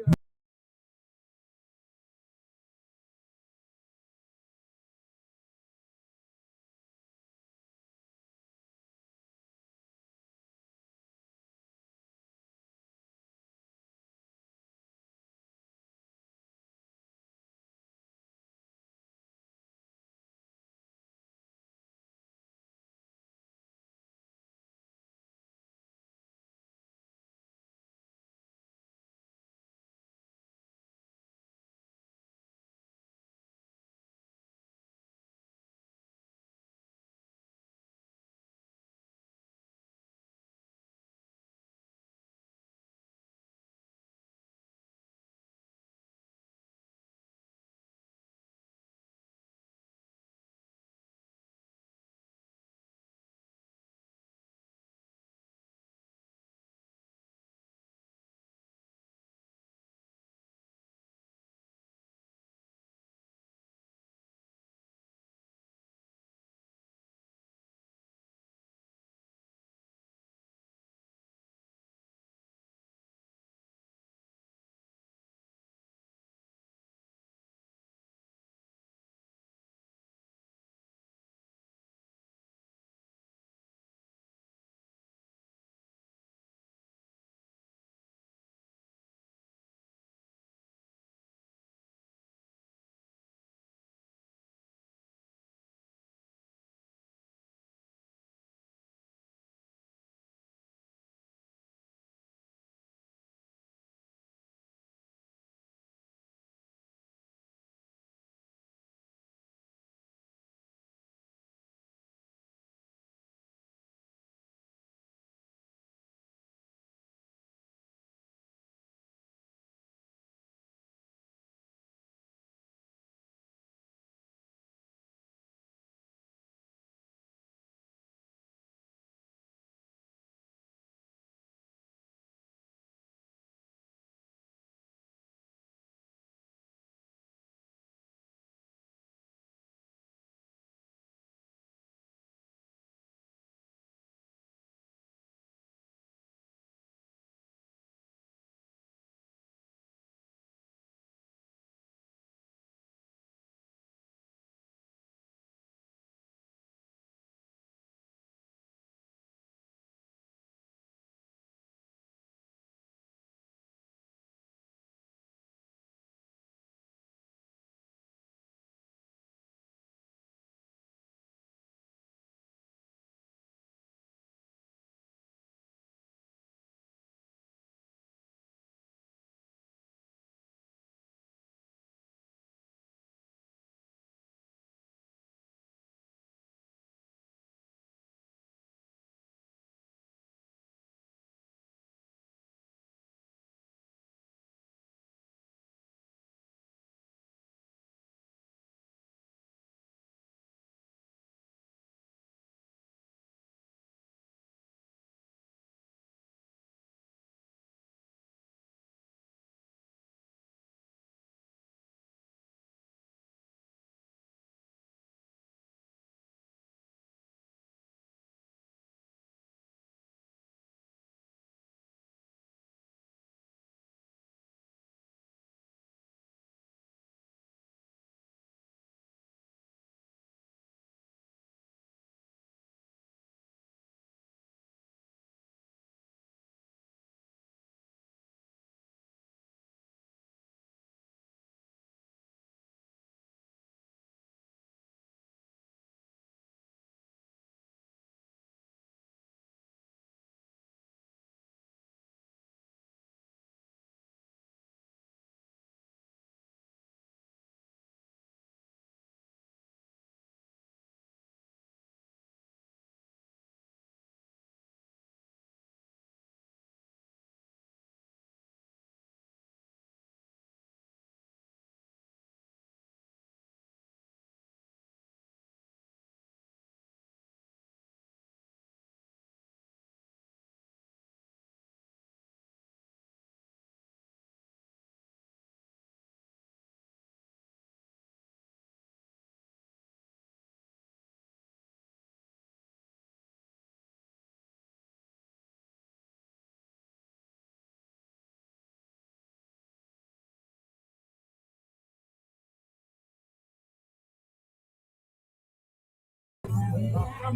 So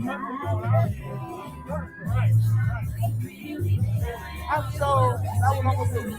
that one I'm gonna do.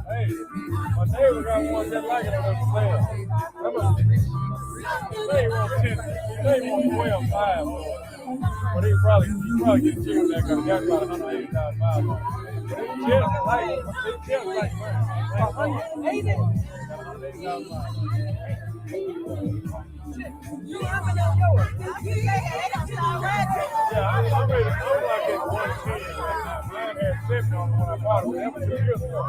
Hey, my neighbor got one just like it on the sale. They want 12 5, but he probably get cheaper than that because he got about 180,000 miles on it. But it's just like mine. 180,000 miles. You have on yours. Yeah, I'm like at 110 right now. Mine had 70 on when I bought it. That was 2 years ago.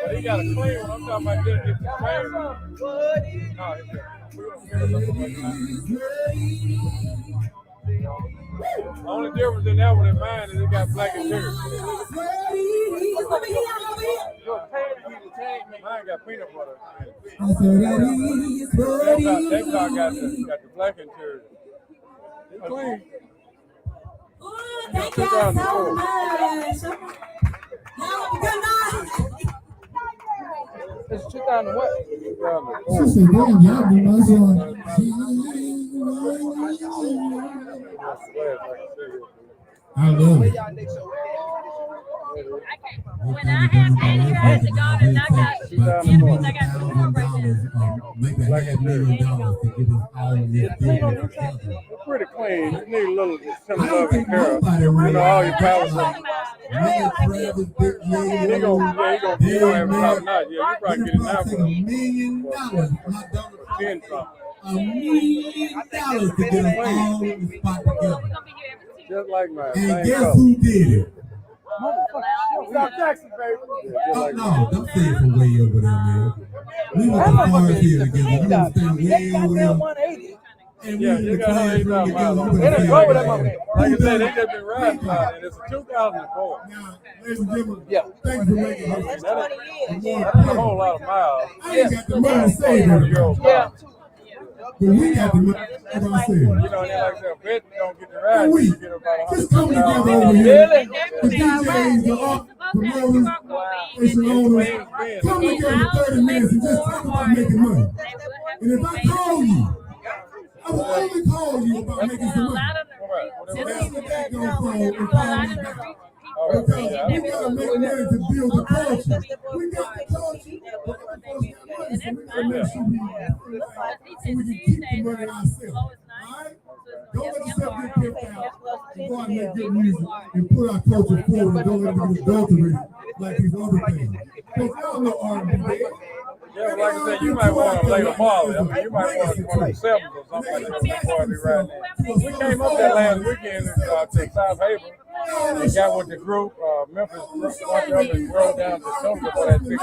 But he got a clean one. I'm talking about just get the clean one. No, it's just, we're going to get it the only difference in that one and mine is it got black interior. Mine got peanut butter. That car got the black interior. It's clean. Thank y'all so much. Good night. It's 2000 what? She said, damn, y'all do my song. I love it. When I had Danny here, I had to go and knock out enemies. I got $2 right now. Make $500,000 to get this all this business together. It's pretty clean. You need a little some love and care. You know, all your powers are. He gonna have top notch. Yeah, you probably get it now for $1 million. $10 something. $1 million to get them all in the spot together. Just like mine. And guess who did it? South Jackson, baby. Oh, no, don't say it from way over there, man. We were the boys here together. You understand? Way over there. And we yeah, in you the got classroom 180,000 miles together. on it. They didn't go with that motherfucker. Like I said, they just been riding about it. It's a 2004. Now, ladies and gentlemen, Yeah. thanks for making it. That's 20 years. That's a whole lot of miles. I ain't got the money to say it. Yeah. But we got the money. That's what I said. You know, and then like I said, bet you don't get the ride. And we You get about just come together over here. Really? The DJs, the art promoters, station owners, come together for 30 minutes and just talk about making money. And if I call you, I will only call you about making some money. So that's the background phone and call me back. Because we gotta make money to build the culture. We got the culture, but the folks got money, so we gotta make sure we so we can keep the money ourselves. Alright? Don't let yourself get pimped out. Go out and make good music and put our culture forward and don't let it be adulterated like these other things. Because y'all know R&B, man. Yeah, like I said, you might want to play the ball. I mean, you might want to one of the sevens or something like that before we right now. We came up there last weekend to South Haven and got with the group, Memphis, bunch of them, and rode down to Sumter for that big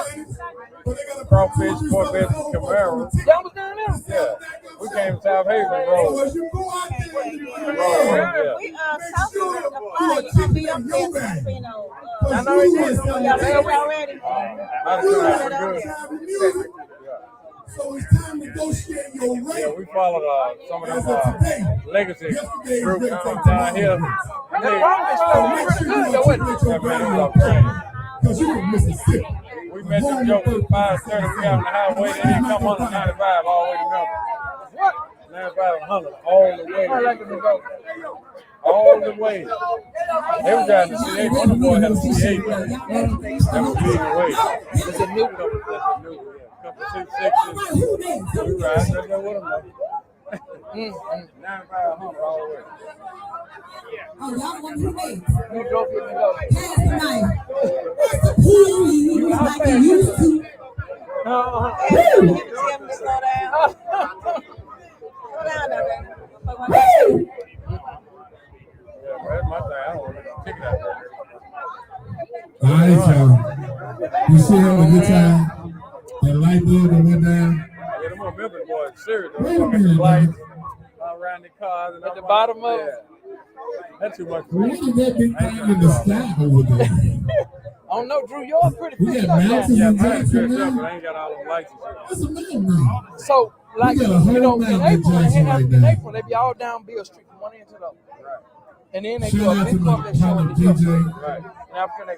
crawfish, Corvette, Camaro. Y'all was down there? Yeah, we came to South Haven and rode. We South Florida, the fly, you can be up there, you know. I know it is. Y'all ready already? So it's time to negotiate your rate. Yeah, we followed some of them legacy group coming down here. Because you from Mississippi. We met them jokers at 5:30. We out on the highway. They didn't come on 95 all the way to Memphis. 95 and 100 all the way to all the way. They were driving to C8. One of the boys had a C8 though. That was leading the way. It's a new one. That's a new one, yeah. Couple 6.6s. We riding right there with them though. 9.5 hump all the way. Oh, y'all want who made? You drove it and go. Pass the night. Like you used to. Tell him to slow down. Slow down, though, baby. Yeah, that's my thing. I don't want to take it out there. All right, y'all. You see having a good time? That light bulb that went down? Yeah, them more Memphis boys serious. Wait a They're minute, fucking lights man. around the cars. And At the bottom of it. Yeah. That's too much. Look at that big thing in the sky over there. I don't know, Drew. Yours pretty We fixed got up now. mountains Yeah, and mine's Jackson dressed up, now. but I ain't got all them lights and shit. That's a man now. So, like, We got a you whole know, in mountain in April, Jackson in right April, now. they be all down Bill Street from one end to the other. Right. And then they Shout do a out to big my pump that show partner in the truck. DJ. Right. Now, can they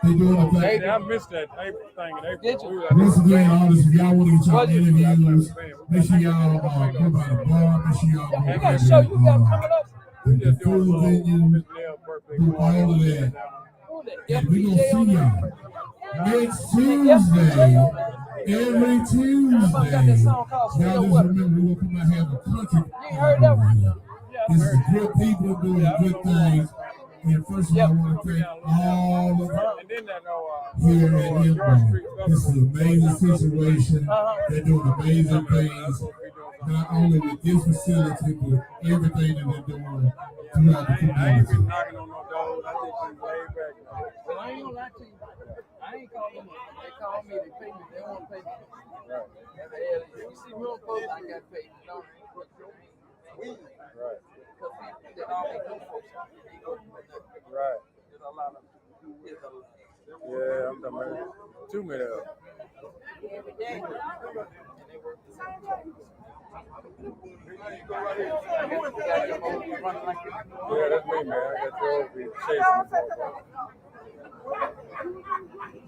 They doing a Hey, thing. I missed that April thing in April. Did you? We were Once again, artists, if y'all want to get y'all Was it? interviews, make sure y'all go by the bar. Make sure y'all go You by got a show you got coming up? We the just doing a food little venue, Miss Nell's birthday do all party. of that. Who that? And we gonna FPJ on see there? y'all next Tuesday. Every Tuesday. Y'all just remember, we're gonna come out and have a country. You ain't heard that one? This is good people doing good things. And first of all, I want to thank all of And then that here at Mbar. This is an amazing situation. They're doing amazing things, not only with this facility, but everything that they're doing throughout the I ain't community. been knocking on no doors. I just been laid back. Well, I ain't gonna lie to you. I ain't calling them. They call me, they pay me, they don't want to pay me. Right. You see real folks, I got paid. No, Right. that all they do folks. Right. There's a lot of Yeah, I'm talking about too many of them. Every day. Yeah, that's me, man. I got your old people chasing me.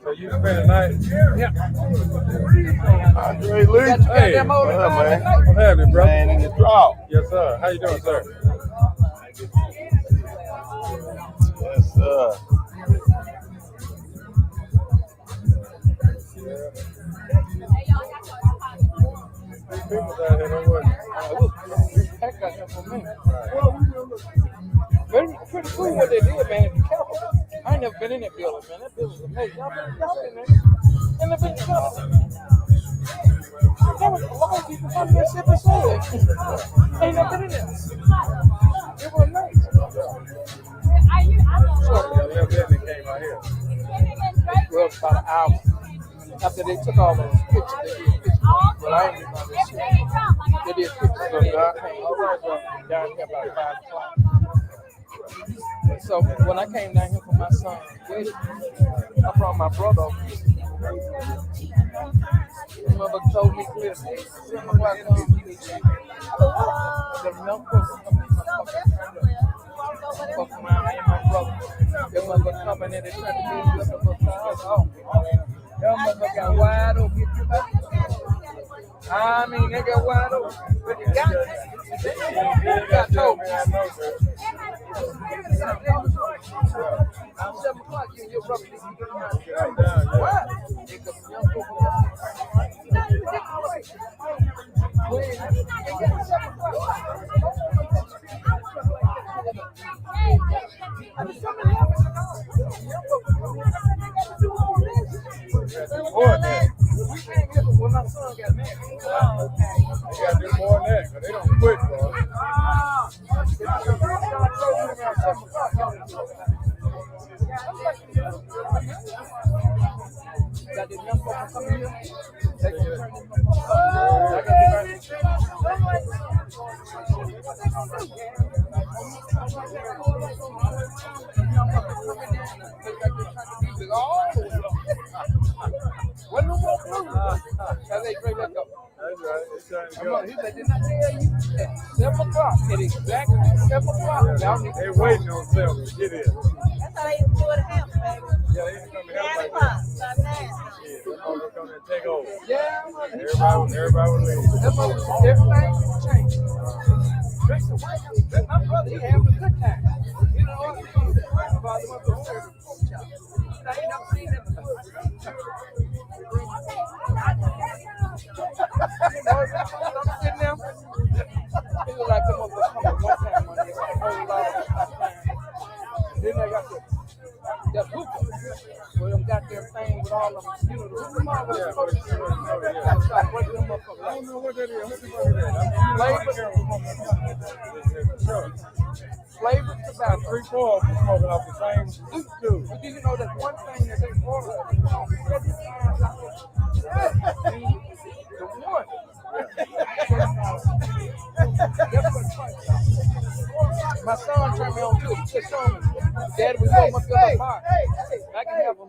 So you spend the night? Yeah. Andre Lee. Hey, What up, man? What's happening, bro? Man, in the drought. Yes, sir. How you doing, sir? Yes, sir. People out here, don't worry. That got them for me. Pretty cool what they did, man. Be careful. I ain't never been in that building, man. That building's amazing. Y'all been there? In the big building. There was a lot of people from that shit and said. Ain't never been in there. It was nice. Well, about an hour. After they took all those pictures, they did pictures. But I ain't even know this shit. They did pictures of that. Down here about 5 o'clock. So when I came down here for my son's wedding, I brought my brother over. His mother told me clear, 7 o'clock come meet you. The young person fuck around me and my brother. Their mother coming in and trying to be with the cars off. Their mother got wide open. I mean, they got wide open. But you got told me. I'm 7 o'clock, you and your brother. What? We came here when my son got married. They got to do more than that, because they don't quit, bro. Got the young folks coming here. They gonna turn what no more blue? That's they drink that up. That's right. It's trying to go. He said, didn't I tell you? At 7 o'clock. At exactly 7 o'clock. Y'all need They waiting on 7 to get here. That's how they used to do it at Hamp, baby. Yeah, they used to come to help 9 like o'clock. that. Yeah, they're going to come and take over. Yeah, Everybody would leave. everything changed. My brother, he having a good time. You know what? I ain't never seen that before. I'm sitting there. It was like them motherfuckers come at one time. Then they got that hookah. With them goddamn thing with all of them. You know, the hookah mom was supposed to start breaking them up. I don't know what that is. Flavor about 3-4 smoking off the same too. But you know that one thing that they order. The one. My son turned me on too. He said, "Son, Dad, we go up to the park. I can have a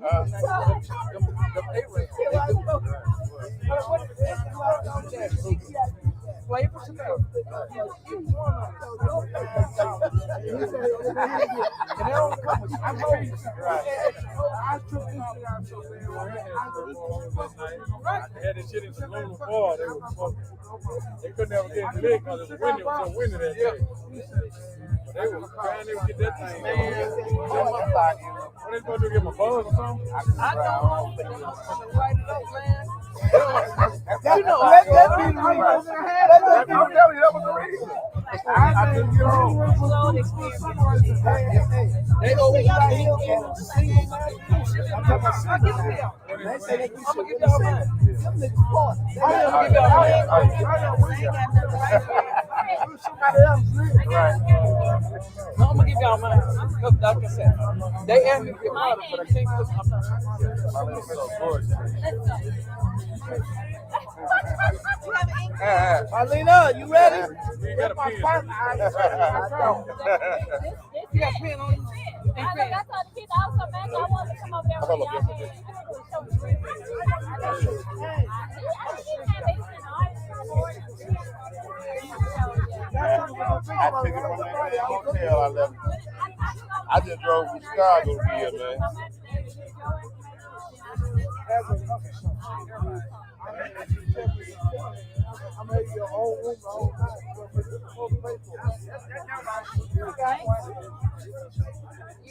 flavors about had this shit in Saloon before. They couldn't ever get to it because it was windy. It was so windy that day. They were trying to get that thing. What they supposed to do? Give them a buzz or something? I don't know, but they're going to write it up, man. You know, that be the reason. I'm telling you, that was the reason. I didn't get home. They go right here and sing. I'm going to give y'all mine. I'm going to give y'all mine. Like I said, they asked me to get mine, but I can't put Marlena, you ready? That's my partner. You got a pen on you? I saw the kids also back. I wanted to come over there with y'all. I took it from that hotel. I left. I just drove from Chicago to be here, man. I'm making your own room, my own house.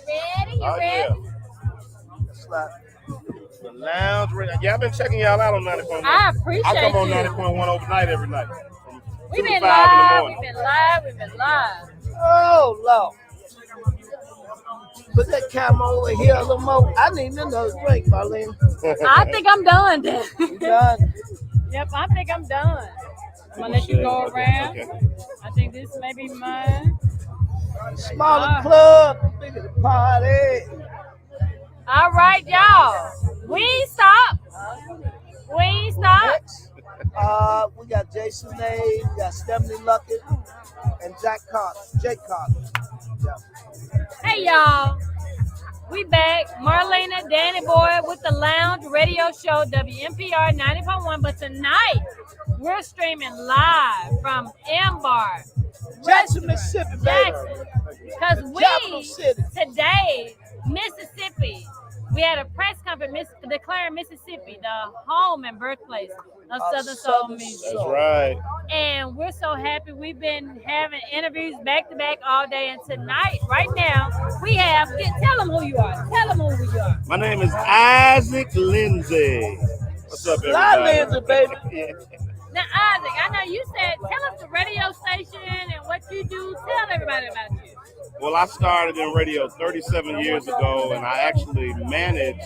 You ready? You ready? Yeah. The lounge. Yeah, I've been checking y'all out on 90.1. I appreciate I come on you. 90.1 overnight every night. We've been live. We've been live. We've been live. Oh, Lord. Put that camera over here a little more. I need another drink, Marlene. I think I'm done then. You done? Yep, I think I'm done. I'm going to let you go around. Okay. I think this may be mine. Smaller club, bigger the party. All right, y'all. We ain't stop. We ain't stop. Next, we got Jason May, we got Stephanie Luckett, and Jake Carter. Yeah. Hey, y'all. We back. Marlena, Danny Boy with the Lounge Radio Show, WMPR 90.1. But tonight, we're streaming live from Mbar. Jackson, Mississippi, baby. Because today, Mississippi, we had a press conference declaring Mississippi the home and birthplace of Southern Soul music. That's right. And we're so happy. We've been having interviews back to back all day. And tonight, right now, we have, tell them who you are. Tell them who you are. My name is Isaac Lindsay. What's up, everybody? Lindsay, baby. Now, Isaac, I know you said, tell us the radio station and what you do. Tell everybody about you. Well, I started in radio 37 years ago, and I actually managed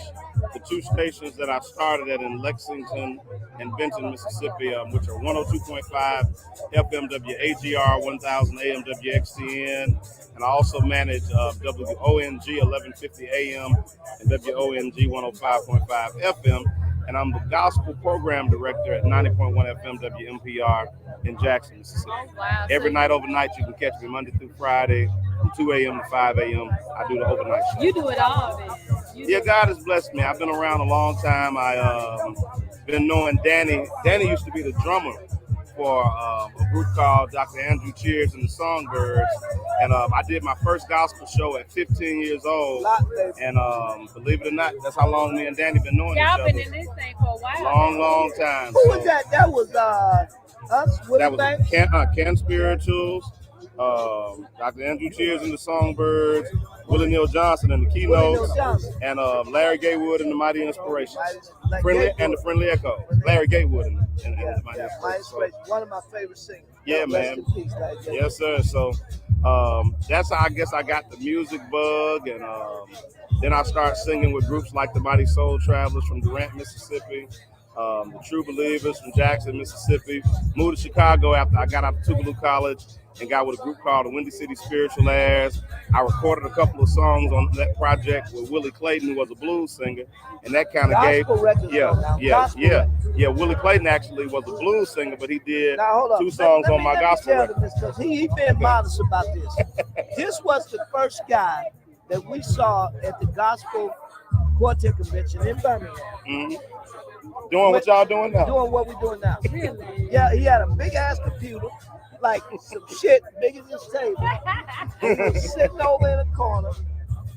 the two stations that I started at in Lexington and Benton, Mississippi, which are 102.5 FM WAGR, 1000 AM WXCN, and I also manage WONG 1150 AM and WONG 105.5 FM. And I'm the gospel program director at 90.1 FM WMPR in Jackson, Mississippi. Oh, wow. Every night overnight, you can catch me Monday through Friday from 2 a.m. to 5 a.m. I do the overnight show. You do it all, man. Yeah, God has blessed me. I've been around a long time. I've been knowing Danny. Danny used to be the drummer for a group called Dr. Andrew Cheers and the Songbirds. And I did my first gospel show at 15 years old. And believe it or not, that's how long me and Danny been knowing each other. Y'all been in this thing for a while. Long time. Who was that? That was us. That was Can Spirituals, Dr. Andrew Cheers and the Songbirds, Willie Neal Johnson and the Keynotes, and Larry Gatewood and the Mighty Inspirations. And the Friendly Echo. Larry Gatewood and the Mighty Inspirations. So, one of my favorite singers. yeah, man. Yes, sir. So that's how I guess I got the music bug, and then I started singing with groups like the Mighty Soul Travelers from Durant, Mississippi, the True Believers from Jackson, Mississippi. Moved to Chicago after I got out of Tougaloo College and got with a group called the Windy City Spiritual Airs. I recorded a couple of songs on that project with Willie Clayton, who was a blues singer, and that kind of gave. Yeah. Willie Clayton actually was a blues singer, but he did two songs on my gospel record. Because he been modest about this. This was the first guy that we saw at the Gospel Quartet Convention in Birmingham. Mm-hmm. Doing what y'all doing now? Doing what we're doing now. Really? Yeah, he had a big ass computer, like some shit big as this table. He was sitting over in a corner,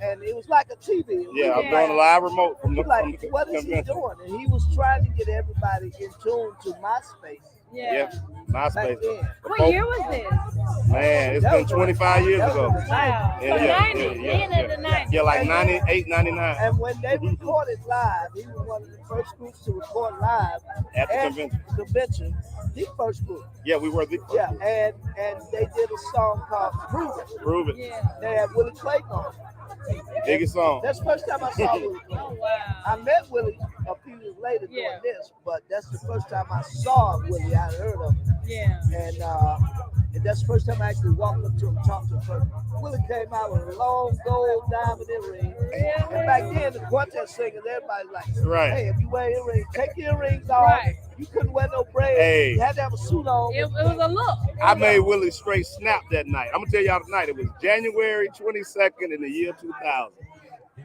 and it was like a TV. Yeah, I'm doing a live remote from the what is he doing? And he was trying to get everybody in tune to MySpace. Yeah, MySpace. What year was this? Man, it's been 25 years ago. Wow. Yeah, like 98, 99. And when they recorded live, he was one of the first groups to record live at the convention. The first group. Yeah, we were the first group. Yeah, and they did a song called Prove It. Prove It. Yeah. They had Willie Clayton on it. Biggest song. That's the first time I saw Willie. Oh, wow. I met Willie a few years later doing this, but that's the first time I saw Willie. I heard of him. Yeah. And that's the first time I actually walked up to him, talked to him first. Willie came out with a long gold diamond earring. Yeah. And back then, the quartet singers, everybody like, hey, if you wear earrings, take your earrings off. Right. You couldn't wear no braids. Hey. You had to have a suit on. It was a look. I made Willie straight snap that night. I'm going to tell y'all tonight. It was January 22nd in the year 2000.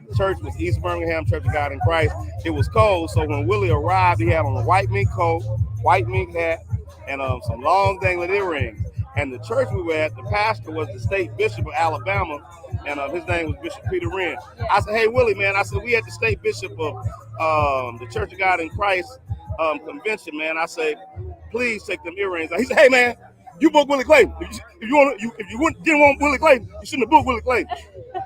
The church was East Birmingham Church of God in Christ. It was cold, so when Willie arrived, he had on a white mink coat, white mink hat, and some long dangling earrings. And the church we were at, the pastor was the state bishop of Alabama, and his name was Bishop Peter Wren. I said, hey, Willie, man, I said, we had the state bishop of the Church of God in Christ convention, man. I said, please take them earrings out. He said, hey, man, you booked Willie Clayton. If you didn't want Willie Clayton, you shouldn't have booked Willie Clayton.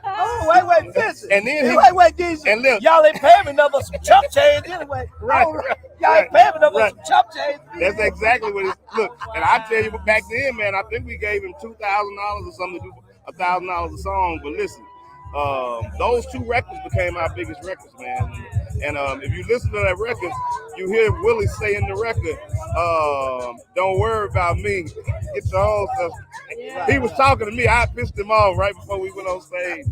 Oh, wait, listen. And then wait, Jesus. And then, y'all ain't paying me number some chump change anyway. Y'all ain't paying me number some chump change. That's exactly what it is. Look, and I tell you, back then, man, I think we gave him $2,000 or something to do $1,000 a song. But listen, those two records became our biggest records, man. And if you listen to that record, you hear Willie say in the record, don't worry about me, get your own stuff. Yeah. He was talking to me. I pissed him off right before we went on stage.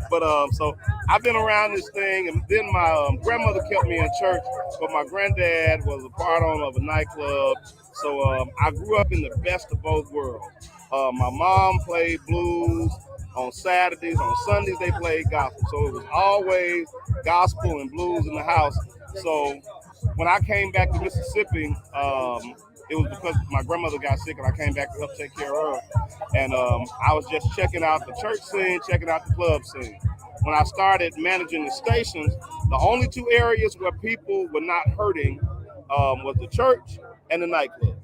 But so I've been around this thing, and then my grandmother kept me in church, but my granddad was a part owner of a nightclub. So I grew up in the best of both worlds. My mom played blues on Saturdays. On Sundays, they played gospel. So it was always gospel and blues in the house. So when I came back to Mississippi, it was because my grandmother got sick and I came back to help take care of her. And I was just checking out the church scene, checking out the club scene. When I started managing the stations, the only two areas where people were not hurting was the church and the nightclub.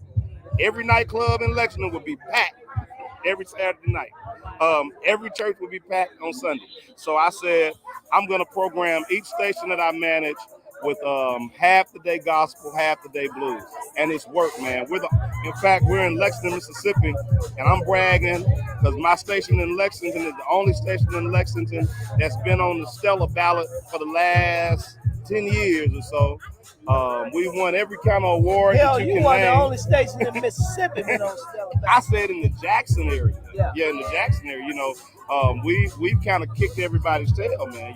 Every nightclub in Lexington would be packed every Saturday night. Every church would be packed on Sunday. So I said, I'm going to program each station that I manage with half the day gospel, half the day blues. And it's worked, man. In fact, we're in Lexington, Mississippi, and I'm bragging because my station in Lexington is the only station in Lexington that's been on the Stellar ballot for the last 10 years or so. We won every kind of award that you can won name. The only station in Mississippi been on Stellar ballot. I said in the Jackson area. Yeah, in the Jackson area, we've kind of kicked everybody's tail, man,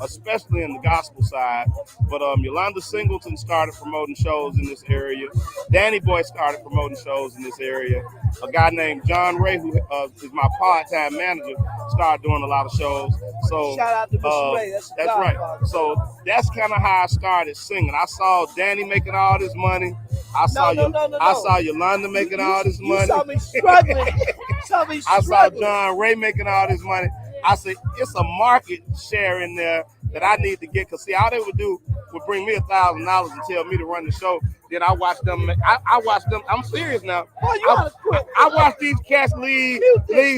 especially in the gospel side. But Yolanda Singleton started promoting shows in this area. Danny Boy started promoting shows in this area. A guy named John Ray, who is my part-time manager, started doing a lot of shows. So shout out to Mr. Ray. That's right. So that's kind of how I started singing. I saw Danny making all this money. I saw Yolanda making all this money. You saw me struggling. I saw John Ray making all this money. I said, it's a market share in there that I need to get. Because, see, all they would do would bring me $1,000 and tell me to run the show. Then I watch them. I watch them. I'm serious now. Boy, you ought to quit. I watch these cats lead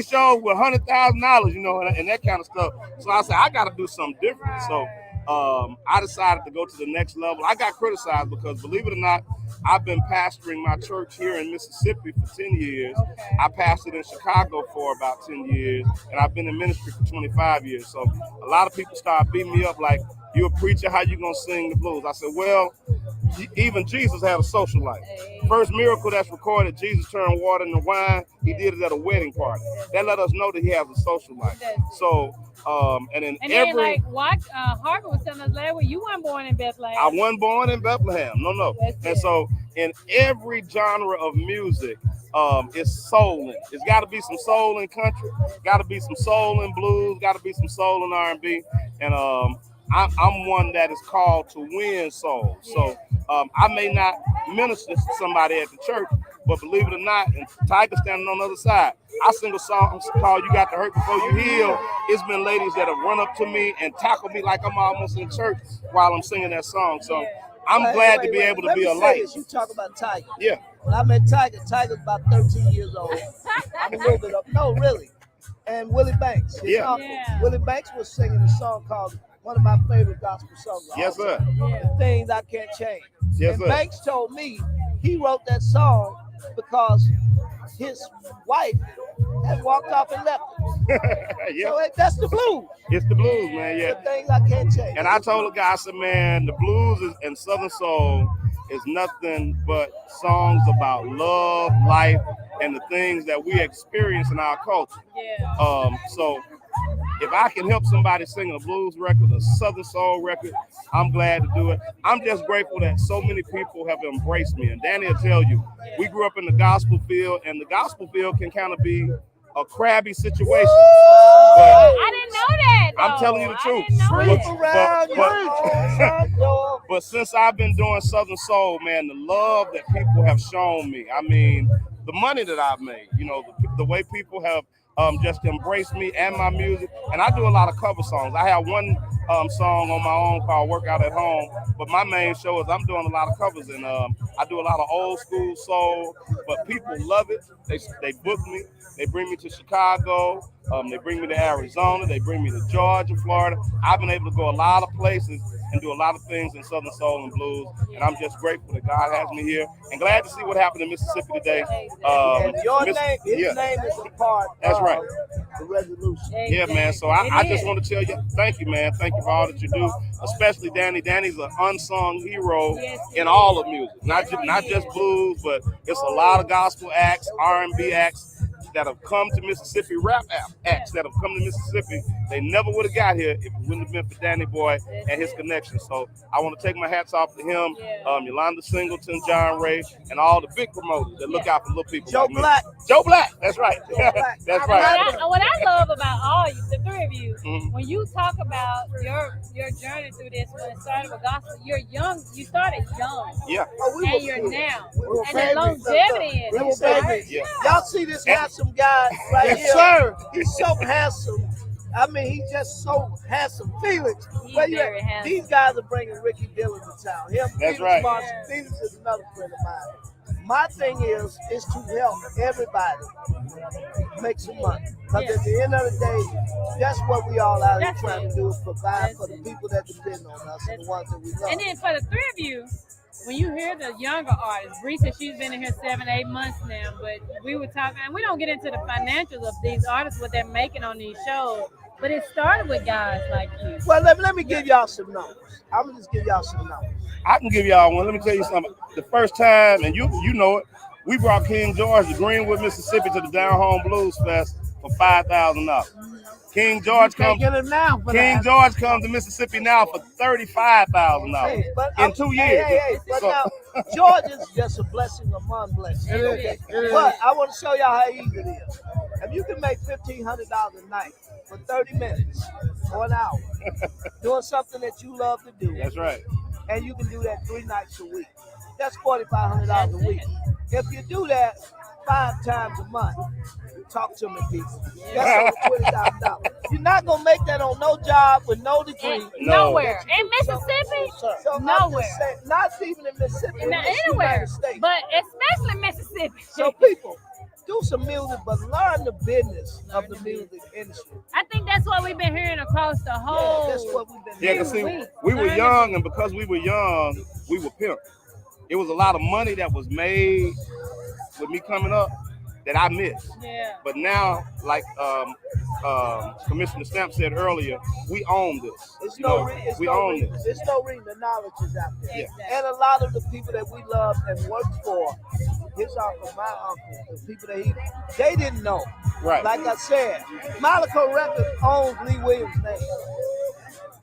shows with $100,000, you know, and that kind of stuff. So I said I got to do something different. So I decided to go to the next level. I got criticized because, believe it or not, I've been pastoring my church here in Mississippi for 10 years. Okay. I pastored in Chicago for about 10 years, and I've been in ministry for 25 years. So a lot of people start beating me up like, you a preacher, how you gonna sing the blues? I said, well, even Jesus had a social life. First miracle that's recorded, Jesus turned water into wine. He did it at a wedding party. That let us know that he has a social life. So, then like Harvey was telling us last week, you weren't born in Bethlehem. I wasn't born in Bethlehem. No. And so in every genre of music, it's soul in it. It's got to be some soul in country, got to be some soul in blues, got to be some soul in R&B. And I'm one that is called to win souls. So I may not minister to somebody at the church, but believe it or not, and Tiger standing on the other side, I sing a song called You Got to Hurt Before You Heal. It's been ladies that have run up to me and tackled me like I'm almost in church while I'm singing that song. So I'm glad to be able to be a light. You talk about Tiger. Yeah. When I met Tiger's about 13 years old. I'm a little bit up. No, really. And Willie Banks. Willie Banks was singing a song called, one of my favorite gospel songs. Yes, sir. Things I Can't Change. Yes, and sir. Banks told me he wrote that song because his wife had walked off and left him. So that's the blues. It's the blues, man. Yeah. The things I can't change. And I told the guy, I said, man, the blues and Southern soul is nothing but songs about love, life, and the things that we experience in our culture. So if I can help somebody sing a blues record, a Southern soul record, I'm glad to do it. I'm just grateful that so many people have embraced me. And Danny will tell you, we grew up in the gospel field, and the gospel field can kind of be a crabby situation. I didn't know that, though. I'm telling you the truth. But since I've been doing Southern soul, man, the love that people have shown me, I mean, the money that I've made, you know, the way people have just embraced me and my music. And I do a lot of cover songs. I have one song on my own called Work Out at Home, but my main show is I'm doing a lot of covers, and I do a lot of old school soul, but people love it. They book me. They bring me to Chicago. They bring me to Arizona. They bring me to Georgia, Florida. I've been able to go a lot of places and do a lot of things in Southern soul and blues, and I'm just grateful that God has me here, and glad to see what happened in Mississippi today. And your name, his name is a part That's right. the resolution. Yeah, man. So I just want to tell you, thank you, man. Thank you for all that you do, especially Danny. Danny's an unsung hero in all of music, not just blues, but it's a lot of gospel acts, R&B acts that have come to Mississippi, rap acts that have come to Mississippi. They never would have got here if it wouldn't have been for Danny Boy and his connection. So I want to take my hats off to him, Yolanda Singleton, John Ray, and all the big promoters that look out for little people Joe like me. Black. Joe Black, that's right. That's right. What I love about all you, the three of you, when you talk about your journey through this, when it started with gospel, you're young. You started young. Yeah. And you're now. And the longevity in it. Right? Y'all see this handsome guy right here? Yes, sir. He's so handsome. I mean, he's just so handsome. Felix, where you at? These guys are bringing Ricky Dillon to town. Him, That's Felix right. Marshall. Felix is another friend of mine. My thing is to help everybody make some money. Because at the end of the day, that's what we all out here trying to do, is provide for the people that depend on us and the ones that we love. And then for the three of you, when you hear the younger artists, Risa, she's been in here 7-8 months now, but we were talking, and we don't get into the financials of these artists, what they're making on these shows, but it started with guys like you. Well, let me give y'all some numbers. I'm going to just give y'all some numbers. I can give y'all one. Let me tell you something. The first time, and you know it, we brought King George to Greenwood, Mississippi to the Down Home Blues Fest for $5,000. King George comes to Mississippi now for $35,000 in 2 years. But now, George is just a blessing among blessings. Okay? But I want to show y'all how easy it is. If you can make $1,500 a night for 30 minutes or an hour, doing something that you love to do. That's right. And you can do that 3 nights a week. That's $4,500 a week. If you do that 5 times a month. Talk to me, people. That's over $20,000. You're not gonna make that on no job with no degree. Nowhere in Mississippi. So Nowhere. Saying, not even in Mississippi. Not in anywhere. United States. But especially Mississippi. So people, do some music, but learn the business of the music industry. I think that's what we've been hearing across the whole. That's what we've been Yeah, hearing. because see, we were young, and because we were young, we were pimp. It was a lot of money that was made with me coming up that I missed. Yeah. But now, like Commissioner Stamp said earlier, we own this. It's we no own reason. this. There's no reason. The knowledge is out there. Yeah. And a lot of the people that we love and worked for, his uncle, my uncle, the people that they didn't know. Right. Like I said, Malaco Records owns Lee Williams' name.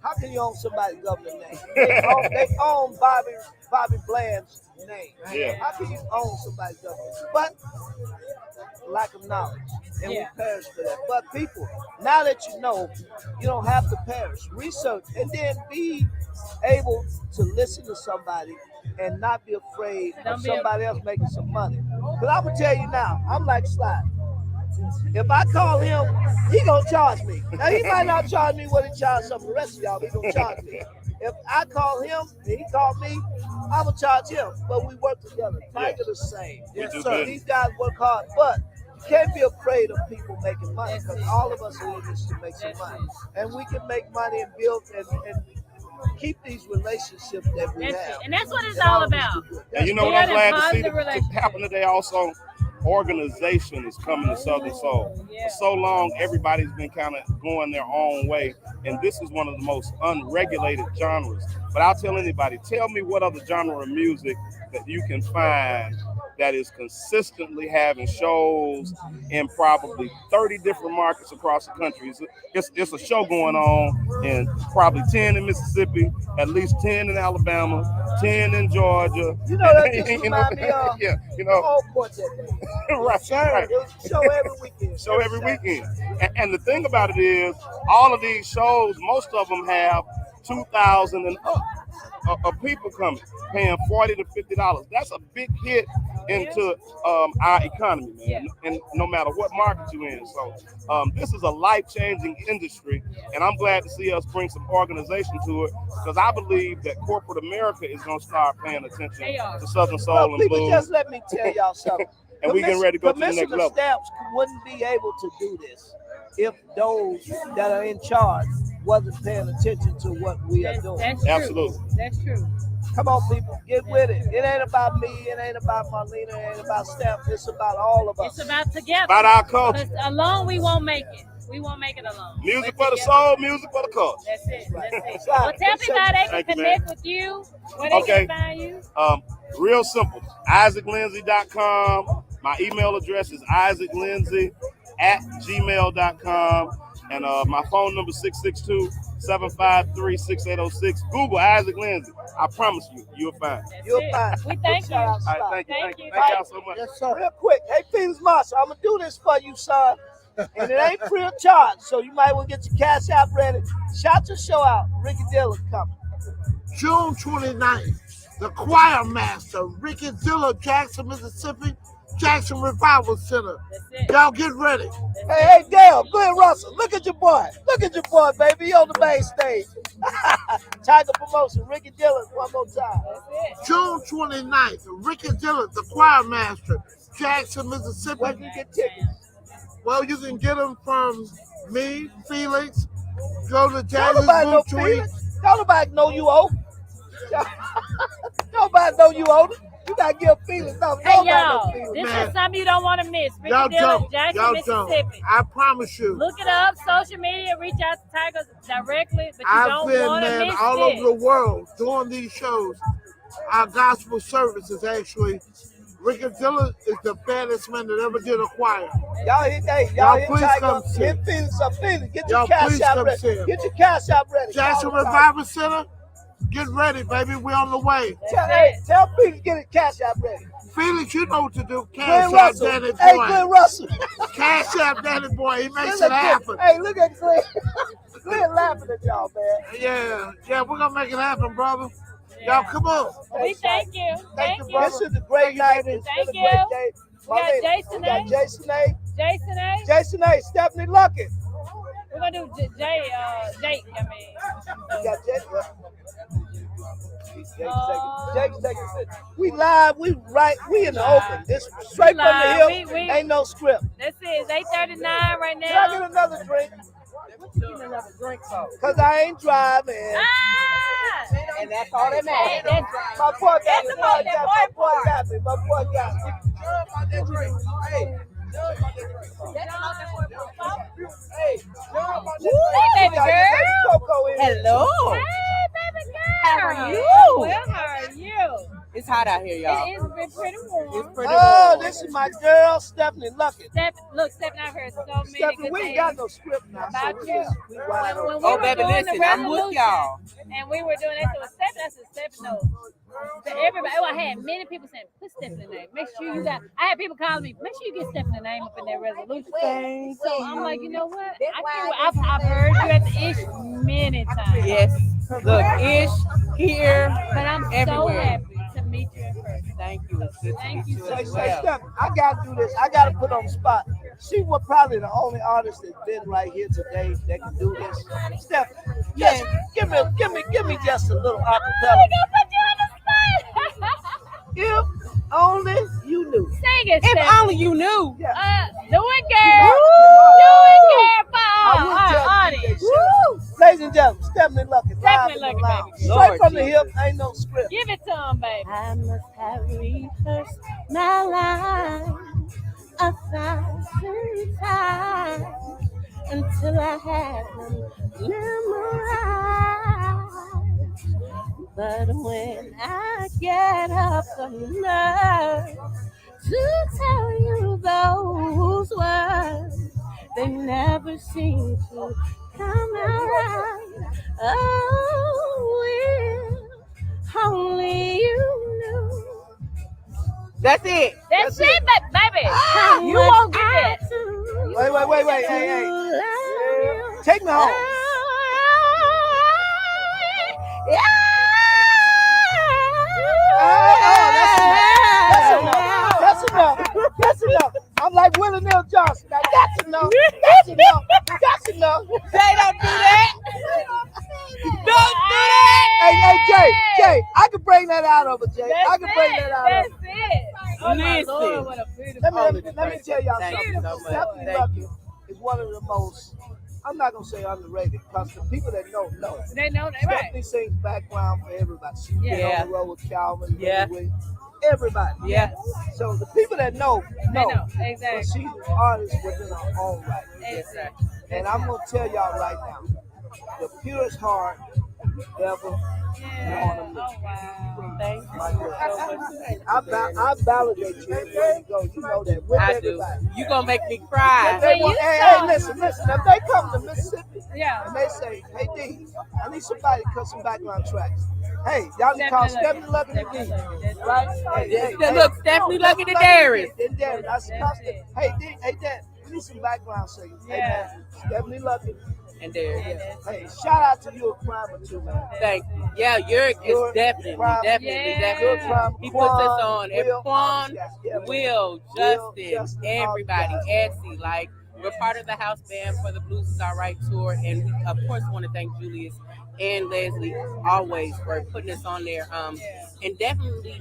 How can you own somebody's government name? They own Bobby Bland's name. Yeah. How can you own somebody's government? But lack of knowledge, and we perish for that. But people, now that you know, you don't have to perish. Research, and then be able to listen to somebody and not be afraid of somebody else making some money. Because I'm gonna tell you now, I'm like Sly. If I call him, he gonna charge me. Now he might not charge me what he charged some of the rest of y'all, but he gonna charge me. If I call him and he called me, I'm gonna charge him. But we work together. Tiger the same. Yes, sir. sir. These guys work hard, but you can't be afraid of people making money because all of us are in this to make some money, and we can make money and build and keep these relationships that we have. And that's what it's all about. And you know what I'm glad to see that happen today also? Organization is coming to Southern Soul. For so long, everybody's been kind of going their own way, and this is one of the most unregulated genres. But I'll tell anybody, tell me what other genre of music that you can find that is consistently having shows in probably 30 different markets across the country. It's a show going on in probably 10 in Mississippi, at least 10 in Alabama, 10 in Georgia. You know, that just remind me of Old Quartet. right. Show every weekend. Show every weekend. And the thing about it is, all of these shows, most of them have 2,000 and up of people coming, paying $40 to $50. That's a big hit into our economy, man. And no matter what market you're in. So this is a life-changing industry, and I'm glad to see us bring some organization to it, because I believe that corporate America is going to start paying attention to Southern Soul and Blues. Just let me tell y'all something. And we getting ready to go to the next Commissioner level. Stamps wouldn't be able to do this if those that are in charge wasn't paying attention to what we are doing. That's true. Absolutely. That's true. Come on, people, get with it. It ain't about me. It ain't about Marlena. It ain't about Stamps. It's about all of us. It's about together. About our culture. Because alone we won't make it. We won't make it alone. Music for the soul, music for the culture. That's it. That's it. Well, tell people how they can connect with you, where they can find you. Real simple. IsaacLindsay.com. My email address is isaaclindsay@gmail.com. And my phone number is 662-753-6806. Google Isaac Lindsay. I promise you, you'll find it. You'll find it. We thank you. All right, thank you. Thank y'all so much. Yes, sir. Real quick. Hey, Felix Marshall, I'm going to do this for you, son. And it ain't free of charge, so you might want to get your cash app ready. Shout your show out. Ricky Dillon coming. June 29th, the choir master, Ricky Dillon, Jackson, Mississippi, Jackson Revival Center. Y'all get ready. Hey, Dale, Glenn Russell, look at your boy. Look at your boy, baby. He on the main stage. Tiger Promotion, Ricky Dillon, one more time. June 29th, Ricky Dillon, the choir master, Jackson, Mississippi. Where can you get tickets? Well, you can get them from me, Felix. Go to Don't Jazz's nobody know Book Tweet. Felix. Don't nobody know you owe. Nobody know you owe. You gotta give Felix. No, Hey, nobody know y'all, Felix. this is something you don't want to miss. Ricky Y'all Dillon, don't. Jackson, Y'all Mississippi. don't. I promise you. Look it up, social media, reach out to Tiger directly, but you I've don't been, want to man, miss all this. over the world doing these shows. Our gospel services, actually. Ricky Dillon is the baddest man that ever did a choir. Y'all hit please Tiger, come see. hit Felix up. Felix, get Y'all your cash please app come ready. see him. Get your cash app ready. Jackson Call the Revival Center, get ready, baby. We're on the way. Tell Felix get his cash app ready. Felix, you know what to do. Glenn Cash App Russell. Daddy Boy. Hey, Glenn Russell. Cash App Daddy Boy. He makes Look it at happen. Hey, look at Glenn. Glenn laughing at y'all, man. Yeah, we're going to make it happen, brother. Y'all, come on. We thank you. Thank you. This is a great night. It's Thank been a you. great day. My got man, Jason we got A. Jason A. Jason A. Jason A. Stephanie Luckett. We're gonna do Jake. I mean, We got Jake's taking it. We live. We right. We in the open. This straight from the hill. Ain't no script. That's it. It's 8:39 right now. Can I get another drink? Give me another drink, so. Cause I ain't driving. And that's all that matters. My boy got me. That's about that boy part. My boy got me. Hey, baby girl. Hello. Hey, baby girl. How are you? Well, how are you? It's hot out here, y'all. It's been pretty warm. It's pretty Oh, warm. this is my girl, Stephanie Luckett. Look, Stephanie, I've heard so many Stephanie, good we ain't things got no script now. about So you. we wide When open. we Oh, were baby, doing listen, the I'm with resolution, y'all. and we were doing that, so Stephanie, I said, Stephanie knows. So everybody, I had many people saying, put Stephanie's name. Make sure you got. I had people calling me, make sure you get Stephanie's name up in that resolution. So I'm like, you know what? I've heard you at the ish many times. Yes. Look, Ish, here, But I'm so everywhere. happy to meet you in person. Thank you. It's good to Thank meet you you so as Say, well. Stephanie, I gotta do this. I gotta put on the spot. She was probably the only artist that's been right here today that can do this. Stephanie, just give me just a little acapella. If only you knew. Sing it, If Stephanie. only you knew. Do it, girl. Woo! Do it, girl, for I our would tell audience. DJ, Ladies and gentlemen, Stephanie Luckett. Stephanie Luckett, baby. Straight Lord from the Jesus. hip, ain't no script. Give it to him, baby. I must have rehearsed my lines 1,000 times until I had them memorized. But when I get up the nerve to tell you those words, they never seem to come out right. Oh, if only you knew. That's it. That's it, baby. How You much won't get I that. do Wait. Hey. Take me home. That's enough. I'm like Willie Neal Johnson. Now, that's enough. Jay, don't do that. Don't do that. Hey, Jay, I can bring that out of her, Jay. I can bring that out of That's her. it. Oh, my Listen. Lord, what a beautiful Let me tell y'all Thank you something. so much. Stephanie Thank you. Luckett is one of the most, I'm not going to say underrated, because the people that know. They know that, right? Stephanie sings background for everybody. She's been Yeah. on the road with Calvin, Yeah. with everybody. Yeah. So the people that know. They know, But exactly. she's an artist within her own right. Yes, sir. And I'm going to tell y'all right now, the purest heart ever Yeah. on a Oh, wow. Thank you My so God. much. I validate you everywhere you go. You know that with I do. everybody. You gonna make me cry. If they want, hey, listen. If they come to Mississippi Yeah. and they say, hey, D, I need somebody to cut some background tracks. Hey, y'all need to call Stephanie Luckett and D. Right? Hey, Look, Stephanie Luckett and Darius. And Darius. I said, hey, D, hey, Dan, we need some background singers. Hey, man, Stephanie Luckett. And there. Hey, shout out to you, a crime or two, man. Thank you. Yeah, Yurik is definitely. He puts us on. Quan, Will, Justin, everybody, Essie, like we're part of the house band for the Blues Is Alright tour, and we of course want to thank Julius and Leslie always for putting us on there. And definitely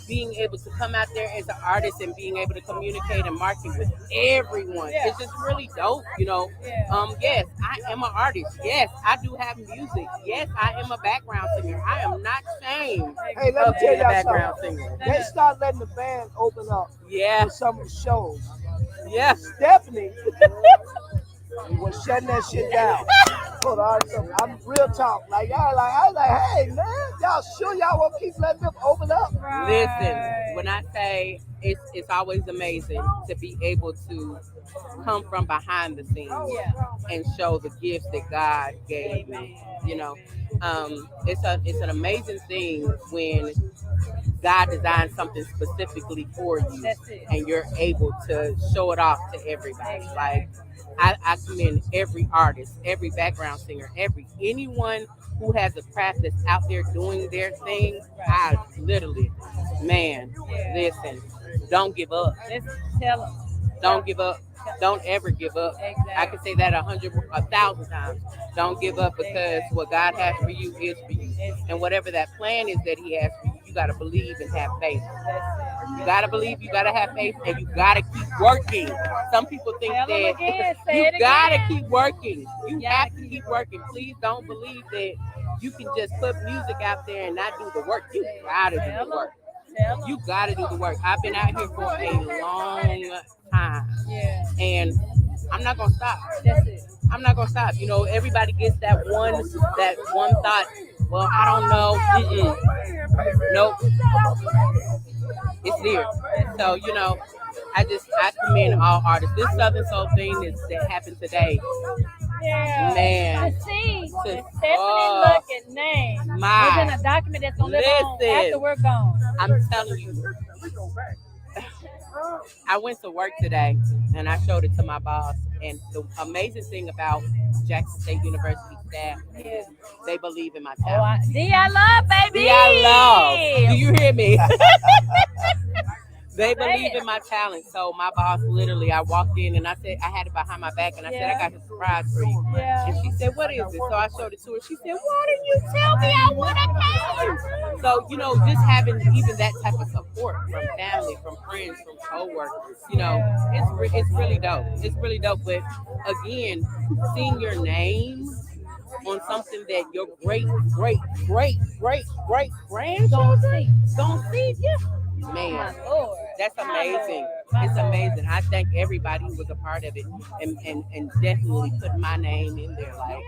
being able to come out there as an artist and being able to communicate and market with everyone. Yeah. It's just really dope, you know. Yes, I am an artist. Yes, I do have music. Yes, I am a background singer. I am not ashamed Hey, let me of tell being a y'all background something. singer. They start letting the band open up Yeah. for some of the shows. Yeah. Stephanie was shutting that shit down. Hold on, I'm real talk. I was like, hey man, y'all sure y'all won't keep letting them open up? Listen, when I say it's always amazing to be able to come from behind the scenes and show the gifts that God gave me. You know, it's an amazing thing when God designed something specifically for you, and you're able to show it off to everybody. Like I commend every artist, every background singer, anyone who has a craft that's out there doing their thing. I literally, man, listen, don't give up. Let's tell them. Don't give up. Don't ever give up. Exactly. I can say that 1,000 times. Don't give up, because what God has for you is for you. And whatever that plan is that He has for you, you got to believe and have faith. You got to believe, you got to have faith, and you got to keep working. Some people think that you got to keep working. You have to keep working. Please don't believe that you can just put music out there and not do the work. You got to do the work. You got to do the work. I've been out here for a long time. Yeah. And I'm not going to stop. That's it. I'm not going to stop. You know, everybody gets that one thought, well, I don't know. Nope. It's there. So, you know, I commend all artists. This Southern Soul thing that happened today. Yeah. Man. To see the Stephanie Luckett name was in a document that's going to live on after we're gone. I'm telling you. I went to work today and I showed it to my boss. And the amazing thing about Jackson State University staff, they believe in my talent. I love, baby. I love. Do you hear me? They believe in my talent. So my boss, literally, I walked in and I said, I had it behind my back and I said, I got a surprise for you. Yeah. And she said, what is it? So I showed it to her. She said, why didn't you tell me I would have came? So, you know, just having even that type of support from family, from friends, from coworkers, you know, it's really dope. It's really dope. But again, seeing your name on something that your great grandchildren don't see, man, that's amazing. It's amazing. I thank everybody who was a part of it and definitely put my name in there. Like,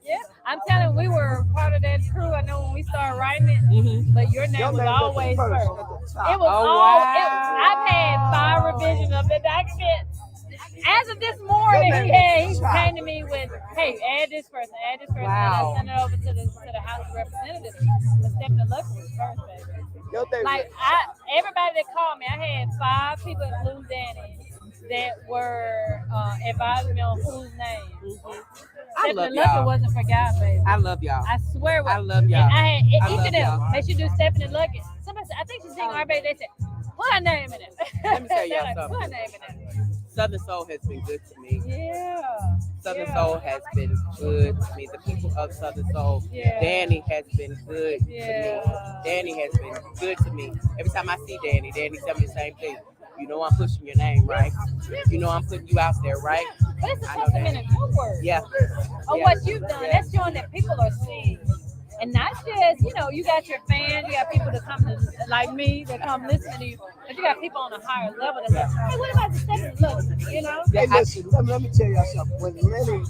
yeah, I'm telling you, we were part of that crew. I know when we started writing it, but your name was always first. It was I've had 5 revisions of the document. As of this morning, he came to me with, hey, add this person. Wow. And I sent it over to the House of Representatives. But Stephanie Luckett was first, baby. Like, everybody that called me, I had 5 people in Louisiana that were advising me on whose name. I love Stephanie Luckett y'all. wasn't forgotten, baby. I love y'all. I swear. I love y'all. And I had I each love of them. y'all. They should do Stephanie Luckett. Somebody said, I think she's singing R-Baby. They said, put her name in it. Let me tell y'all Like, something. put her name in it. Southern Soul has been good to me. Yeah. Southern Soul has been good to me. The people of Southern Soul. Yeah. Danny has been good to me. Yeah. Danny has been good to me. Every time I see Danny tell me the same thing. You know I'm pushing your name, right? You know I'm putting you out there, right? But it's a I know that. testament of your work. Yeah. Of Yeah. what you've done. That's showing that people are seeing. And not just, you know, you got your fans, you got people that come to, like me, that come listen to you, but you got people on a higher level that say, hey, what about the Stephanie Luckett, you know? Hey, listen, let me tell y'all something. When Lenny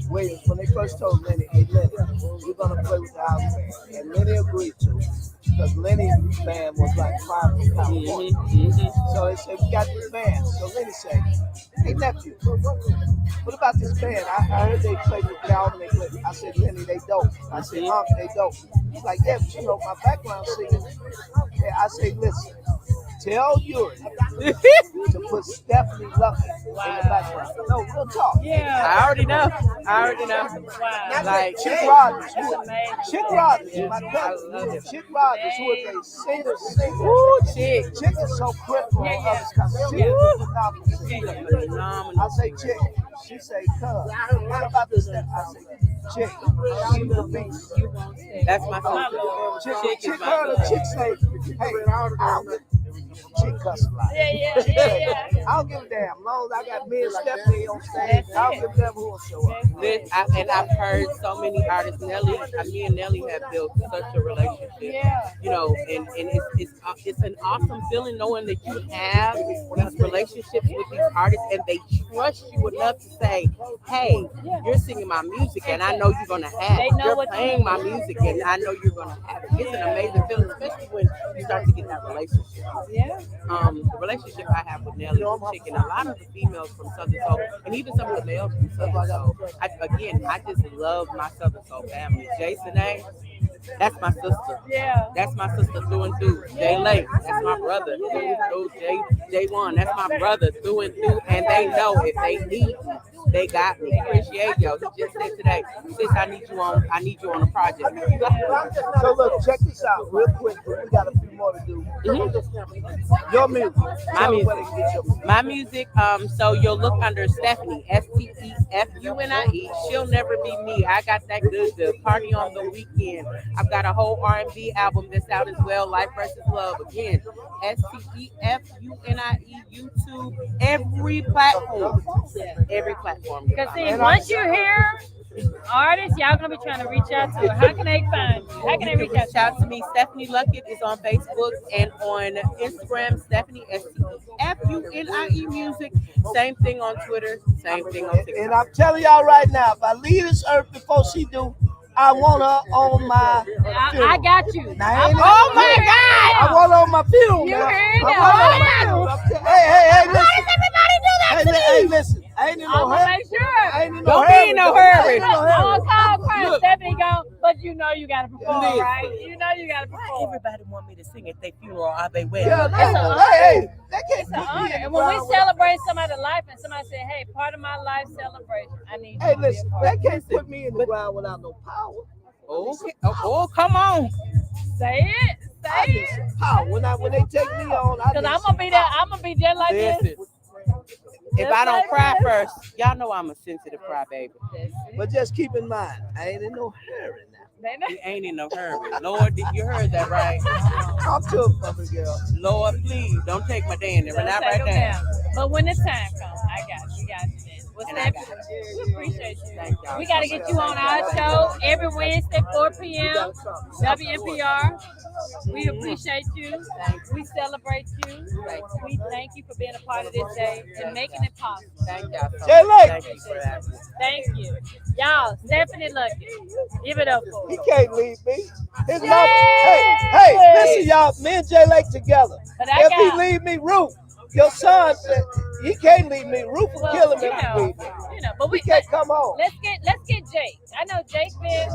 Williams, when they first told Lenny, hey, Lenny, we're going to play with the house band. And Lenny agreed to, because Lenny's band was like 5 in California. So they said, we got this band. So Lenny said, hey, nephew, what about this band? I heard they played with Calvin. I said, Lenny, they dope. I said, they dope. He's like, yeah, but you know, my background singing. Yeah, I say, listen, tell Yuri to put Stephanie Luckett in the background. No, real talk. Yeah. I already know. Wow. Like Chick Rogers. Chick Rogers, my cousin. Chick Rogers, who is a singer. Woo, Chick. Chick is so critical on others because Chick is a phenomenal. I say, Chick. She say, cuz, what about this? I say, Chick, she the beast. That's my sister. Chick heard her. Chick say, hey, Chick cuss a lot. Yeah. I don't give a damn. As long as I got me and Stephanie on stage, I don't give a damn who will show up. And I've heard so many artists. Me and Nelly have built such a relationship. Yeah. You know, and it's an awesome feeling knowing that you have these relationships with these artists and they trust you enough to say, hey, you're singing my music and I know you're gonna have it. You're playing my music and I know you're gonna have it. It's an amazing feeling, especially when you start to get that relationship. Yeah. The relationship I have with Nelly and Chick and a lot of the females from Southern Soul and even some of the males from Southern Soul. I just love my Southern Soul family. Jason A, that's my sister. Yeah. That's my sister through and through. Jay Lake, that's my brother through and through. J1, that's my brother through and through. And they know if they need me, They got me. Appreciate y'all. He just said today, sis, I need you on a project. So look, check this out real quick. We got a few more to do. Your music. My music. So you'll look under Stephanie, STEFUNIE. She'll never be me. I got that good party on the weekend. I've got a whole R&B album that's out as well. Life versus Love. Again, STEFUNIE. YouTube, every platform. Every platform. Because see, once you're here, artists, y'all gonna be trying to reach out to her. How can they find you? How can they reach out to me? Stephanie Luckett is on Facebook and on Instagram. Stephanie STEFUNIE Music. Same thing on Twitter. Same thing on TikTok. And I'm telling y'all right now, if I leave this earth before she do, I want her on my funeral. I got you. Now, oh my God! I want her on my funeral. You man. heard I that? want her on my funeral. Hey, listen. Why does everybody do that to me? Hey, listen. I ain't in no hurry. Make sure. I ain't in Don't be in no hurry. I'm gonna call Crown Look. Stephanie go, but you know you gotta perform, Listen. right? You know you gotta perform. Everybody want me to sing at their funeral or their wedding. Yeah, It's an honor. And when we celebrate somebody's life and somebody say, hey, part of my life celebration, I need you Hey, to be a listen. part They of it. can't put me in the ground without no power. Okay. Oh, come on. Say it. I Say need it. some power. When they take me on, I Because need I'm some gonna be there. power. I'm gonna be just like Listen. this. If I don't cry first, y'all know I'm a sensitive crybaby. But just keep in mind, I ain't in no hurry now. You ain't in no hurry. Lord, you heard that right? Talk to a fucking girl. Lord, please don't take my day in there. Don't Not take right them now. down. But when the time comes, I got you. We got you. What's And that? I got We appreciate you. Thank y'all. We got to get you on our show every Wednesday, 4 p.m. WNPR. We appreciate you. We celebrate you. We thank you for being a part of this day and making it possible. Thank y'all so Jay much. Lake. Thank you for that. Thank you. Y'all, Stephanie Lucky. Give it up for her. He can't leave me. His love. Hey, listen, y'all. Me and Jay Lake together. But I If he got- leave me, Ruth, your son said he can't leave me. Ruth will kill him if he leave me. But we He can't come home. Let's get Jake. I know Jake been.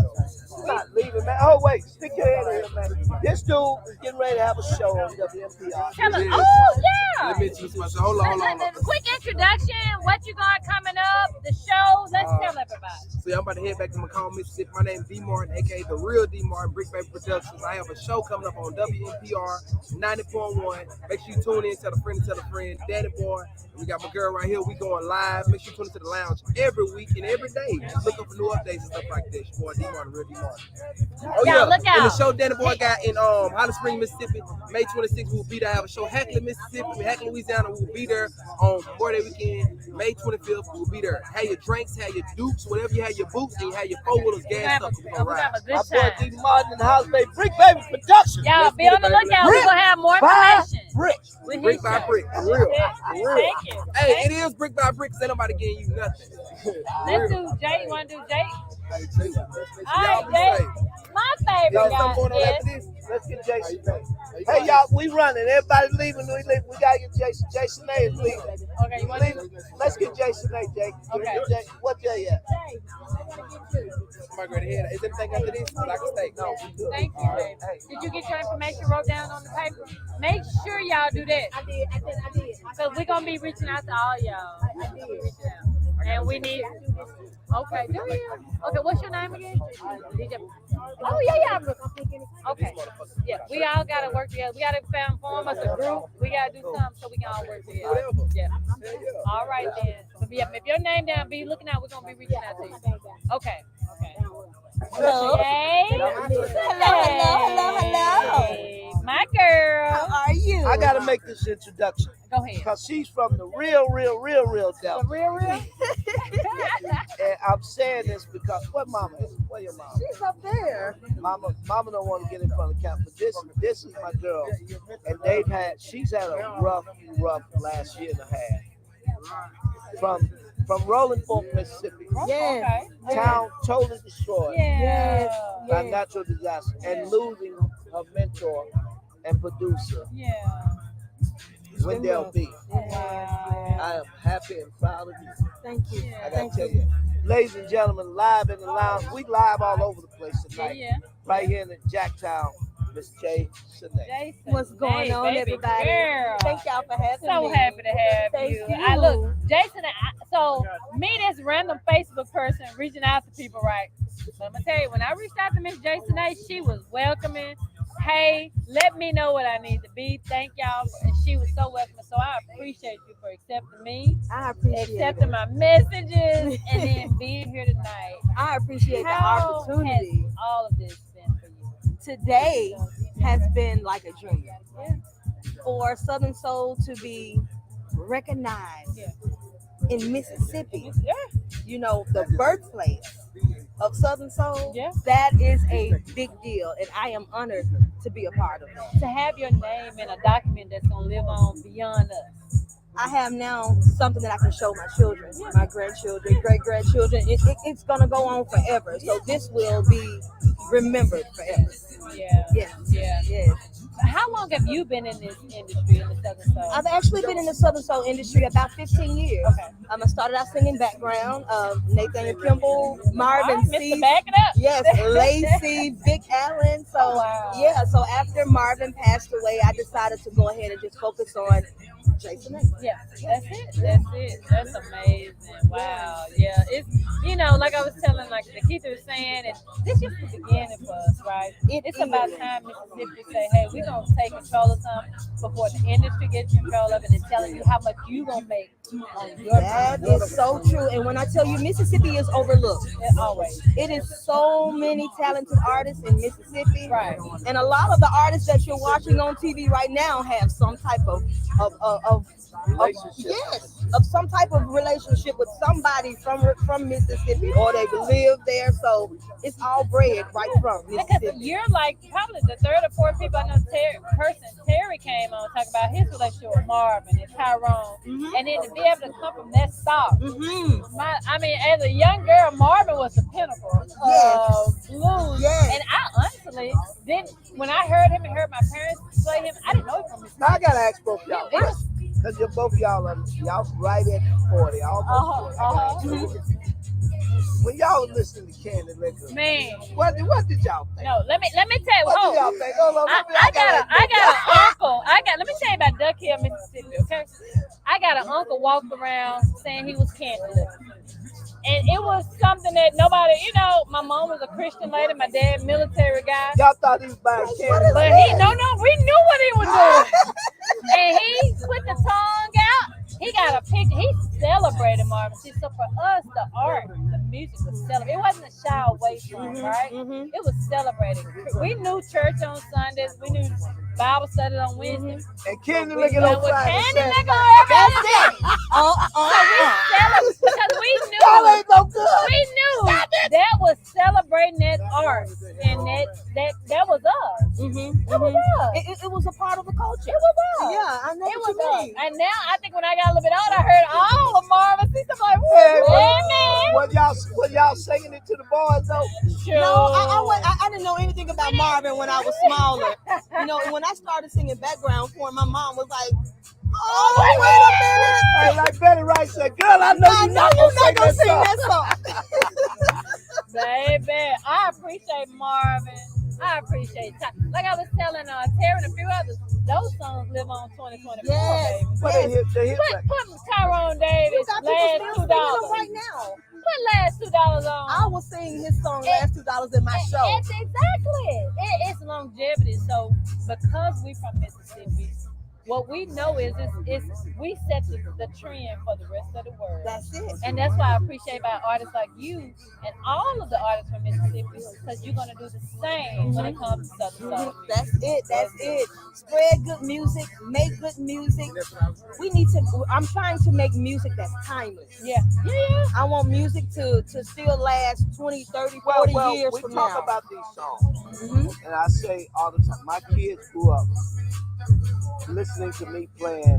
I'm not leaving, man. Oh, wait. Stick your head in here, man. This dude is getting ready to have a show on WNPR. Tell us. Oh yeah. Let me introduce myself. Hold on. Quick introduction. What you got coming up? The show. Let's tell everybody. So I'm about to head back to McComb, Mississippi. My name is D. Martin, aka the real D. Martin, Brick Baby Productions. I have a show coming up on WNPR 90.1. Make sure you tune in, tell a friend, Danny Boy. And we got my girl right here. We going live. Make sure you tune into the lounge every week and every day. Just looking for new updates and stuff like this. Your boy D. Martin, real D. Martin. Oh Y'all, look And the out. show Danny Boy got in Holly Springs, Mississippi, May 26th. We'll be there. I have a show Hackler, Mississippi, Hackler, Louisiana. We'll be there on Memorial Day weekend, May 25th. We'll be there. Have your drinks, have your dukes, whatever you have your boots, and you have your four-wheelers gas up. We're gonna have a good My boy time. D. Martin in the house, baby. Brick Baby Productions. Y'all be on the lookout. We're gonna have more by information. brick. with Brick his by show. brick, for real. Thank For real. you. Hey, it is brick by brick, 'cause ain't nobody getting you nothing. Let's do Jay. You wanna do Jay? Hey, All right, Jay. My favorite Y'all guy. something going on Yes. after this? Let's get Jason Day. Hey, y'all, we running. Everybody leaving. We gotta get Jason. Jason Day is leaving. Okay, you want to Leaving. Let's get Jason Day, Jake. Okay. What Jay at? Somebody go ahead. Is anything after this? But I can stay. No. Thank you, baby. Did you get your information wrote down on the paper? Make sure y'all do that. I did. Because we're going to be reaching out to all y'all. I did. And we need... Okay, do you? Okay, what's your name again? DJ. Oh, yeah. Okay. Yeah, we all got to work together. We got to form us a group. We got to do something so we can all work together. Yeah. All right, then. So, yeah, if your name down, be looking out. We're going to be reaching out to you. Okay. Hello. Hey. Hello. My girl. How are you? I gotta make this introduction. Go ahead. Because she's from the real devil. The real? And I'm saying this because what mama is? Where your mama? She's up there. Mama don't want to get in front of the camera. But this is my girl. And she's had a rough last year and a half. From Rolling Fork, Mississippi. Yes. Town totally destroyed Yes. by natural disaster and losing her mentor and producer, Wendell B. I am happy and proud of you. Thank you. I gotta tell you, ladies and gentlemen, live in the lounge. We live all over the place tonight. Yeah. Right here in the Jacktown, Miss J. Jason, What's going on, baby everybody? girl. Thank y'all for having me. So happy to have Thank you. you. I look, Jason. So me, this random Facebook person reaching out to people, right? But I'm gonna tell you, when I reached out to Miss Jason A, she was welcoming. Hey, let me know what I need to be. Thank y'all. And she was so welcoming. So I appreciate you for accepting me. I appreciate accepting my messages and then being here tonight. I appreciate the How opportunity. has all of this been for you? Today has been like a dream. For Southern Soul to be recognized in Mississippi, you know, the birthplace of Southern Soul, that is a big deal, and I am honored to be a part of that. To have your name in a document that's going to live on beyond us. I have now something that I can show my children, my grandchildren, great-grandchildren. It's going to go on forever, so this will be remembered forever. Yes. How long have you been in this industry, in the Southern Soul? I've actually been in the Southern Soul industry about 15 years. Okay. I started out singing background. Nathaniel Kimball, Marvin C. Back it up. Yes, Lacey, Vic Allen. So so after Marvin passed away, I decided to go ahead and just focus on Jason A. Yeah, that's it. That's amazing. Wow. Yeah, it's, you know, like I was telling, like the Keith was saying, this is the beginning for us, right? It's about time Mississippi say, hey, we're going to take control of something before the industry gets control of it and telling you how much you going to make on your That is so true. And when I tell you Mississippi is overlooked, always. It is so many talented artists in Mississippi. Right. And a lot of the artists that you're watching on TV right now have some type of some type of relationship with somebody from Mississippi, or they live there. So it's all bred right from Mississippi. Because you're like probably the third or fourth people I know. Terry came on talking about his relationship with Marvin and Tyrone, and then to be able to come from that stock. I mean, as a young girl, Marvin was the pinnacle of blues. Yes. And I honestly didn't. When I heard him and heard my parents play him, I didn't know him from Mississippi. Now I gotta ask both y'all. Because both of y'all are right at 40, almost 40. When y'all was listening to Candy Liquor, man, what did y'all think? No, let me tell you. What did y'all think? Hold on, I got an uncle. Let me tell you about Duck Hill, Mississippi. Okay, I got an uncle walked around saying he was Candy Liquor. And it was something that nobody, you know, my mom was a Christian lady, my dad military guy. Y'all thought he was buying candy. But we knew what he was doing. And he put the tongue out. He got a picture. He celebrated Marvin. See, so for us, the art, the music was celebrated. It wasn't a shy away from, right? It was celebrated. We knew church on Sundays. We knew Bible study on Wednesday. And Candy Liquor on Friday. Candy Liquor every day. So we celebrated because we knew. Y'all ain't no good. We knew that was celebrating that art, and that was us. It was us. It was a part of the culture. It was us. Yeah, I know it what was you us. mean. And now I think when I got a little bit older, I heard all of Marvin. See, I'm like, Was y'all singing it to the boys though? Sure. No, I didn't know anything about Marvin when I was smaller. You know, and when I started singing background for him, my mom was like, "Oh, wait a minute!" Hey, like Betty Wright said, "Girl, I know you're not gonna sing that song." Baby, I appreciate Marvin. I appreciate like I was telling Terry and a few others, those songs live on 2024, baby. Put Tyrone Davis last $2 right now. Put last $2 on. I will sing his song last $2 in my show. It's exactly. It's longevity. So because we from Mississippi, what we know is we set the trend for the rest of the world. That's it. And that's why I appreciate about artists like you and all of the artists from Mississippi, because you're going to do the same when it comes to Southern Soul. That's it. Spread good music, make good music. I'm trying to make music that's timeless. Yeah. I want music to still last 20, 30, 40 years from now. We talk about these songs, and I say all the time, my kids grew up listening to me playing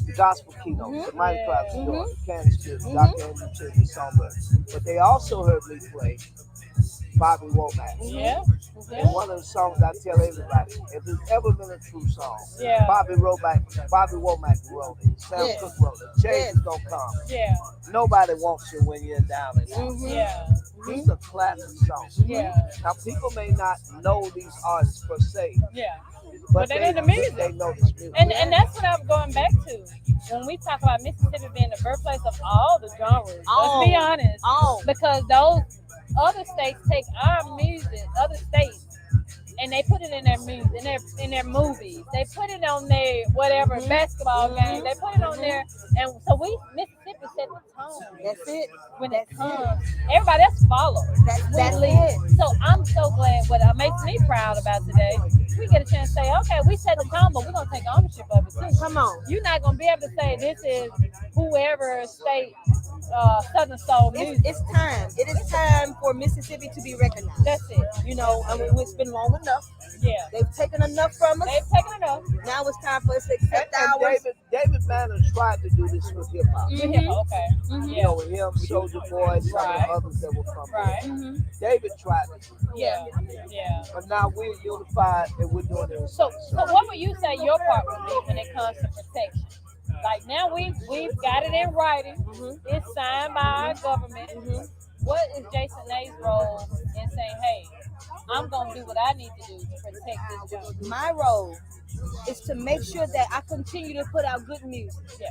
the gospel keynote, the Mighty Clouds of Joy, the Candace Kids, Dr. Andrew Children's Songbird. But they also heard me play Bobby Womack. Yeah. And one of the songs I tell everybody, if it's ever been a true song, Yeah. Bobby Womack wrote it. Sam Cooke wrote it. Change is gonna come. Yeah. Nobody wants you when you're down and out. Yeah. These are classic songs. Yeah. Now people may not know these artists per se. Yeah. But they know the music. They know this music. And that's what I'm going back to. When we talk about Mississippi being the birthplace of all the genres, let's be honest. Because those other states take our music, other states, and they put it in their music, in their movies. They put it on their whatever basketball game. They put it on there, and so Mississippi set the tone. That's it. When it comes, everybody else follows. That's it. So I'm so glad. What makes me proud about today, we get a chance to say, okay, we set the tone, but we're gonna take ownership of it too. Come on. You're not gonna be able to say this is whoever state Southern soul music. It's time. It is time for Mississippi to be recognized. That's it. You know, I mean, it's been long enough. Yeah. They've taken enough from us. They've taken enough. Now it's time for us to accept And ours. David Banner tried to do this with hip hop. With hip hop, okay. You know, with him, Soulja Boy, some of the others that will come. Right. David tried it. Yeah. Yeah. But now we're unified and we're doing it. So what would you say your part would be when it comes to protection? Like now we've got it in writing. It's signed by our government. What is Jason Nay's role in saying, hey, I'm gonna do what I need to do to protect this jungle? My role is to make sure that I continue to put out good music. Yeah.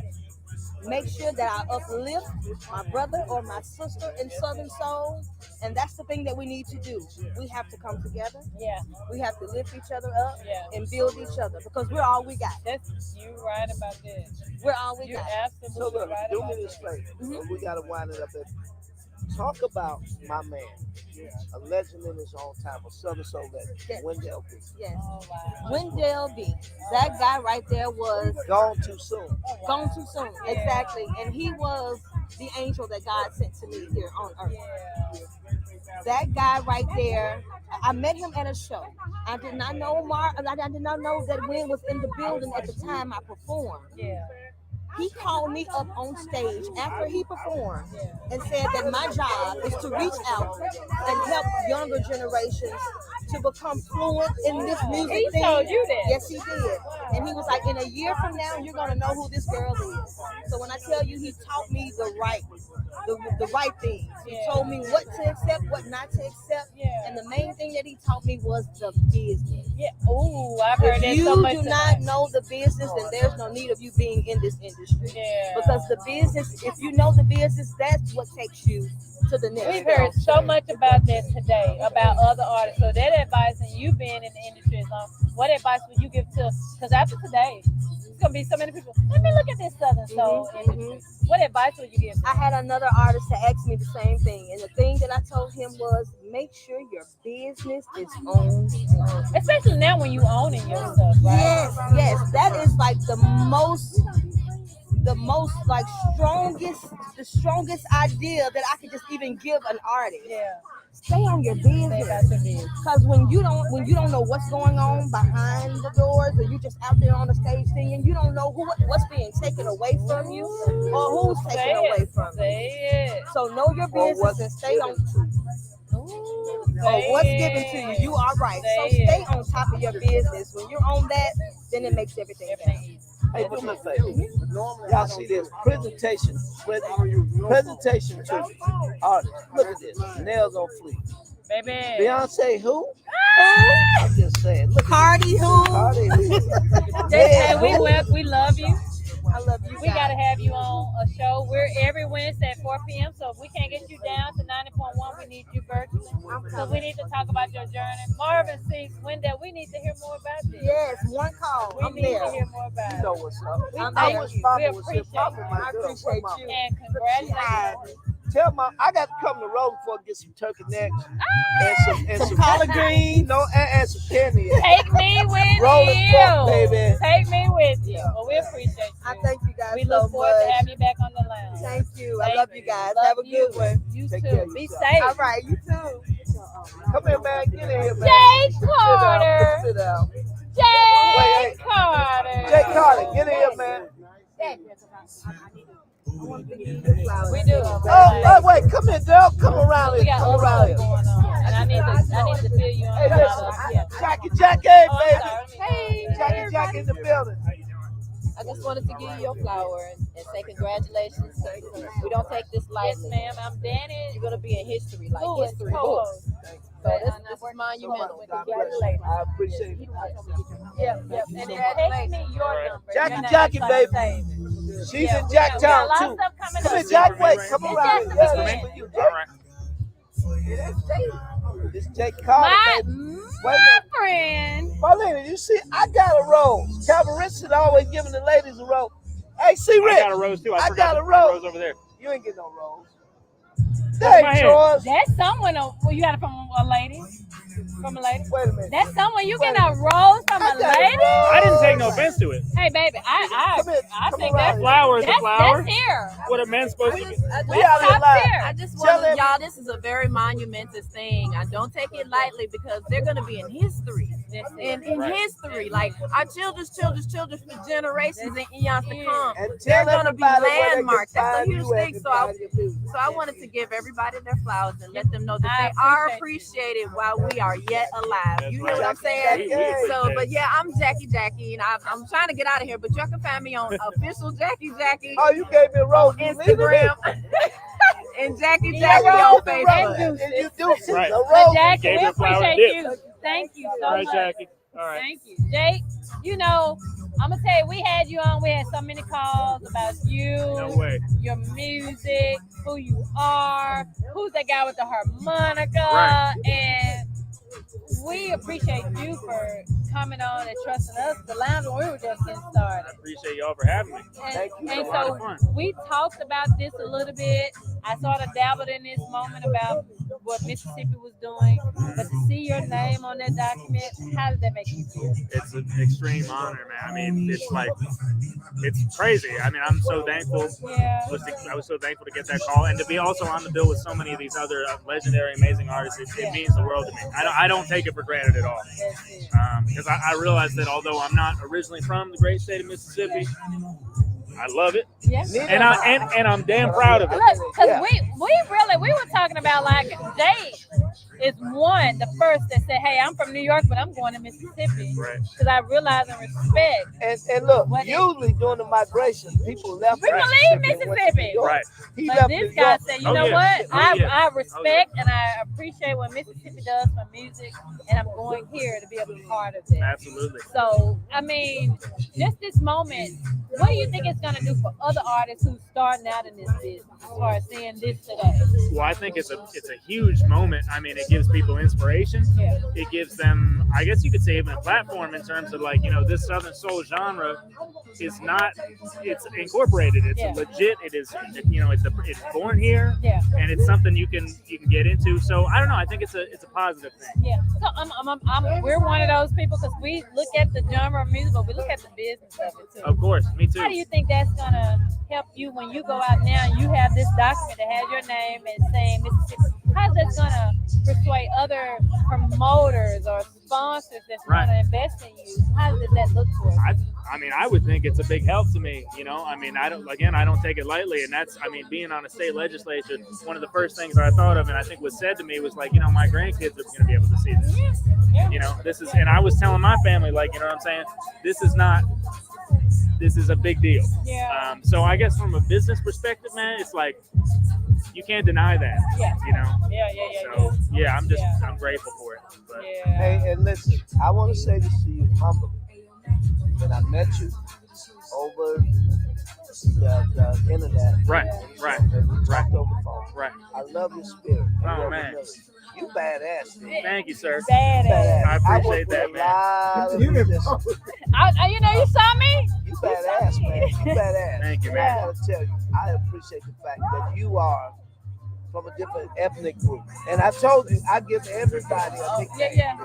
Make sure that I uplift my brother or my sister in Southern Soul. And that's the thing that we need to do. We have to come together. Yeah. We have to lift each other up and build each other because we're all we got. You right about this. We're all we You're got. absolutely So look, right do about me this this. favor. We gotta wind it up. Talk about my man, a legend in his own time, a Southern Soul legend, Wendell B. Yes. Oh, wow. Wendell B. That guy right there was gone too soon. Gone too soon. Exactly. And he was the angel that God sent to me here on earth. That guy right there, I met him at a show. I did not know I did not know that Wynn was in the building at the time I performed. Yeah. He called me up on stage after he performed and said that my job is to reach out and help younger generations to become fluent in this music He thing. told you that? Yes, he did. And he was like, in a year from now, you're going to know who this girl is. So when I tell you, he taught me the right things. He told me what to accept, what not to accept. And the main thing that he taught me was the business. Yeah. Ooh, I've heard that If so much. you do not know the business, then there's no need of you being in this industry. Yeah. Because the business, if you know the business, that's what takes you to the next We've level. heard so much about that today, about other artists. So that advice, and you being in the industry as long, what advice would you give to, because after today, there's going to be so many people, let me look at this Southern Soul industry. What advice would you give? I had another artist that asked me the same thing. And the thing that I told him was, make sure your business is on point. Especially now when you owning your stuff, right? Yes. That is like the most like the strongest idea that I could just even give an artist. Yeah. Stay on your business. Because when you don't know what's going on behind the doors, or you just out there on the stage singing, you don't know what's being taken away from you or who's taken away from you. So know your business and stay on. Or what's given to you, you are right. So stay on top of your business. When you're on that, then it makes everything better. Hey, do me a favor. Y'all see this presentation to artists. Look at this. Nails on fleek. Baby. Beyonce who? I'm just saying. Look Cardi who? Cardi who? Hey, we love you. I love you. We got to have you on a show. We're every Wednesday at 4 p.m. So if we can't get you down to 90.1, we need you virtually. So we need to talk about your journey. Marvin Sings, Wendell, we need to hear more about this. Yes, one call. We need to hear more about it. You know what's up. I wish Papa was here. appreciate Papa, my I girl. appreciate Mama. you. And congratulations. Tell Mom I got to come to Rosenford and get some turkey necks and some collard greens. No, and some candy. Take me with Rolling you. Fork, baby. Take me with you. Well, we appreciate you. I thank you guys We so look forward much. to having you back on the lounge. Thank you. I Thank love you guys. Love Have a good one. You Take care too. of Be yourself. safe. All right, you too. Come here, man. Get in here, man. Jay Carter. Sit down. Jay Wait, Carter. Jay Carter, get in here, man. We do. Oh, wait, come here, Dale. Come around We here. got Come other around stuff here. going on, and I need to fill you in. Hey, listen, Yeah. Jackie, baby. Hey, Jackie in the building. I just wanted to give you your flower and say congratulations. We don't take this lightly. Yes, ma'am. I'm Danny. You're gonna be in history, like Who is history co-host? books. So this is monumental. Congratulations. I appreciate it. Yep. And then text me your number. Jackie, baby. She's in Jacktown too. Come here, Jack. Wait, come around. Yeah, for you, Jake. This Jake Carter, baby. My friend. Marlena, you see, I got a rose. Calvin Richardson always giving the ladies a rose. Hey, see, Rick. I got a rose too. I got a rose over there. You ain't getting no rose. Hey, George. That's someone. Well, you got it from a lady. From a lady. Wait a minute. That's someone you getting a rose from a lady. I didn't take no offense to it. Hey, baby, I think that's flower is a flower. That's here. What a man's supposed to be. I just want y'all, this is a very monumentous thing. I don't take it lightly because they're going to be in history. In history. Like our children's for generations and eons to come. They're going to be landmarks. That's a huge thing. So I wanted to give everybody their flowers and let them know that they are appreciated while we are yet alive. You know what I'm saying? So, but yeah, I'm Jackie, and I'm trying to get out of here, but y'all can find me on official Jackie. Oh, you gave me a rose. Instagram. And Jackie on Facebook. And you do see Right. a rose. Jackie, we appreciate dip. you. Thank you so All right, much. Jackie. All right. Thank you. Jake, you know, I'm going to tell you, we had you on. We had so many calls about you, No way. your music, who you are, who's that guy with the harmonica. Right. And we appreciate you for coming on and trusting us to lounge when we were just getting started. I appreciate y'all for having me. And A lot so of fun. we talked about this a little bit. I sort of dabbled in this moment about what Mississippi was doing, but to see your name on that document, how did that make you feel? It's an extreme honor, man. I mean, it's crazy. I mean, I'm so thankful. Yeah. I was so thankful to get that call and to be also on the bill with so many of these other legendary, amazing artists. It means the world to me. I don't take it for granted at all. Because I realize that although I'm not originally from the great state of Mississippi, I love it. Yeah. And I'm damn proud of it. Look, because we were talking about like Jay is the first that said, hey, I'm from New York, but I'm going to Mississippi. Right. Because I realize and respect. And look, usually during the migration, people left. People leave Mississippi. Right. But this guy said, you know what? I respect and I appreciate what Mississippi does for music, and I'm going here to be a part of it. Absolutely. So, I mean, just this moment, what do you think it's going to do for other artists who's starting out in this business as far as seeing this today? Well, I think it's a huge moment. I mean, it gives people inspiration. Yeah. It gives them, I guess you could say, even a platform in terms of like, this Southern soul genre is not, it's incorporated. It's legit. It is, it's born here. Yeah. And it's something you can get into. So I don't know. I think it's a positive thing. Yeah. So we're one of those people because we look at the genre of music, but we look at the business of it too. Of course, me too. How do you think that's gonna help you when you go out now and you have this document that has your name and saying Mississippi? How's that gonna persuade other promoters or sponsors that's gonna invest in you? How does that look for us? I mean, I would think it's a big help to me. I mean, I don't take it lightly. And that's, I mean, being on a state legislature, one of the first things that I thought of, and I think was said to me was like, my grandkids are going to be able to see this. This is, and I was telling my family, like, what I'm saying? This is a big deal. Yeah. So I guess from a business perspective, man, it's like, you can't deny that. Yeah. So, I'm grateful for it. But. Hey, and listen, I want to say this to you humbly. When I met you over the internet. Right. And we talked over the phone. Right. I love your spirit. Oh, man. You badass, man. Thank you, sir. Badass. I appreciate that, man. You saw me? You badass, man. You badass. Thank you, And man. I gotta tell you, I appreciate the fact that you are from a different ethnic group. And I told you, I give everybody a nickname.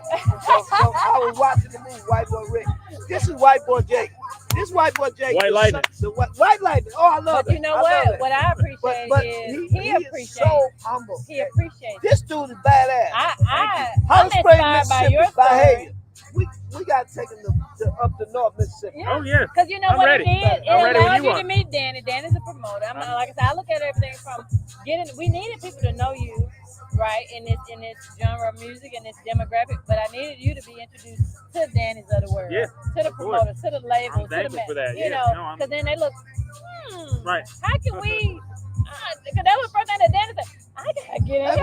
So I was watching the movie White Boy Rick. This is White Boy Jake. This White Boy Jake. White Lightning. White Lightning. Oh, I love it. But you know what? What I appreciate is he appreciates. So humble. He appreciates. This dude is badass. I'm Holly Springs, inspired by your Mississippi, story. behavior. we got to take him up to North Mississippi. Oh yeah. Because you know I'm what ready. it did? It I'm ready when allowed you you are. to meet Danny. Danny's a promoter. I'm not, like I said, I look at everything from we needed people to know you, right, in this genre of music and this demographic, but I needed you to be introduced to Danny's of the world. Yeah, to the of course. promoters, to the label, I'm to the thankful for that. you Yeah, know, no, I'm- because then they look, Right. how can we? Because that was the first thing that Danny said. I gotta get in.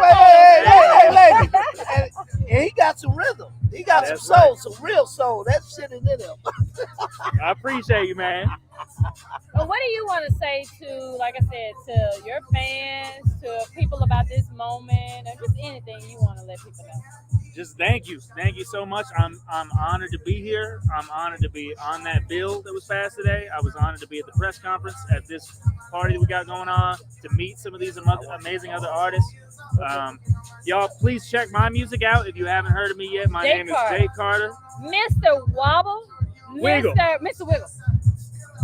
Hey, lady. And he got some rhythm. He got That's some soul, right. some real soul. That shit is in him. I appreciate you, man. But what do you want to say to, like I said, to your fans, to people about this moment, or just anything you want to let people know? Just thank you so much. I'm honored to be here. I'm honored to be on that bill that was passed today. I was honored to be at the press conference at this party that we got going on, to meet some of these amazing other artists. Y'all, please check my music out if you haven't heard of me yet. My name is Jay Carter. Mr. Wobble, Wiggle. Mr. Wiggle.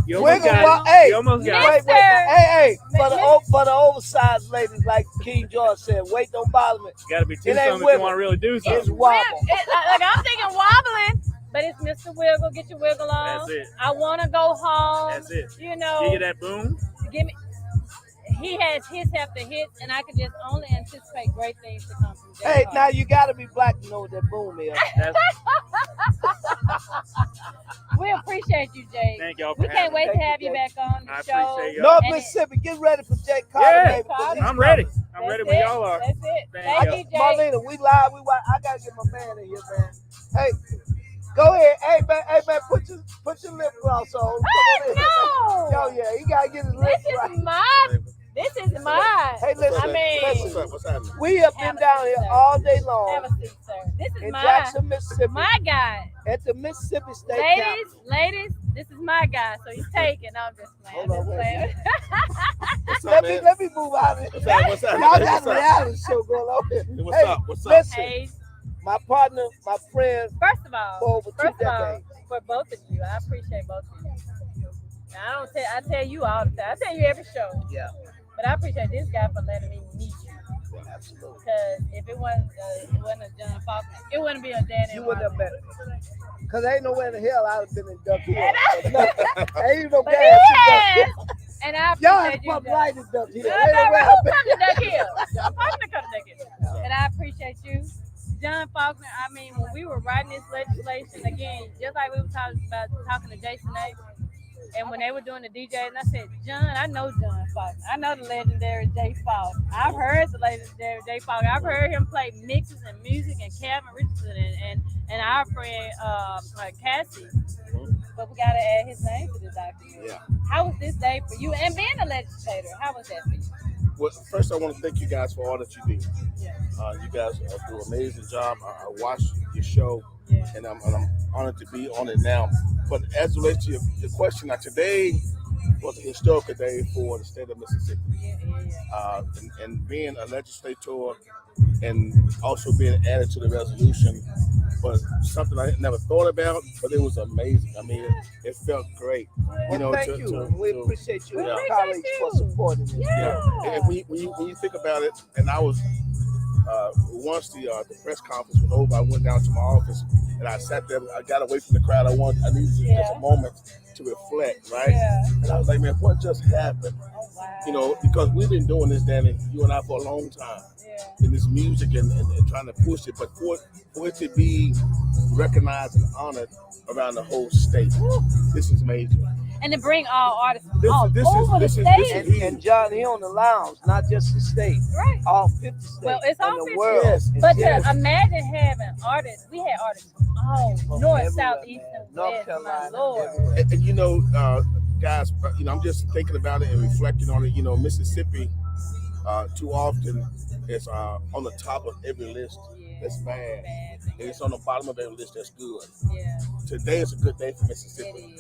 You almost got it. Hey, You almost got wait, it. hey, for the oversized ladies, like King George said, weight don't bother me. You got to be two It ain't something if you wiggle. want to really do something. It's wobble. Like I'm thinking wobbling, but it's Mr. Wiggle. Get your wiggle on. That's it. I want to go home. That's it. You know. Give you that boom. Give me. He has hits after hits, and I can just only anticipate great things to come from Jay Hey, Carter. now you gotta be black to know what that boom is. We appreciate you, Jay. Thank y'all for We can't having wait me. to have you back on the I show. appreciate y'all. North And Mississippi, get ready for Jay Carter, Yeah, baby. 'cause he's I'm ready. coming. I'm ready when y'all are. That's it. Thank Thank you. you, Jay. Marlena, we live. I gotta get my man in here, man. Hey, go ahead. Hey man, put your lip gloss on. Come on in. No. Yo, yeah, he gotta get his lips This right. is mine. This is mine. Hey, listen, I mean, listen. What's happening? We have been down here all day long have a seat, sir. This is in mine. Jackson, Mississippi, My guy. at the Mississippi State Capitol. Ladies, this is my guy. So he's taking. I'm just playing. Hold on, wait. What's up, man? Let me move out of it. What's up? What's up? Y'all got What's a up? reality show going on here. What's Hey, up? What's up? Listen, Hey, my partner, my friend, first of all, for over 2 decades. for both of you, I appreciate both of you. Now, I tell you all the time. I tell you every show. Yeah. But I appreciate this guy for letting me meet you. Absolutely. Because if it wasn't a John Faulkner, it wouldn't be a Danny. You wouldn't have met me. Because ain't nowhere in the hell I would have been in Duck Hill. Ain't even no But gas he in Duck has. Hill. And I Y'all appreciate had to you. pump John. light in Duck Hill. No, Ain't nowhere who I've been. come to Duck Hill? John Faulkner come to Duck Hill. And I appreciate you. John Faulkner, I mean, when we were writing this legislation, again, just like we were talking to Jason A., and when they were doing the DJ, and I said, John, I know John Faulkner. I know the legendary Jay Faulkner. I've heard the legendary Jay Faulkner. I've heard him play mixes and music and Calvin Richardson and our friend Cassie. But we got to add his name to the document. Yeah. How was this day for you? And being a legislator, how was that for you? Well, first I want to thank you guys for all that you do. Yeah. You guys do an amazing job. I watched your show, and I'm honored to be on it now. But as it relates to your question, today was a historical day for the state of Mississippi. And being a legislator and also being added to the resolution was something I had never thought about, but it was amazing. I mean, it felt great. Well, thank you. We appreciate you and your colleagues for supporting us. Yeah. And when you think about it, and I was once the press conference was over, I went down to my office and I sat there. I got away from the crowd. I needed just a moment to reflect, right? Yeah. And I was like, man, what just happened? You know, because we've been doing this, Danny, you and I, for a long time in this music and trying to push it, but for it to be recognized and honored around the whole state, this is major. And to bring all artists This over the stage. And John, he on the lounge, not just the state. Right. All 50 states. Well, it's all in 50 the world. states. But to imagine having artists, we had artists from all north, south, east, and North west. Carolina. My Lord. And you know, guys, you know, I'm just thinking about it and reflecting on it. You know, Mississippi, too often is on the top of every list that's bad, and it's on the bottom of every list that's good. Yeah. Today is a good day for Mississippi.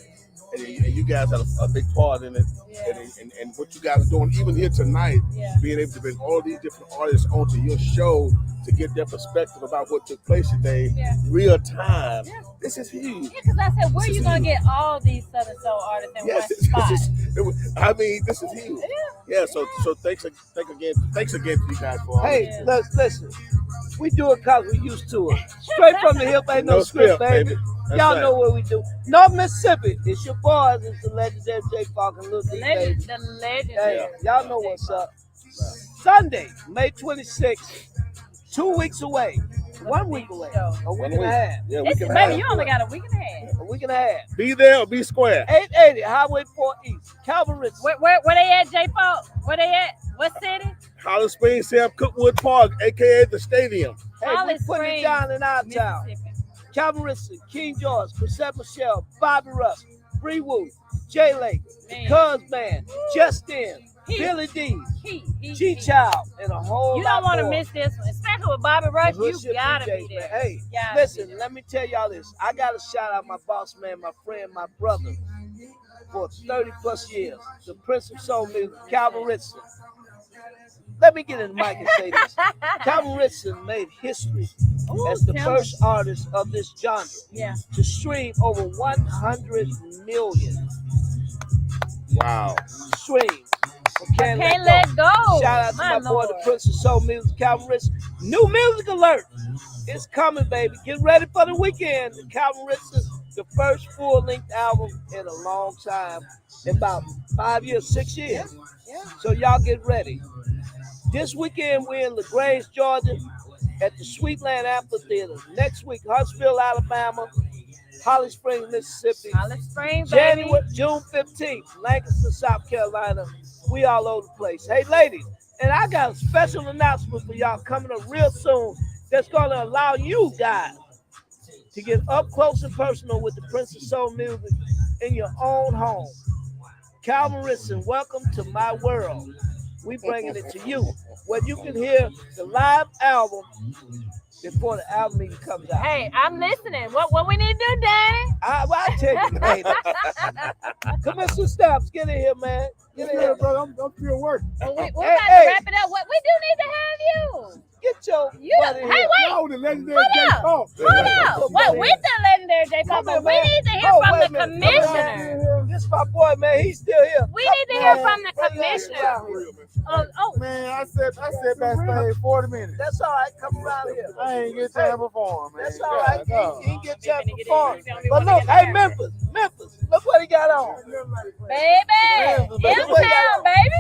And you guys have a big part in it, and what you guys are doing, even here tonight, being able to bring all these different artists onto your show to get their perspective about what took place today, real time. This is huge. Yeah, because I said, where are you going to get all these Southern Soul artists in one spot? I mean, this is huge. Yeah. So thanks again to you guys for all Hey, this. listen. We do it because we used to it. Straight from the hip, ain't no script, baby. Y'all know what we do. North Mississippi, it's your boys. It's the legendary J. Falk and Lil D, baby. The legendary. Hey, y'all know what's up. Sunday, May 26th, 2 weeks away. 1 week away. A week and a half. Yeah, Baby, you only got a week and a half. A week and a half. Be there or be square. 880 Highway 4 East, Calvary. Where they at, J. Paul? Where they at? What city? Holly Springs, Sam Cookwood Park, aka the stadium. Hey, we putting it down in our town. Calvin King George, Chrisette Michelle, Bobby Russ, Bree Woo, Jay Lake, the Cuz Band, Justin, Billy D, G Child, and a whole lot more. You don't want to miss this one, especially with Bobby Rush. You gotta be there. Hey, listen, let me tell y'all this. I gotta shout out my boss man, my friend, my brother, for 30 plus years, the Prince of Soul Music, Calvin Richardson. Let me get in the mic and say this. Calvin Richardson made history as the first artist of this genre to stream over 100 million. Wow. Streams. Can't let go. Shout out to my boy, the Prince of Soul Music, Calvin Richardson. New music alert. It's coming, baby. Get ready for the weekend. Calvin Richardson, the first full-length album in a long time, in about 5 years, 6 years. So y'all get ready. This weekend, we're in LaGrange, Georgia, at the Sweetland Amphitheater. Next week, Huntsville, Alabama, Holly Springs, Mississippi. Holly Springs, baby. June 15th, Lancaster, South Carolina. We all over the place. Hey, ladies, and I got a special announcement for y'all coming up real soon that's going to allow you guys to get up close and personal with the Prince of Soul Music in your own home. Calvin Richardson, welcome to my world. We bringing it to you, where you can hear the live album before the album even comes out. Hey, I'm listening. What we need to do, Danny? I'll tell you later. Commissioner Stamps, get in here, man. Get in here, brother. I'm still working. Well, we got to wrap it up. We do need to have you. Get your buddy here. Hey, wait. No, the legendary Hold J. up. Paul. Hold up. What with the legendary J. Paul, but we need to hear from the commissioner. This my boy, man. He's still here. We need to hear from the commissioner. Man, I said backstage 40 minutes. That's all right. Come around here. I ain't get time to perform, man. That's all right. He ain't get time to perform. But look, hey, Memphis, look what he got on. Baby, M-Town, baby.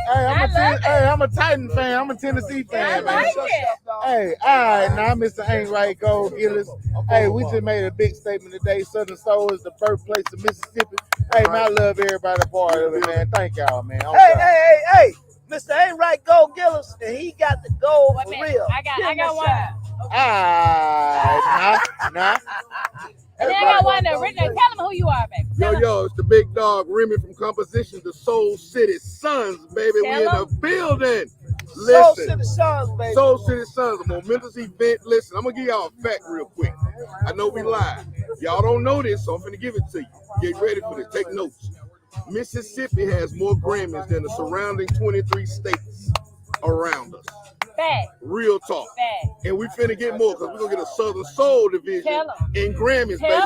Hey, I'm a Titan fan. I'm a Tennessee fan. I like it. Hey, all right, now Mr. Ain't Right, Gold Gillis. Hey, we just made a big statement today. Southern Soul is the birthplace of Mississippi. Hey, man, I love everybody part of it, man. Thank y'all, man. Hey. Mr. Ain't Right, Gold Gillis, and he got the gold for real. I got one. All right, nah. And then I got one that written. Tell them who you are, baby. Yo, it's the big dog Remy from Composition, the Soul City Sons, baby. We in the building. Listen, Soul City Sons, baby. Soul City Sons, a momentous event. Listen, I'm gonna give y'all a fact real quick. I know we live. Y'all don't know this, so I'm finna give it to you. Get ready for this. Take notes. Mississippi has more Grammys than the surrounding 23 states around us. Fact. Real talk. Fact. And we finna get more because we're gonna get a Southern Soul division in Grammys, baby.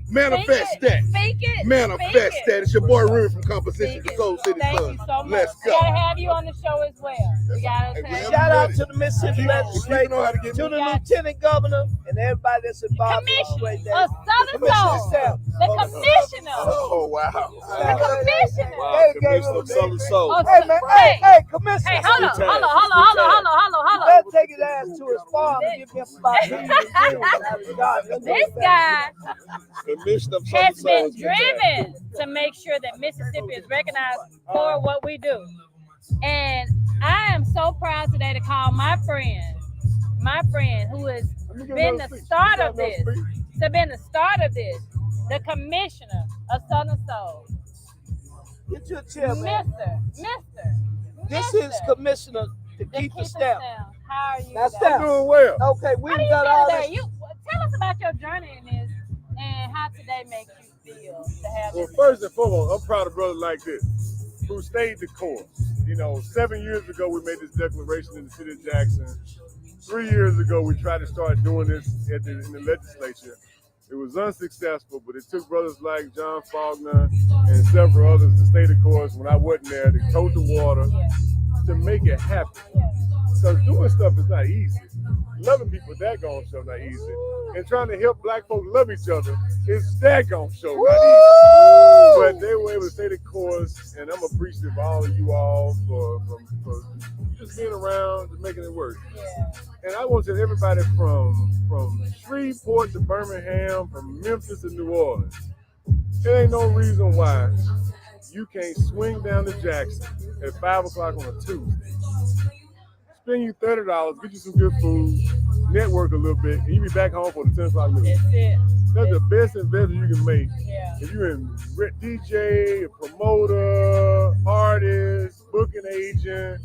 Manifest that. Speak it. Manifest that. It's your boy Remy from Composition, the Soul City Thank Sons. you so much. Let's We go. gotta have you on the show as well. We gotta Shout out to the Mississippi legislature, to the lieutenant governor, and everybody that's involved in this great day. Southern Soul. The commissioner. Oh, wow. The commissioner. Wow, Commissioner of Southern Soul. Hey, man. Hey, commissioner. Hey, hold on. Let's take his ass to his farm and give him $5 million. This guy Commissioner of has Southern been Soul. driven to make sure that Mississippi is recognized for what we do. And I am so proud today to call my friend who has been the start of this, the commissioner of Southern Soul. Get your chair, man. Mister. This is Commissioner Keith Stamp. How are you? Now, Stamp. I'm doing well. Okay, we How do you got feel all there? this. Tell us about your journey in this and how today makes you feel to have Well, this. first and foremost, I'm proud of brothers like this who stayed the course. 7 years ago, we made this declaration in the city of Jackson. 3 years ago, we tried to start doing this in the legislature. It was unsuccessful, but it took brothers like John Faulkner and several others to stay the course when I wasn't there, to tote the water, to make it happen. Because doing stuff is not easy. loving people that gonna show not easy. And trying to help black folks love each other is that gonna show not easy. But they were able to stay the course, and I'm appreciative of all of you all for just being around and making it work. And I want to tell everybody from Shreveport to Birmingham, from Memphis to New Orleans, there ain't no reason why you can't swing down to Jackson at 5 o'clock on a Tuesday. Spend you $30, get you some good food, network a little bit, and you be back home for the 10 o'clock news. That's it. That's the best investment you can make. Yeah. If you're in DJ, a promoter, artist, booking agent,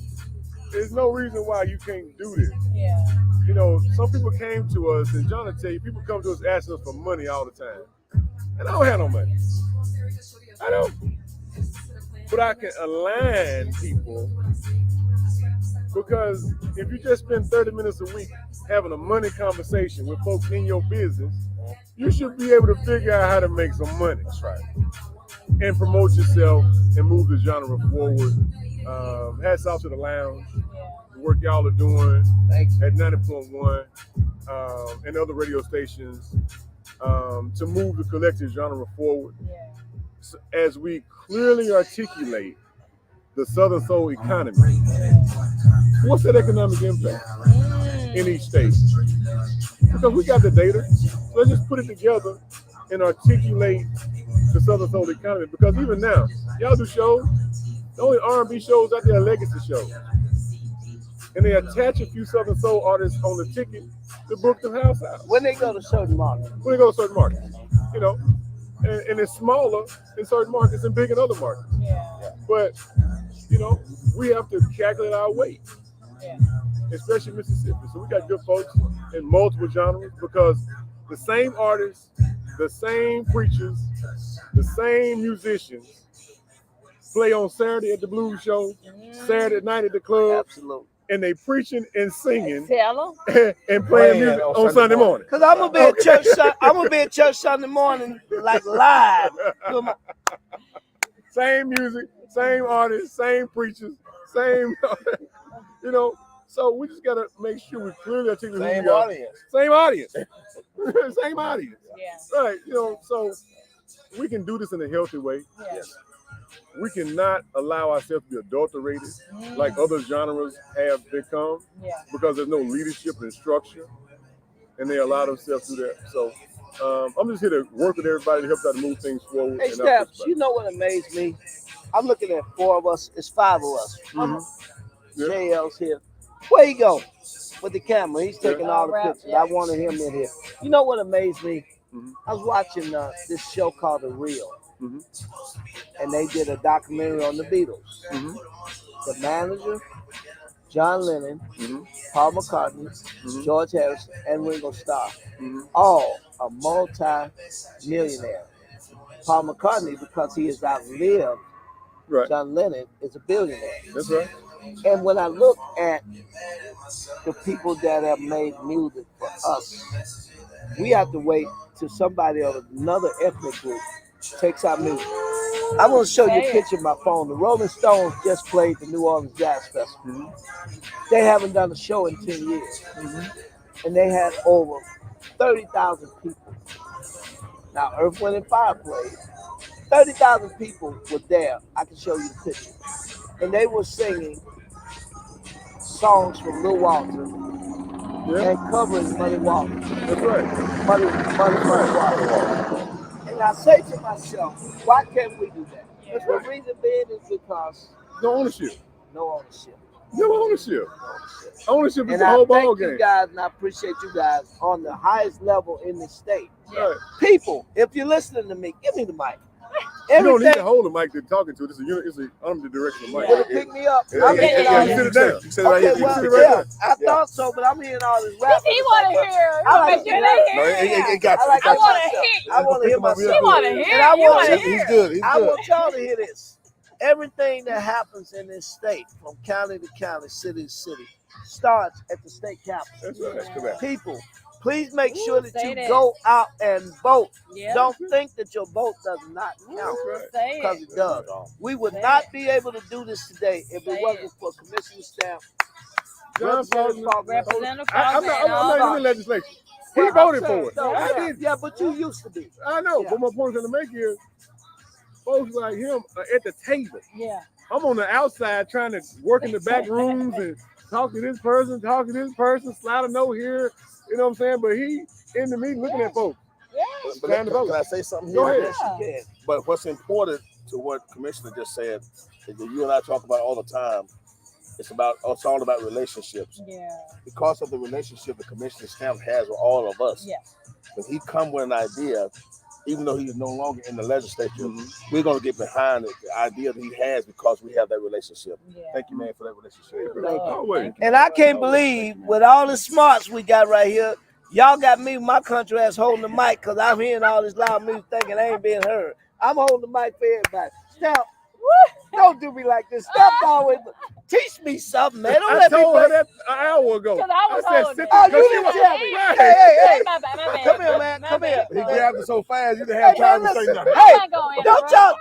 there's no reason why you can't do this. Yeah. You know, some people came to us, and John will tell you, people come to us asking us for money all the time. And I don't have no money. I don't. But I can align people, because if you just spend 30 minutes a week having a money conversation with folks in your business, you should be able to figure out how to make some money. That's right. And promote yourself and move the genre forward. Hats off to the lounge, the work y'all are doing at 90.1 and other radio stations to move the collective genre forward. So as we clearly articulate the Southern Soul economy, what's that economic impact in each state? Because we got the data, so let's just put it together and articulate the Southern Soul economy. Because even now, y'all do shows, the only R&B shows out there are legacy shows. And they attach a few Southern Soul artists on the ticket to book the house out. When they go to certain markets. When they go to certain markets, you know. And it's smaller in certain markets and big in other markets. Yeah. But, you know, we have to calculate our weight, especially Mississippi. So we got good folks in multiple genres, because the same artists, the same preachers, the same musicians play on Saturday at the blues show, Saturday night at the club. Absolutely. And they preaching and singing and playing music on Sunday morning. Because I'm gonna be at church. I'm gonna be at church Sunday morning, like live. Same music, same artists, same preachers, same. You know, so we just gotta make sure we clearly articulate Same who we are. audience. Same audience. Same audience. Yeah. Right. You know, so we can do this in a healthy way. Yes. We cannot allow ourselves to be adulterated like other genres have become, because there's no leadership and structure, and they allow themselves to do that. So I'm just here to work with everybody to help try to move things forward. Hey, Steps, you know what amazed me? I'm looking at 4 of us. It's 5 of us. JL's here. Where he go with the camera? He's taking all the pictures. I wanted him in here. You know what amazed me? I was watching this show called The Real. And they did a documentary on the Beatles. The manager, John Lennon, Paul McCartney, George Harrison, and Ringo Starr, all are multi-millionaire. Paul McCartney, because he has outlived John Lennon, is a billionaire. That's right. And when I look at the people that have made music for us, we have to wait till somebody of another ethnic group takes our music. I want to show you a picture of my phone. The Rolling Stones just played the New Orleans Jazz Festival. They haven't done a show in 10 years. And they had over 30,000 people. Now, Earth, Wind, and Fire played. 30,000 people were there. I can show you the picture. And they were singing songs from Lil Walter and covering Muddy Waters. That's right. Muddy Waters. And I say to myself, why can't we do that? The reason being is because no ownership. No ownership. No ownership. Ownership is and the whole ball I thank game. you guys, and I appreciate you guys on the highest level in the state. Right. People, if you're listening to me, give me the mic. You don't need to hold the mic they're talking to. This is an omnidirectional mic. Will it pick me up? Yeah, I'm yeah, hearing yeah, all you this. sit it down. You sit it right here. You sit it right there. I thought so, but I'm hearing all this rap. He want to hear. I like Make sure they hear. it got you. I want to hear. I want to hear myself. He want to hear. And I You want want to you- hear. He's I good. want y'all to hear this. Everything that happens in this state, from county to county, city to city, starts at the state capitol. That's right. That's correct. People, please make sure that say you that. go out and vote. Yeah. Don't think that your vote does not count, Say because it. it does. We would not be able to do this today if it wasn't for Commissioner Stamp John Faulkner. Representative I'm Faulkner. not in the legislature. He voted for it. I did. Yeah, but you used to be. I know, but my point to make is, folks like him are at the table. Yeah. I'm on the outside trying to work in the back rooms and talk to this person, slide a note here. You know what I'm saying? But he in the meeting looking at folks. But can I say something here? Go ahead. Yeah. But what's important to what Commissioner just said, is that you and I talk about all the time, it's all about relationships. Yeah. Because of the relationship the Commissioner Stamp has with all of us. Yeah. When he come with an idea, even though he is no longer in the legislature, we're going to get behind the idea that he has because we have that relationship. Yeah. Thank you, man, for that relationship. And I can't believe with all the smarts we got right here, y'all got me, my country ass holding the mic because I'm hearing all this loud music thinking I ain't being heard. I'm holding the mic for everybody. Stamp, don't do me like this. Stamp always teach me something, man. Don't let me. I told her that an hour ago. I said, oh, you didn't tell me. Hey. Come here, man. Come here. He grabbed it so fast, you didn't have time to say nothing. Hey, don't y'all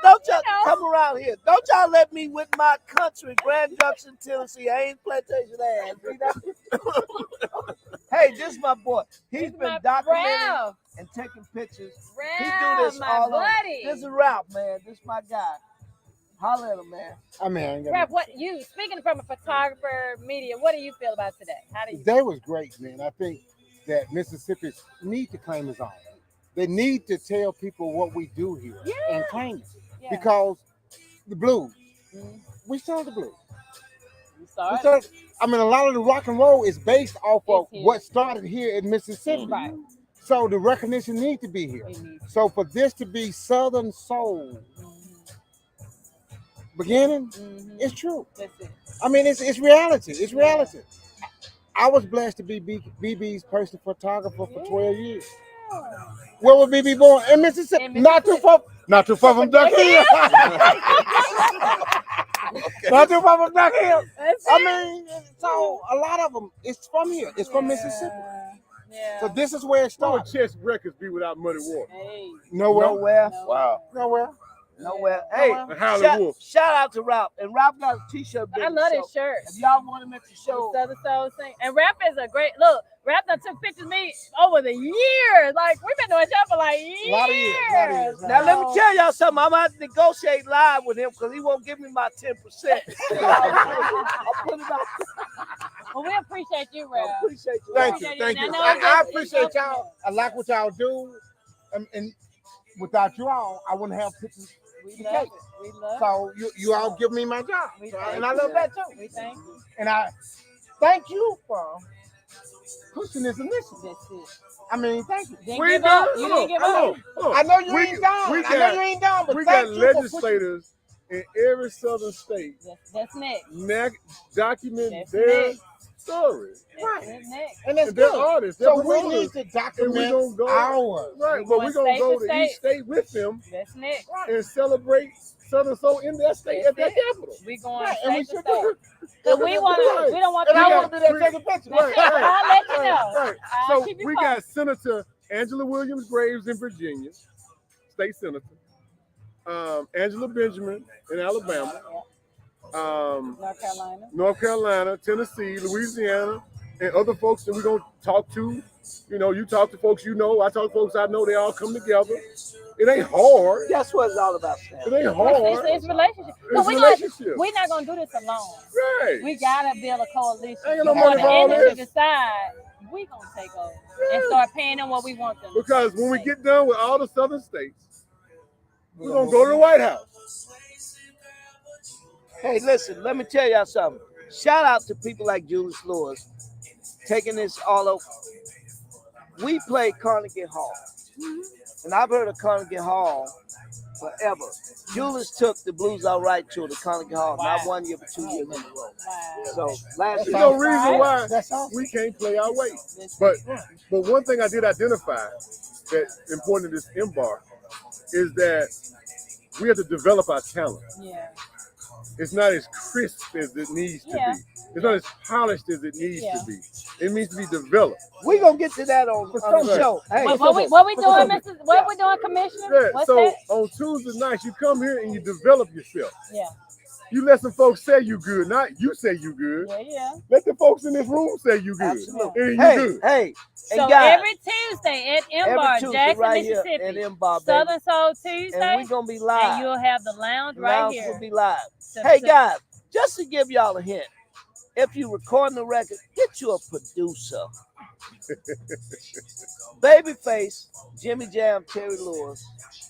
come around here. Don't y'all let me with my country, Grand Junction, Tennessee. I ain't plantation ass. Hey, this is my boy. He's been documenting and taking pictures. He do this all over. This is Ralph, man. This is my guy. Holler at him, man. I mean, Ralph, speaking from a photographer, media, what do you feel about today? How do you Today was great, man. I think that Mississippi need to claim its own. They need to tell people what we do here and claim it. Yeah. Because the blues, we started the blues. I mean, a lot of the rock and roll is based off of what started here in Mississippi. Right. So the recognition needs to be here. So for this to be Southern soul beginning, it's true. That's it. I mean, it's reality. It's reality. I was blessed to be BB's personal photographer for 12 years. Where was BB born? In Mississippi. Not too far from Duck Hill. Not too far from Duck Hill. I mean, so a lot of them, it's from here. It's from Mississippi. Yeah. So this is where it started. What would Chess Records be without Muddy Water? Nowhere. Wow. Nowhere. Hey, shout out to Ralph. And Ralph got a t-shirt. I love this shirt. If y'all want him at the show. Southern Soul Sing. And Ralph is a great look. Ralph done took pictures of me over the years. Like, we've been doing stuff for like years. A lot of years. Now, let me tell y'all something. I'm going to have to negotiate live with him because he won't give me my 10%. I'll put it out. Well, we appreciate you, Ralph. I appreciate you. Thank you. I appreciate y'all. I like what y'all do. And without you all, I wouldn't have pictures. We love it. We love So you all give me my job. And I love that too. We thank you. And I thank you for pushing this initiative. That's it. I mean, thank you. Didn't give up. You didn't give up. I know you ain't done. I know you ain't done, but we thank got you for legislators in every southern state That's next. document their story. Right. That's next. And that's they're good. artists. So they're we promoters. need to document go, ours. Right, but we're going to go to each state with them That's next. and celebrate Southern Soul in that state at that capital. We going Right, and we state to should do state. Because we don't want And I people. want to do that taking pictures. I'll let you know. Right. I'll So keep you we posted. got Senator Angela Williams Graves in Virginia, state senator. Angela Benjamin in Alabama. North Carolina, Tennessee, Louisiana, and other folks that we're going to talk to. You know, you talk to folks you know, I talk to folks I know, they all come together. It ain't hard. That's what it's all about, Sam. It ain't hard. It's relationship. It's relationship. We're not going to do this alone. Right. We got to build a coalition. Ain't no money for all the this. decide, we going to take over and start paying them what we want them to. Because when we get done with all the southern states, we're going to go to the White House. Hey, listen, let me tell y'all something. Shout out to people like Julius Lewis taking this all over. We played Carnegie Hall. And I've heard of Carnegie Hall forever. Julius took the Blues All Right tour to Carnegie Hall, not 1 year, but 2 years in a row. So last There's year, no reason why we can't play our way. But one thing I did identify that's important in this Mbar is that we have to develop our talent. Yeah. It's not as crisp as it needs to be. It's not as polished as it needs to be. It needs to be developed. We're going to get to that on the show. Hey, what we doing, Mrs.? What we doing, Commissioner? Yeah, What's so that? on Tuesday nights, you come here and you develop yourself. Yeah. You let some folks say you good, not you say you good. Yeah. Let the folks in this room say you good. Absolutely. And you Hey, good. hey, So and guys, every Tuesday at every Mbar, Tuesday Jackson, right here Mississippi, at Mbar, baby. Southern Soul And Tuesday, we're gonna be and live. you'll have the lounge right Lounge here. will be live. Hey guys, just to give y'all a hint, if you recording the record, get you a producer. Babyface, Jimmy Jam, Terry Lewis,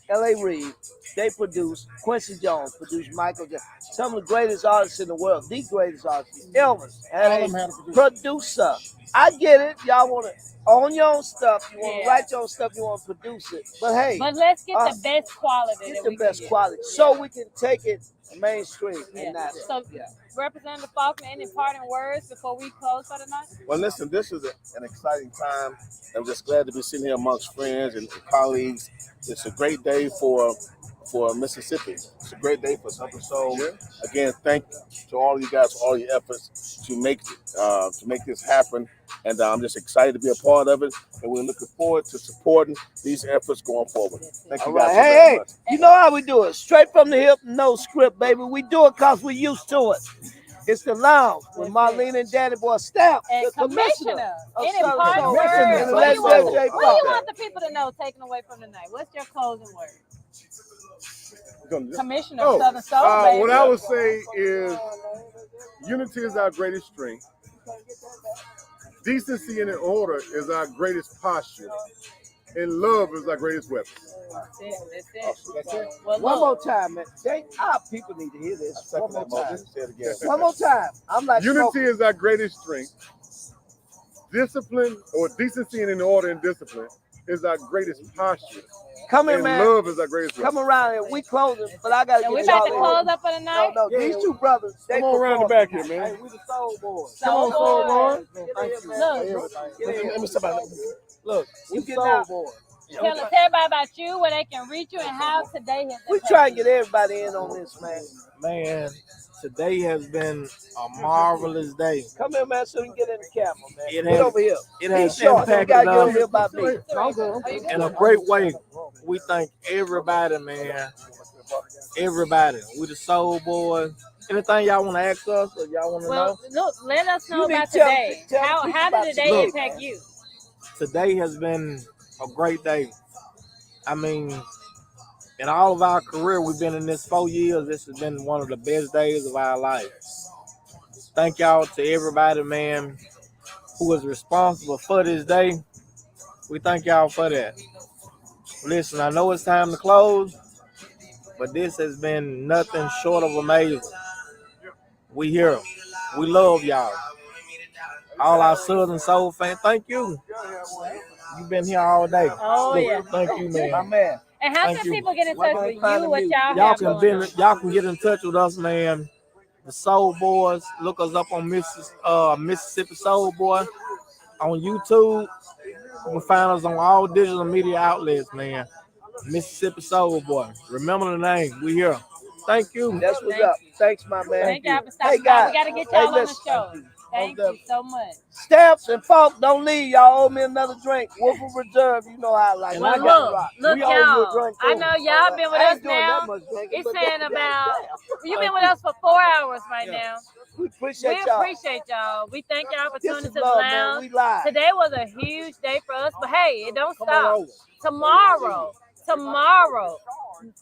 L.A. Reid, they produce. Quincy Jones produced Michael Jackson. Some of the greatest artists in the world, the greatest artists. Elvis had a producer. I get it. Y'all want to own your own stuff. You want to write your own stuff. You want to produce it. But hey, But let's get the best quality. Get the best quality so we can take it mainstream. Yeah. And that's So, Representative Faulkner, any parting words before we close for the night? Well, listen, this is an exciting time. I'm just glad to be sitting here amongst friends and colleagues. It's a great day for Mississippi. It's a great day for Southern Soul. Again, thank to all of you guys for all your efforts to make this happen. And I'm just excited to be a part of it. And we're looking forward to supporting these efforts going forward. Thank you guys so very much. You know how we do it. Straight from the hip, no script, baby. We do it because we used to it. It's the lounge with Marlene and Danny Boy Stamp, And the commissioner of any Southern parting Soul. words? And What do let's you want, J. what do you want the people to know taken away from the night? What's your closing word? Commissioner of Southern Soul, baby. What I would say is unity is our greatest strength. Decency and order is our greatest posture. And love is our greatest weapon. That's it. Well, one more time, man. Our people need to hear this. One more time. One more time. I'm like unity is our greatest strength. Discipline or decency and order and discipline is our greatest posture. Come here, and man. love is our greatest weapon. Come around here. We closing, but I gotta And get we about to y'all close in. up for the night? No, these two brothers. They Come on around the back here, man. Hey, we the Soul Boys. Soul Boys. Look, we get Soul Boys. Tell everybody about you, where they can reach you, and how today has been. We try and get everybody in on this, man. Man, today has been a marvelous day. Come here, man, so we can get in the camera, man. It Get has, over here. it has He's short. You impacted gotta get over us here by me. in a great way. We thank everybody, man. Everybody. We the Soul Boys. Anything y'all want to ask us or y'all want to know? Look, let us know You need about to tell- today. tell How people did the day Look. impact you? Today has been a great day. I mean, in all of our career, we've been in this 4 years. This has been one of the best days of our life. Thank y'all to everybody, man, who is responsible for this day. We thank y'all for that. Listen, I know it's time to close, but this has been nothing short of amazing. We here. We love y'all. All our Southern Soul fans, thank you. You've been here all day. Oh, Look, yeah. Thank you, man. My man. And how Thank can you. people get in touch with you? What y'all Y'all have can going on? y'all can get in touch with us, man. The Soul Boys. Look us up on Mississippi Soul Boy on YouTube. You can find us on all digital media outlets, man. Mississippi Soul Boy. Remember the name. We here. Thank you. That's what's up. Thanks, my man. Thank y'all for stopping Hey, by. guys. We got to get y'all on the listen. show. Thank you so much. Stamps and Falk, don't leave. Y'all owe me another drink. Wolford Reserve, you know how I like it. Well, I got look, rock. look, We owe you a y'all. drink, I too. know y'all been with I us ain't doing now. that much drinking, It's but saying damn. about, you've been with us for 4 hours right now. We appreciate We y'all. appreciate y'all. We thank y'all for This tuning is to the love, man. lounge. We live. Today was a huge day for us, but hey, it don't Come on stop. over. Tomorrow,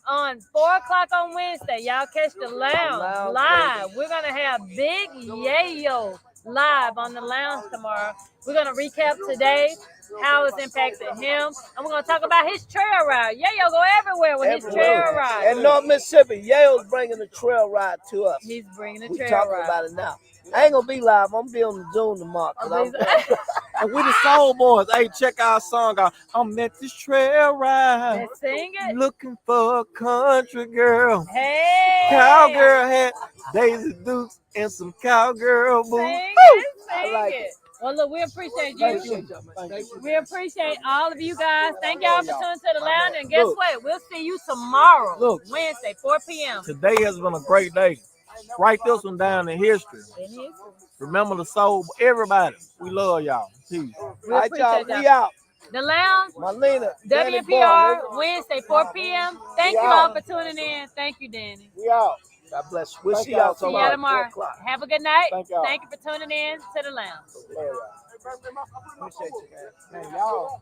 on 4 o'clock on Wednesday, y'all catch the lounge live. We're gonna have Big Yayo live on the lounge tomorrow. We're gonna recap today, how it's impacted him, and we're gonna talk about his trail ride. Yayo go everywhere with his trail ride. And North Mississippi, Yale's bringing the trail ride to us. He's bringing the We trail talking ride. about it now. I ain't gonna be live. I'm gonna be on the Zoom tomorrow. And we the Soul Boys. Hey, check our song out. I'm at this trail ride. Let's sing it. Looking for a country girl. Hey. Cowgirl hat, Daisy Dukes, and some cowgirl boots. Sing it. Well, look, we appreciate you. We appreciate all of you guys. Thank y'all for tuning to the lounge. And guess Look. what? We'll see you tomorrow, Look. Wednesday, 4 p.m. Today has been a great day. Write this one down in history. Remember the Soul. Everybody, we love y'all. Peace. We appreciate We y'all. out. The lounge, Marlena, WPR, Wednesday, 4 p.m. Thank you all for tuning in. Thank you, Danny. We out. God bless you. We'll Thank see y'all y'all. See y'all tomorrow. tomorrow. 4 o'clock. Have a good night. Thank y'all. Thank you for tuning in to the lounge. Appreciate you, man. Man, y'all.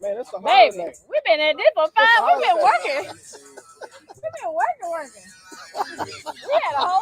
Man, it's a Baby, holiday. we've been at this for It's a 5. We've been holiday. working. We've been working. We had a whole